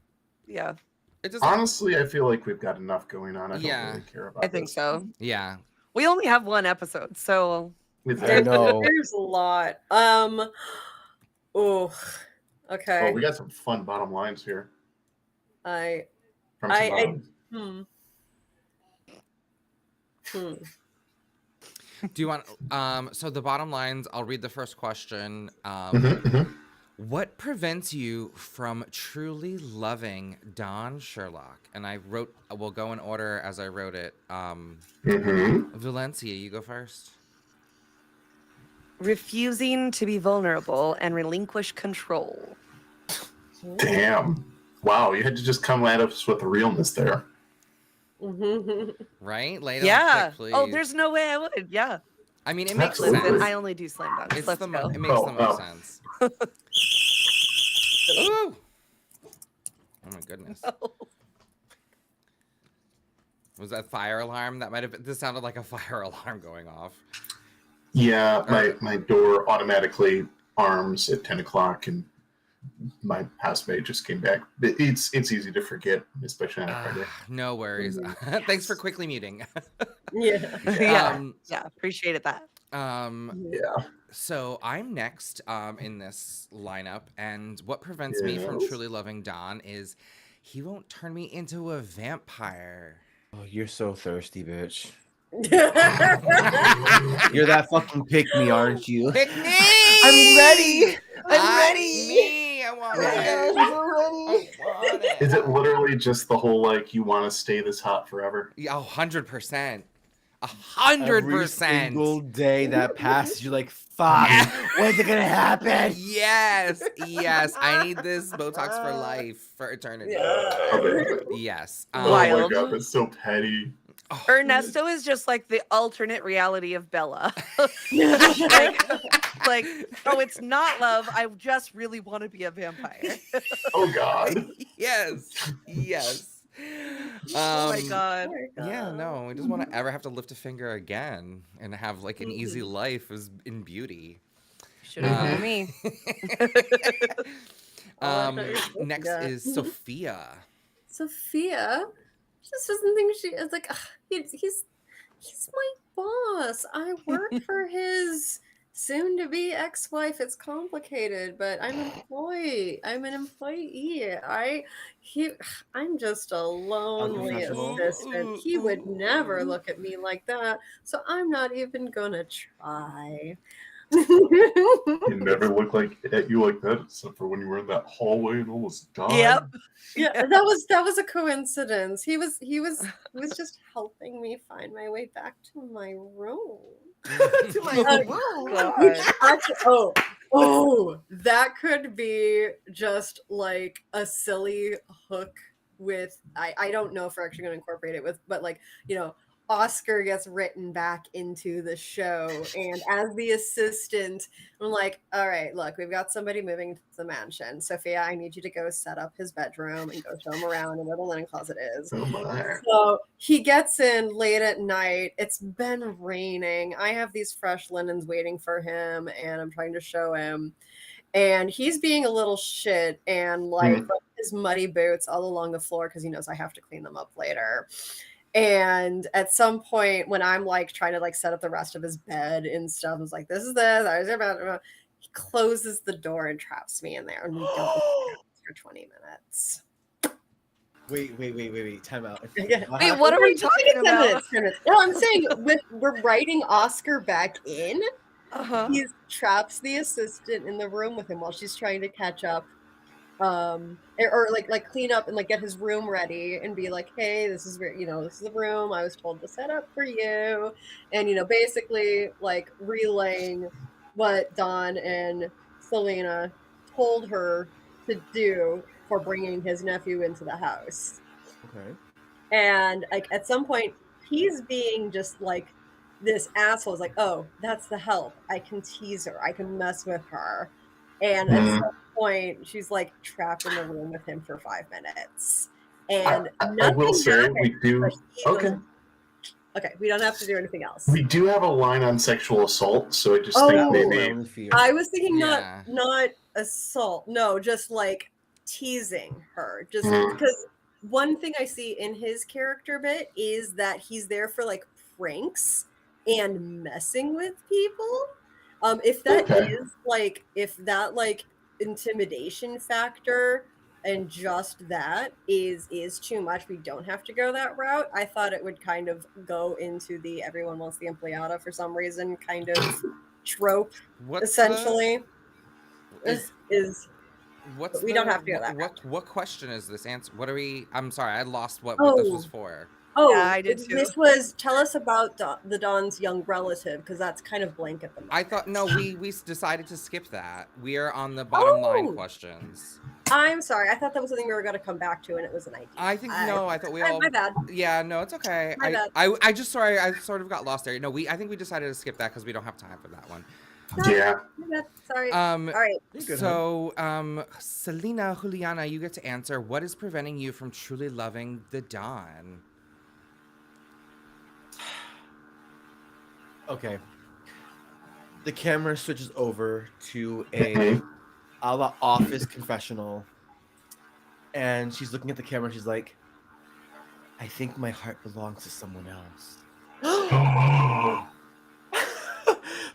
Yeah, It doesn't. Honestly, I feel like we've got enough going on. I Yeah. don't really care about I think this. so. Yeah. We only have one episode, so I know. There's a lot. Oh, okay. Oh, we got some fun bottom lines here. I From some I- bottoms. Do you want? So the bottom lines. I'll read the first question. What prevents you from truly loving Don Scurlock? And I wrote. We'll go in order as I wrote it. Valencia, you go first. refusing to be vulnerable and relinquish control. Damn. Wow, you had to just come at us with the realness there. Right? Lay it on Yeah. thick, please. Oh, there's no way I would. Yeah. I mean, it makes Absolutely. sense. Listen, I only do slam dunks. It's Let's the go. it makes the most sense. Ooh. Oh my goodness. Was that fire alarm? That might have been. This sounded like a fire alarm going off. Yeah, my door automatically arms at 10 o'clock, and my housemate just came back. It's easy to forget, especially on a Friday. No worries. Thanks for quickly muting. Yeah. Yeah. Yeah. Appreciated that. Yeah. So I'm next in this lineup, and what prevents me from Yes. truly loving Don is he won't turn me into a vampire. Oh, you're so thirsty, bitch. Yeah. You're that fucking pick me, aren't you? Pick me! I'm ready. I'm ready. Me! I want it. I want it. Is it literally just the whole, like, you want to stay this hot forever? Yeah, 100%. Every 100%. single day that passes, you're like, fuck, when's it gonna happen? Yes, yes. I need this Botox for life, for eternity. Yes. Oh Wild. my god, that's so petty. Ernesto is just like the alternate reality of Bella. like, oh, it's not love. I just really want to be a vampire. Oh god. Yes, yes. Oh my god. Yeah, no, we just want to ever have to lift a finger again and have like an easy life as in beauty. Should have been me. Next is Sophia. Sophia just doesn't think she is like, he's my boss. I work for his soon-to-be ex-wife. It's complicated, but I'm an employee. I'm an employee. I'm just a lonely Unprofessional. assistant. He would never look at me like that, so I'm not even gonna try. He never looked at you like that, except for when you were in that hallway and almost died. Yep. Yeah, that was a coincidence. He was just helping me find my way back to my room. To my room. Oh, that could be just like a silly hook with I don't know if we're actually going to incorporate it with, but like, Oscar gets written back into the show, and as the assistant, I'm like, all right, look, we've got somebody moving to the mansion. Sophia, I need you to go set up his bedroom and go show him around and where the linen closet is. Oh my. So he gets in late at night. It's been raining. I have these fresh linens waiting for him, and I'm trying to show him. And he's being a little shit and like his muddy boots all along the floor because he knows I have to clean them up later. And at some point when I'm like trying to like set up the rest of his bed and stuff, I was like, this is this. He closes the door and traps me in there, and we don't for 20 minutes. Wait. Time out. Okay. Wait, what are we talking 10 about? minutes, 10 minutes. No, I'm saying we're writing Oscar back in. Uh-huh. He traps the assistant in the room with him while she's trying to catch up, or like clean up and like get his room ready and be like, hey, this is where, this is the room I was told to set up for you, and basically like relaying what Don and Selena told her to do for bringing his nephew into the house. Okay. And like at some point he's being just like this asshole is like, oh, that's the help. I can tease her. I can mess with her. And at some point she's like trapped in the room with him for 5 minutes. And I will say happens, we do. Okay. Okay, we don't have to do anything else. We do have a line on sexual assault, so I just think maybe. I was thinking Yeah. not assault. No, just like teasing her. Just because one thing I see in his character bit is that he's there for like pranks and messing with people. If that is like, if that like intimidation factor and just that is too much, we don't have to go that route. I thought it would kind of go into the everyone wants the empleada for some reason kind of trope. What's essentially we don't have to go that route. What question is this answer? What are we? I'm sorry, I lost what this was for. Oh, yeah, I did too. This was tell us about the Don's young relative, because that's kind of blank at the moment. I thought no, we decided to skip that. We are on the bottom line questions. I'm sorry, I thought that was something we were going to come back to, and it was an idea. I think no, I thought we all. My bad. Yeah, no, it's okay. My bad. I just sorry, I sort of got lost there. No, I think we decided to skip that because we don't have time for that one. Yeah. My bad. Sorry. All right. So, Selena, Juliana, you get to answer. What is preventing you from truly loving the Don? Okay. The camera switches over to a la office confessional, and she's looking at the camera. She's like, "I think my heart belongs to someone else."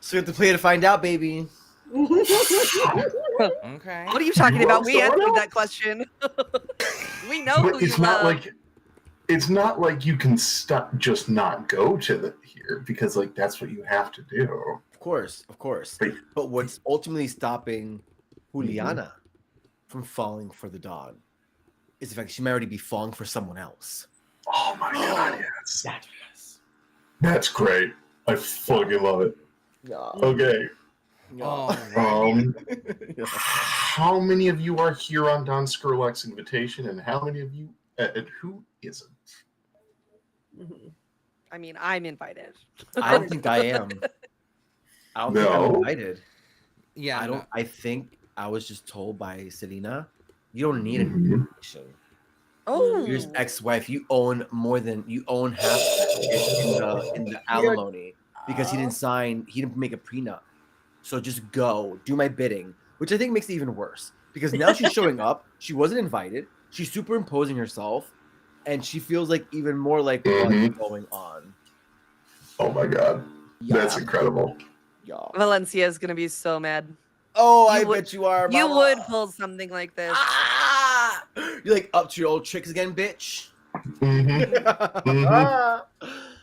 So you have to play to find out, baby. Okay. What are you talking about? We answered that question. We know who it's you not love. it's not like you can just not go to here, because like that's what you have to do. Of course. But what's ultimately stopping Juliana from falling for the Don is the fact she might already be falling for someone else. Oh my god, yes. That's great. I fucking love it. Yeah. Okay. Oh, How many of you are here on Don Scurlock's invitation, and how many of you and who isn't? I mean, I'm invited. I don't think I am. I don't think I'm invited. Yeah. I don't. No. I think I was just told by Selena, you don't need an invitation. Oh, Your ex-wife, you own half in the alimony because he didn't make a prenup. So just go, do my bidding, which I think makes it even worse because now she's showing up. She wasn't invited. She's superimposing herself, and she feels like even more like what's going on. Oh my god, that's incredible. Yeah. Valencia is gonna be so mad. Oh, I bet you are. You Mama. would pull something like this. Ah! You're like up to your old tricks again, bitch.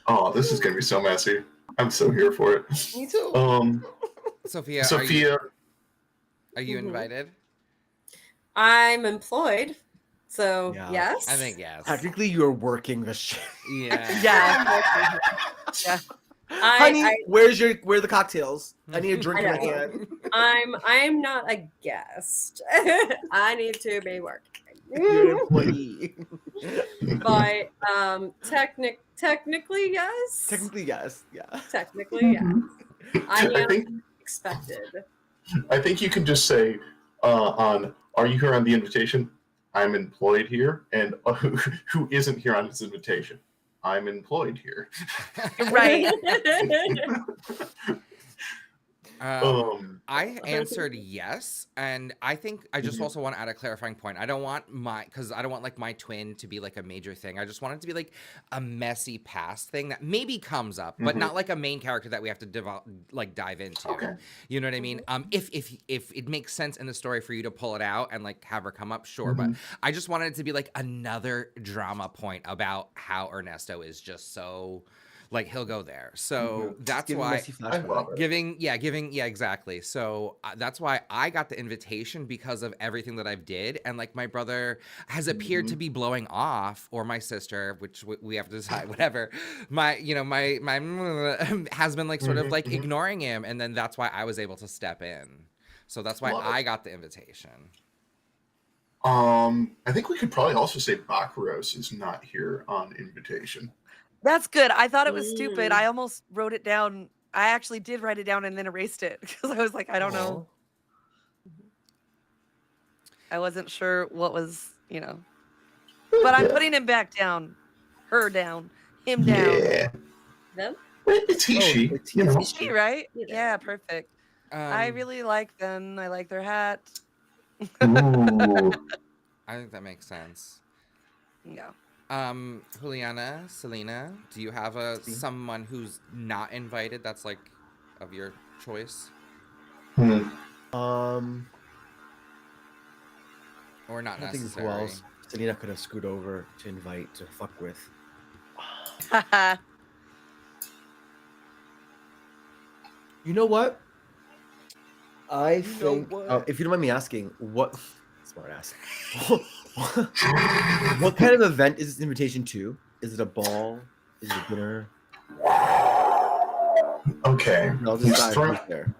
Oh, this is gonna be so messy. I'm so here for it. Me too. Sophia, are you invited? I'm employed, so yes. I think yes. Technically, you're working the shit. Yeah. Yeah. Honey, where are the cocktails? I need a drink in my hand. I'm not a guest. I need to be working. You're an employee. But technically yes. Technically yes. Yeah. Technically yes. I am expected. I think you can just say are you here on the invitation? I'm employed here. And who isn't here on his invitation? I'm employed here. Right. I answered yes, and I think I just also want to add a clarifying point. I don't want like my twin to be like a major thing. I just want it to be like a messy past thing that maybe comes up, but not like a main character that we have to dive into. Okay. You know what I mean? If it makes sense in the story for you to pull it out and like have her come up, sure. But I just wanted it to be like another drama point about how Ernesto is just so. Like he'll go there, so that's why giving, exactly. So that's why I got the invitation because of everything that I've did, and like my brother has appeared to be blowing off, or my sister, which we have to decide, whatever. My has been like sort of like ignoring him, and then that's why I was able to step in. So that's why I got the invitation. I think we could probably also say Baccaros is not here on invitation. That's good. I thought it was stupid. I almost wrote it down. I actually did write it down and then erased it because I was like, I don't know. I wasn't sure what was, But I'm putting him back down. Her down. Him down. Yeah. Them? It's he, she. It's she, right? Yeah. Yeah, perfect. I really like them. I like their hat. Ooh. I think that makes sense. Yeah. Juliana, Selena, do you have someone who's not invited that's like of your choice? Or not I think necessary? who else Selena could have screwed over to invite to fuck with. You know what? I think, if you don't mind me asking, what smart ass. What kind of event is this invitation to? Is it a ball? Is it a dinner? Okay. No, there.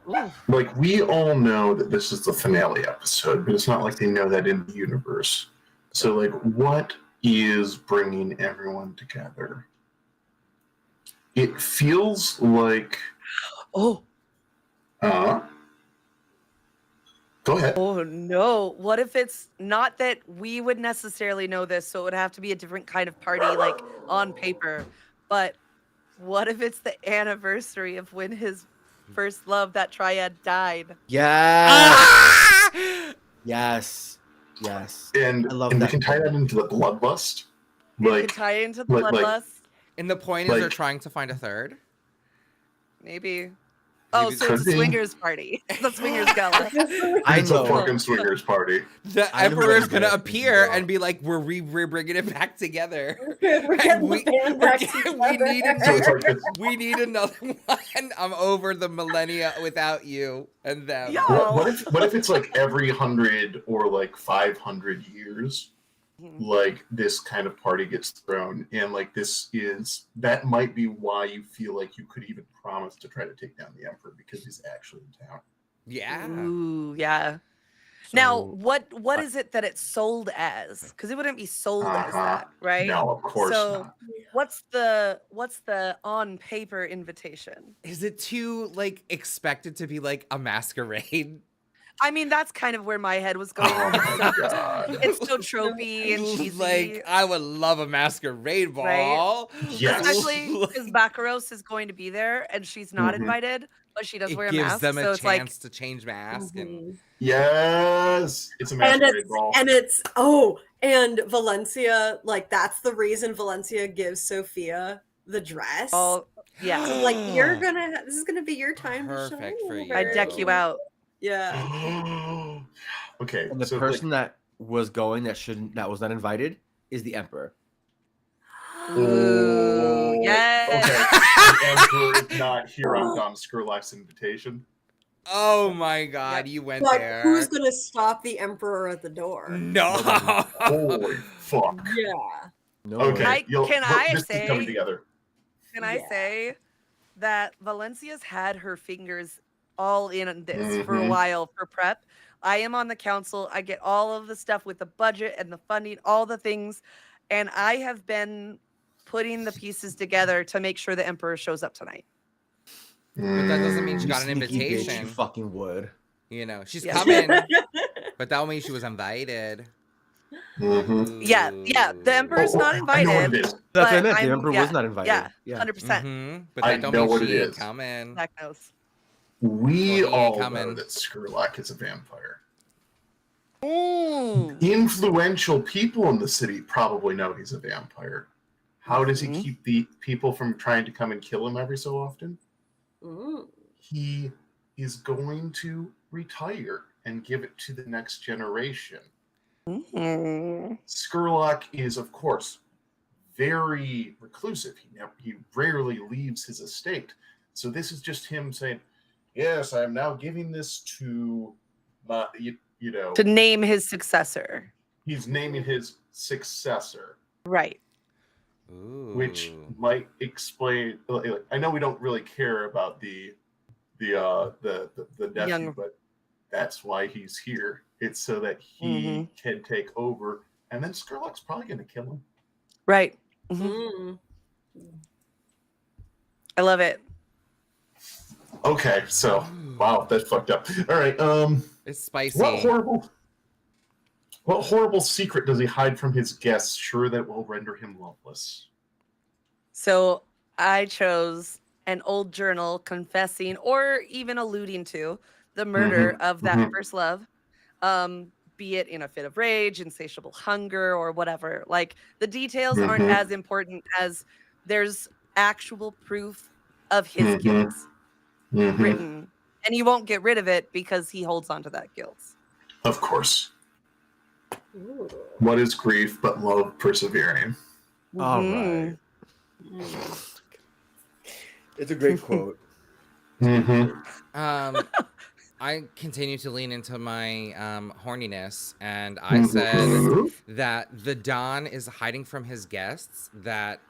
Like, we all know that this is the finale episode, but it's not like they know that in the universe. So, like, what is bringing everyone together? It feels like... Go ahead. Oh, no. What if it's not that we would necessarily know this, so it would have to be a different kind of party, like on paper. But what if it's the anniversary of when his first love, that triad, died? Yes. Yes. And I love we that. can tie that into the bloodlust. You Like, could tie it into the like- bloodlust. And the point is they're Like- trying to find a third? Maybe. Oh, so it's a could be. swingers party. It's a swingers gala. I it's know. a fucking swingers party. The I know Emperor's what gonna it is. appear and be like, we're bringing it back together. We're getting we, the band back we need So it's another, like this, we need another one. I'm over the millennia without you and them. Yeah. what if it's like every 100 or like 500 years, like this kind of party gets thrown, and like that might be why you feel like you could even promise to try to take down the Emperor, because he's actually in town. Yeah. Ooh, yeah. Now, So- what is it that it's sold as? Because it wouldn't be sold as that, right? No, of course So, not. what's the on paper invitation? Is it too like expected to be like a masquerade? I mean, that's kind of where my head was going. Oh my god. It's so tropey and cheesy. Like, I would love a masquerade ball. Yes. Especially because Baccaros is going to be there and she's not Mhm. invited, but she does It wear a gives mask. them So a it's like, chance to change mask. And Yes. It's a And masquerade ball. and Valencia, like that's the reason Valencia gives Sophia the dress. oh, yeah. Like this is gonna be your time to shine. Perfect for you. I deck you out. Yeah. Okay. And the so, person that was going that was not invited is the Emperor. Ooh, yes. Okay. The Emperor is not here on Don Scurlock's invitation. oh my god, you went But there. who's gonna stop the Emperor at the door? No. Holy fuck. Yeah. No. Okay. Can I this is say- coming together. Can I say that Valencia's had her fingers all in on this for a Mhm. while for prep? I am on the council. I get all of the stuff with the budget and the funding, all the things. And I have been putting the pieces together to make sure the Emperor shows up tonight. But that doesn't mean she You got an sneaky bitch, invitation. you fucking would. You know, she's Yeah. coming. But that would mean she was invited. Mhm. Yeah. The Emperor's not I know what it invited. is. That's what I But meant. The I'm- Emperor yeah, was not invited. Yeah, 100%. But I that don't know mean what she it ain't is. coming. Zach knows. We Well, he ain't all know coming. that Scurlock is a vampire. Mm. Influential people in the city probably know he's a vampire. How does he Mhm. keep the people from trying to come and kill him every so often? Mm. He is going to retire and give it to the next generation. Mm. Scurlock is, of course, very reclusive. He rarely leaves his estate. So this is just him saying, yes, I am now giving this to my, you know, To name his successor. he's naming his successor, Right. Ooh. which might explain. I know we don't really care about the nephew, Young. but that's why he's here. It's so that he can take over, and then Scurlock's probably going to kill him. Right. Mm. I love it. Okay, so wow, that's fucked up. All right, It's spicy. what horrible secret does he hide from his guests, sure that will render him loveless? So I chose an old journal confessing or even alluding to the murder of that first love, be it in a fit of rage, insatiable hunger, or whatever. Like the details aren't as important as there's actual proof of his guilt written, and he won't get rid of it because he holds on to that guilt. Of course. Ooh. What is grief but love persevering? All Mhm. right. It's a great quote. I continue to lean into my horniness, and I said that the Don is hiding from his guests, that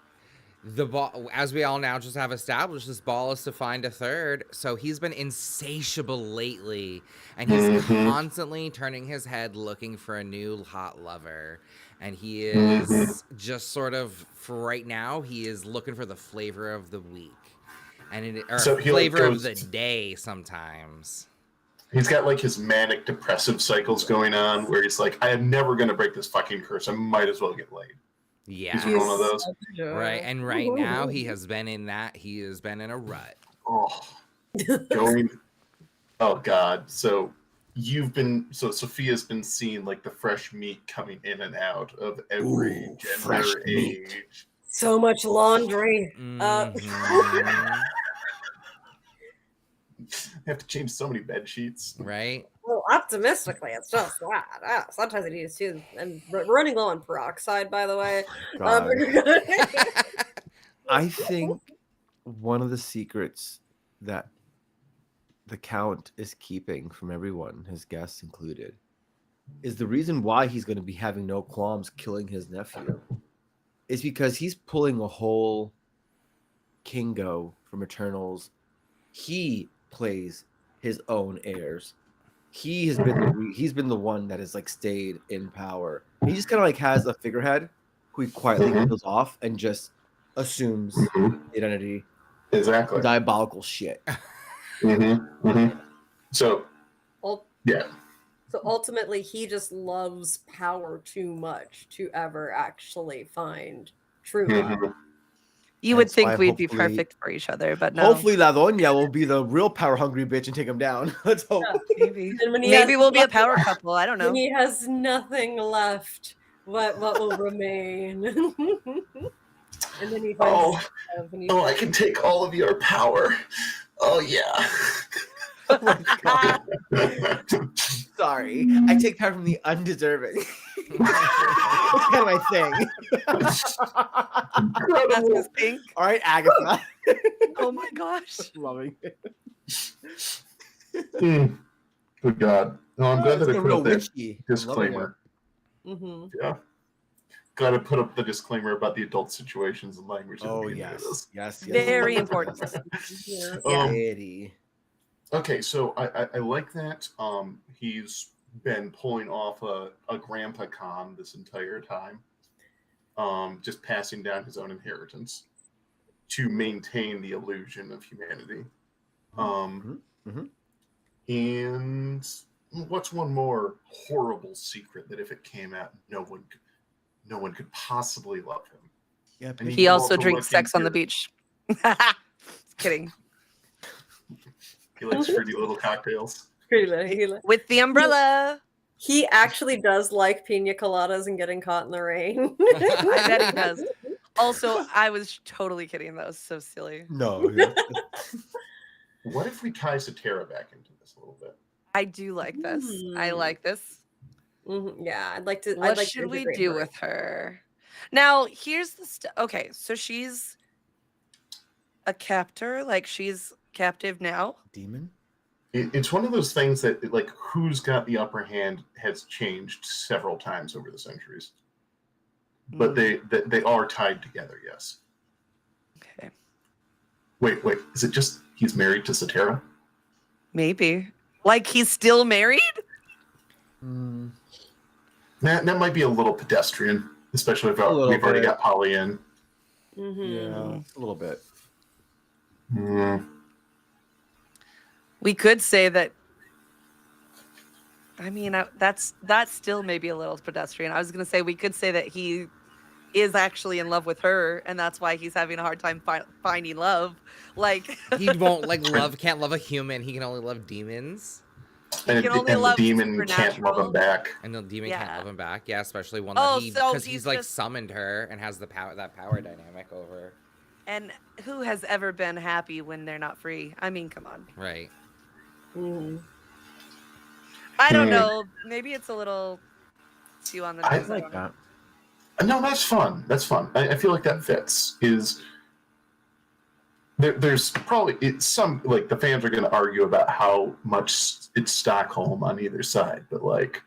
the ball, as we all now just have established, this ball is to find a third. So he's been insatiable lately, and he's constantly turning his head looking for a new hot lover. And he is just sort of, for right now, he is looking for the flavor of the week. Or So he, flavor like, of the day sometimes. He's got like his manic depressive cycles going on where he's like, I am never going to break this fucking curse. I might as well get laid. Yeah. He's one of those. Right. And right now he has been in that. He has been in a rut. Oh, oh God. So Sophia's been seeing like the fresh meat coming in and out of every gender, age. So much laundry. Mhm. I have to change so many bed sheets. Right. Well, optimistically, it's just that. Sometimes it needs to. I'm running low on peroxide, by the way. God. I think one of the secrets that the Count is keeping from everyone, his guests included, is the reason why he's going to be having no qualms killing his nephew is because he's pulling a whole Kingo from Eternals. He plays his own heirs. He's been the one that has like stayed in power. He just kind of like has a figurehead who he quietly kills off and just assumes the identity. Exactly. Diabolical shit. So, yeah. So ultimately, he just loves power too much to ever actually find true love. You would That's think why we'd be hopefully- perfect for each other, but no. Hopefully La Doña will be the real power hungry bitch and take him down. Let's hope. Maybe. And when he Maybe has we'll be a nothing power left- couple. I don't know. When he has nothing left, what will remain? And then he finds love and he I can take all of your power. Oh yeah. Oh my God. Sorry. I take power from the undeserving. That's kind of my thing. That's his pink. All right, Agatha. Oh my gosh. Loving it. Good God. No, I'm glad that I put up that witchy. disclaimer. Yeah. Got to put up the disclaimer about the adult situations and language. At the Oh beginning of this. yes. Very important. Eddie. Okay, so I like that. He's been pulling off a grandpa con this entire time, just passing down his own inheritance to maintain the illusion of humanity. And what's one more horrible secret that if it came out, no one could possibly love him? Yeah, And He also look drinks sex on the into- beach. Just kidding. He likes fruity little cocktails. With the umbrella. He actually does like pina coladas and getting caught in the rain. I bet he does. Also, I was totally kidding. That was so silly. No. What if we tie Satara back into this a little bit? I do like this. I like this. Yeah, I'd like to. What like should we do with her? Now, here's the stuff. Okay, so she's a captor. Like, she's captive now. Demon? It's one of those things that, like, who's got the upper hand has changed several times over the centuries. But they are tied together, yes. Okay. Wait. Is it just he's married to Satara? Maybe. Like, he's still married? That might be a little pedestrian, especially if we've already got Polly in. Yeah, a little bit. We could say that. I mean, that's still maybe a little pedestrian. I was going to say we could say that he is actually in love with her, and that's why he's having a hard time finding love. Like He can't love a human. He can only love demons. And the demon can't love him supernatural. back. And the demon can't Yeah. love him back. Yeah, especially one Oh, that so because he's he's like just- summoned her and has that power dynamic over. And who has ever been happy when they're not free? I mean, come on. Right. I don't know. Maybe it's a little too on the I nose. like that. No, that's fun. That's fun. I feel like that fits. There's probably some, like, the fans are going to argue about how much it's Stockholm on either side, but, like,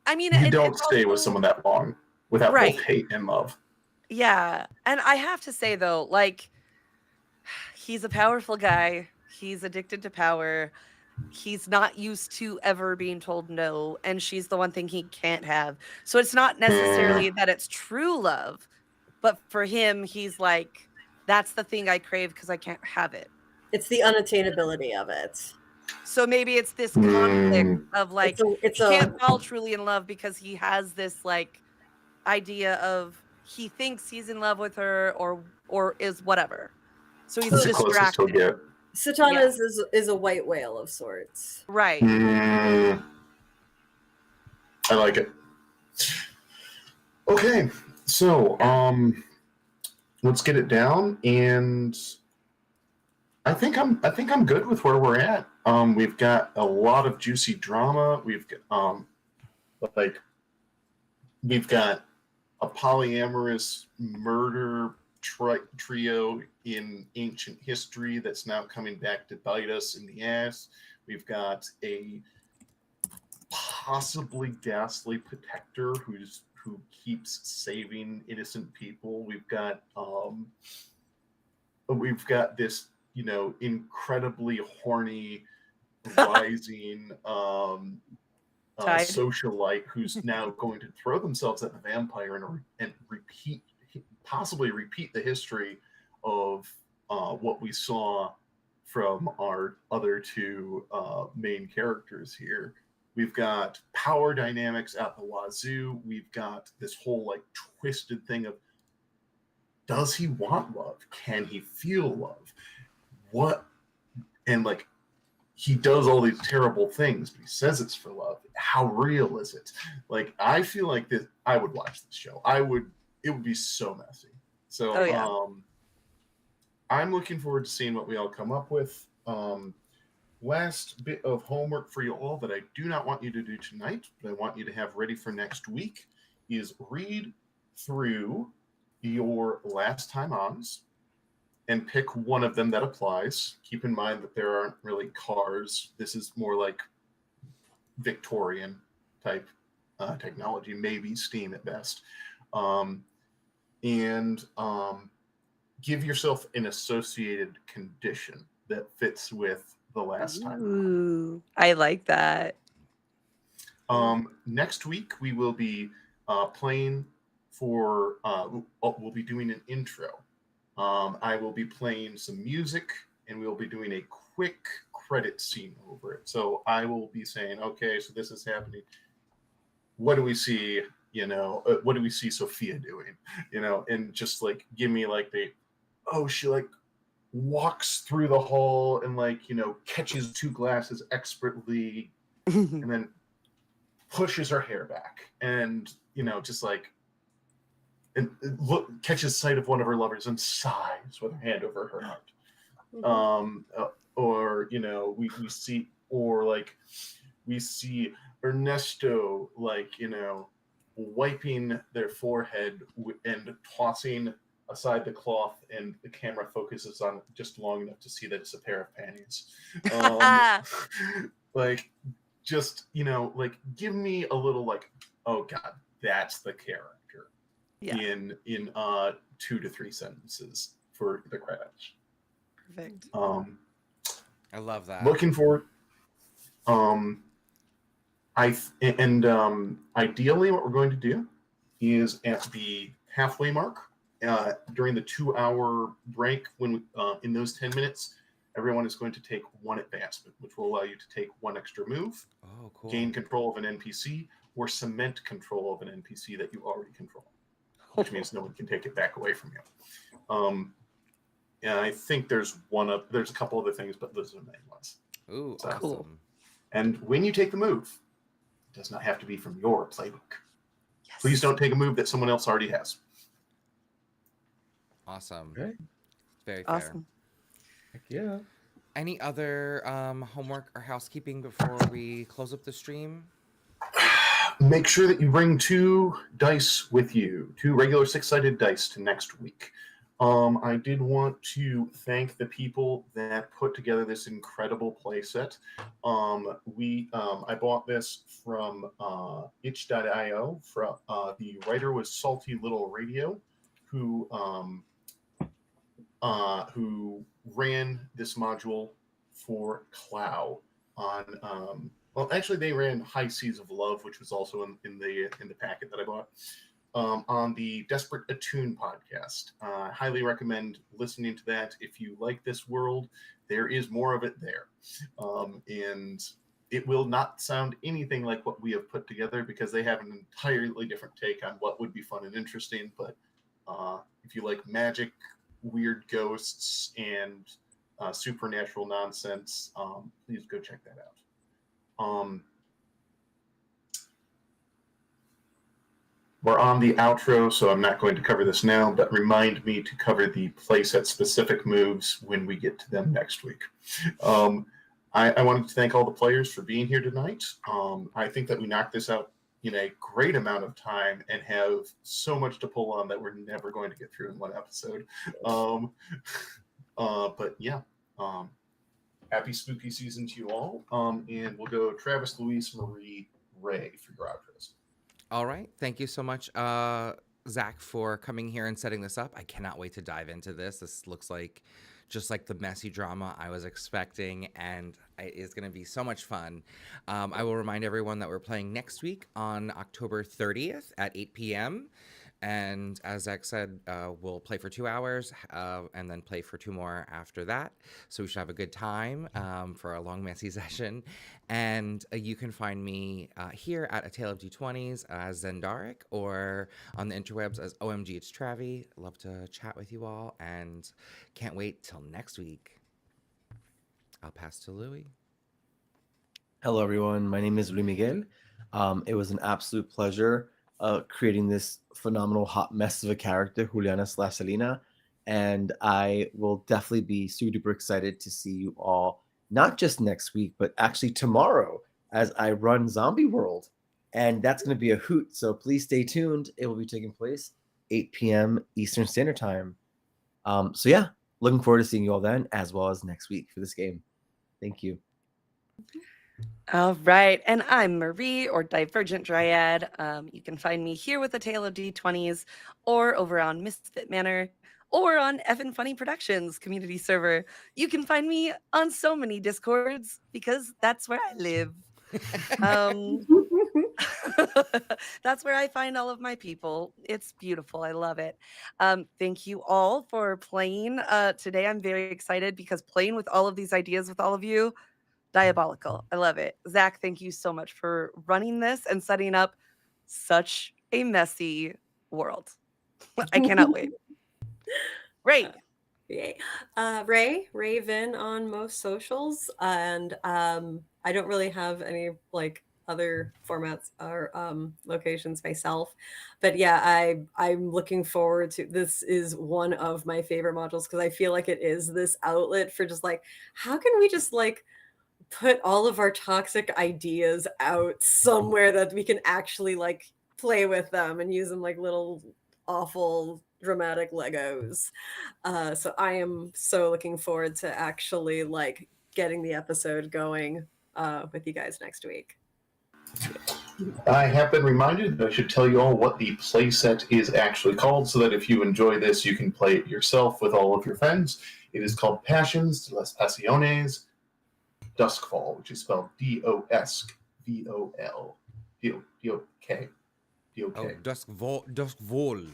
I mean, you don't stay with someone that long without Right. both hate and love. Yeah. And I have to say, though, like, he's a powerful guy. He's addicted to power. He's not used to ever being told no. And she's the one thing he can't have. So it's not necessarily that it's true love. But for him, he's like, that's the thing I crave because I can't have it. It's the unattainability of it. So maybe it's this conflict of, like, he can't fall truly in love because he has this, like, idea of he thinks he's in love with her or is whatever. So he's That's the closest he'll distracted. get. Satana's is a white whale of sorts. Right. I like it. Okay, so let's get it down, and I think I'm good with where we're at. We've got a lot of juicy drama. We've got a polyamorous murder trio in ancient history that's now coming back to bite us in the ass. We've got a possibly ghastly protector who keeps saving innocent people. We've got this, incredibly horny rising socialite who's now going to throw themselves at the vampire and possibly repeat the history of what we saw from our other two main characters here. We've got power dynamics at the wazoo. We've got this whole, like, twisted thing of, does he want love? Can he feel love? What? And, like, he does all these terrible things, but he says it's for love. How real is it? Like, I feel like this. I would watch this show. It would be so messy. So, I'm looking forward to seeing what we all come up with. Last bit of homework for you all that I do not want you to do tonight, but I want you to have ready for next week, is read through your last time ons and pick one of them that applies. Keep in mind that there aren't really cars. This is more like Victorian type technology, maybe Steam at best. And give yourself an associated condition that fits with the last time. Ooh, I like that. Next week we will be playing for. We'll be doing an intro. I will be playing some music, and we'll be doing a quick credit scene over it. So I will be saying, okay, so this is happening. What do we see? What do we see Sophia doing? And just, like, give me, like, she, like, walks through the hall and like, catches two glasses expertly and then pushes her hair back and, just like, and catches sight of one of her lovers and sighs with her hand over her heart. Or we see Ernesto wiping their forehead and tossing aside the cloth, and the camera focuses on it just long enough to see that it's a pair of panties. Give me a little oh god, that's the character. Yeah. In 2 to 3 sentences for the credits. Perfect. I love that. Looking forward. Ideally, what we're going to do is at the halfway mark, during the 2-hour break, when in those 10 minutes, everyone is going to take one advancement, which will allow you to take one extra move, gain control of an NPC, or cement control of an NPC that you already control, which means no one can take it back away from you. And I think there's a couple other things, but those are the main ones. Ooh, So, awesome. Cool. And when you take the move, it does not have to be from your playbook. Yes. Please don't take a move that someone else already has. Awesome. Okay. Very fair. Awesome. Heck yeah. Any other homework or housekeeping before we close up the stream? Make sure that you bring 2 dice with you, 2 regular 6-sided dice to next week. I did want to thank the people that put together this incredible playset. I bought this from itch.io. The writer was Salty Little Radio, who ran this module for Clow on. Well, actually, they ran High Seas of Love, which was also in the packet that I bought. On the Desperate Attune podcast. Highly recommend listening to that. If you like this world, there is more of it there. And it will not sound anything like what we have put together because they have an entirely different take on what would be fun and interesting. But if you like magic, weird ghosts, and supernatural nonsense, please go check that out. We're on the outro, so I'm not going to cover this now, but remind me to cover the playset-specific moves when we get to them next week. I wanted to thank all the players for being here tonight. I think that we knocked this out in a great amount of time and have so much to pull on that we're never going to get through in one episode. But yeah, happy spooky season to you all. And we'll go Travis, Luis, Marie, Ray for your outros. All right. Thank you so much, Zach, for coming here and setting this up. I cannot wait to dive into this. This looks like just like the messy drama I was expecting, and it's going to be so much fun. I will remind everyone that we're playing next week on October 30th at 8 p.m. And as Zach said, we'll play for 2 hours and then play for 2 more after that. So we should have a good time for a long, messy session. And you can find me here at A Tale of D20s as Zendaric, or on the interwebs as OMG It's Travi. Love to chat with you all and can't wait till next week. I'll pass to Louis. Hello, everyone. My name is Luis Miguel. It was an absolute pleasure creating this phenomenal hot mess of a character, Juliana/Selena, and I will definitely be super duper excited to see you all, not just next week, but actually tomorrow as I run Zombie World, and that's going to be a hoot, so please stay tuned. It will be taking place 8 p.m. Eastern Standard Time. So yeah, looking forward to seeing you all then, as well as next week for this game. Thank you. All right. And I'm Marie, or Divergent Dryad. You can find me here with A Tale of D20s, or over on Misfit Manor, or on Effin' Funny Productions community server. You can find me on so many Discords because that's where I live. That's where I find all of my people. It's beautiful. I love it. Thank you all for playing today. I'm very excited because playing with all of these ideas with all of you, diabolical. I love it. Zach, thank you so much for running this and setting up such a messy world. I cannot wait. Ray. Yay. Raven on most socials, and I don't really have any like other formats or locations myself, but yeah, I'm looking forward to this. Is one of my favorite modules because I feel like it is this outlet for just like how can we just like put all of our toxic ideas out somewhere that we can actually like play with them and use them like little awful dramatic Legos. So I am so looking forward to actually like getting the episode going with you guys next week. I have been reminded that I should tell you all what the playset is actually called so that if you enjoy this, you can play it yourself with all of your friends. It is called Passions de las Pasiones Duskfall, which is spelled Doskvol. D-O-K. D-O-K. Oh, Duskvol. Duskvol.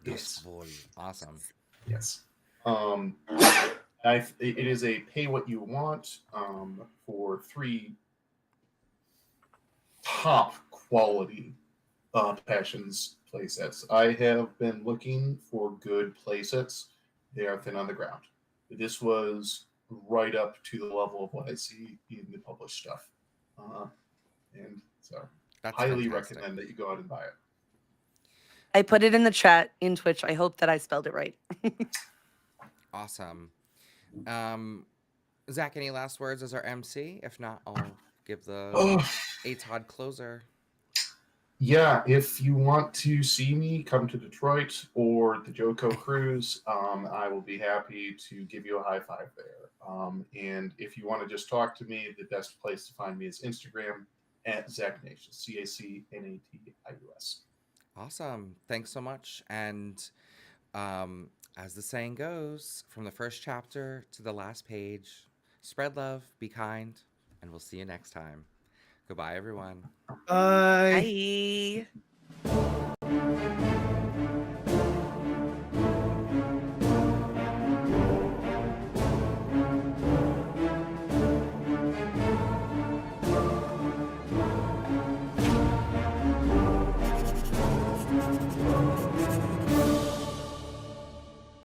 Yes. Duskvol. Awesome. Yes. It is a pay what you want for 3 top quality Passions playsets. I have been looking for good playsets. They are thin on the ground. This was right up to the level of what I see in the published stuff. And so That's highly fantastic. recommend that you go out and buy it. I put it in the chat in Twitch. I hope that I spelled it right. Awesome. Zach, any last words as our MC? If not, I'll give the ATOD closer. Yeah, if you want to see me, come to Detroit or the Joko Cruise. I will be happy to give you a high five there. And if you want to just talk to me, the best place to find me is Instagram at Zacnatius, Cacnatius. Awesome. Thanks so much. And as the saying goes, from the first chapter to the last page, spread love, be kind, and we'll see you next time. Goodbye, everyone. Bye. Bye.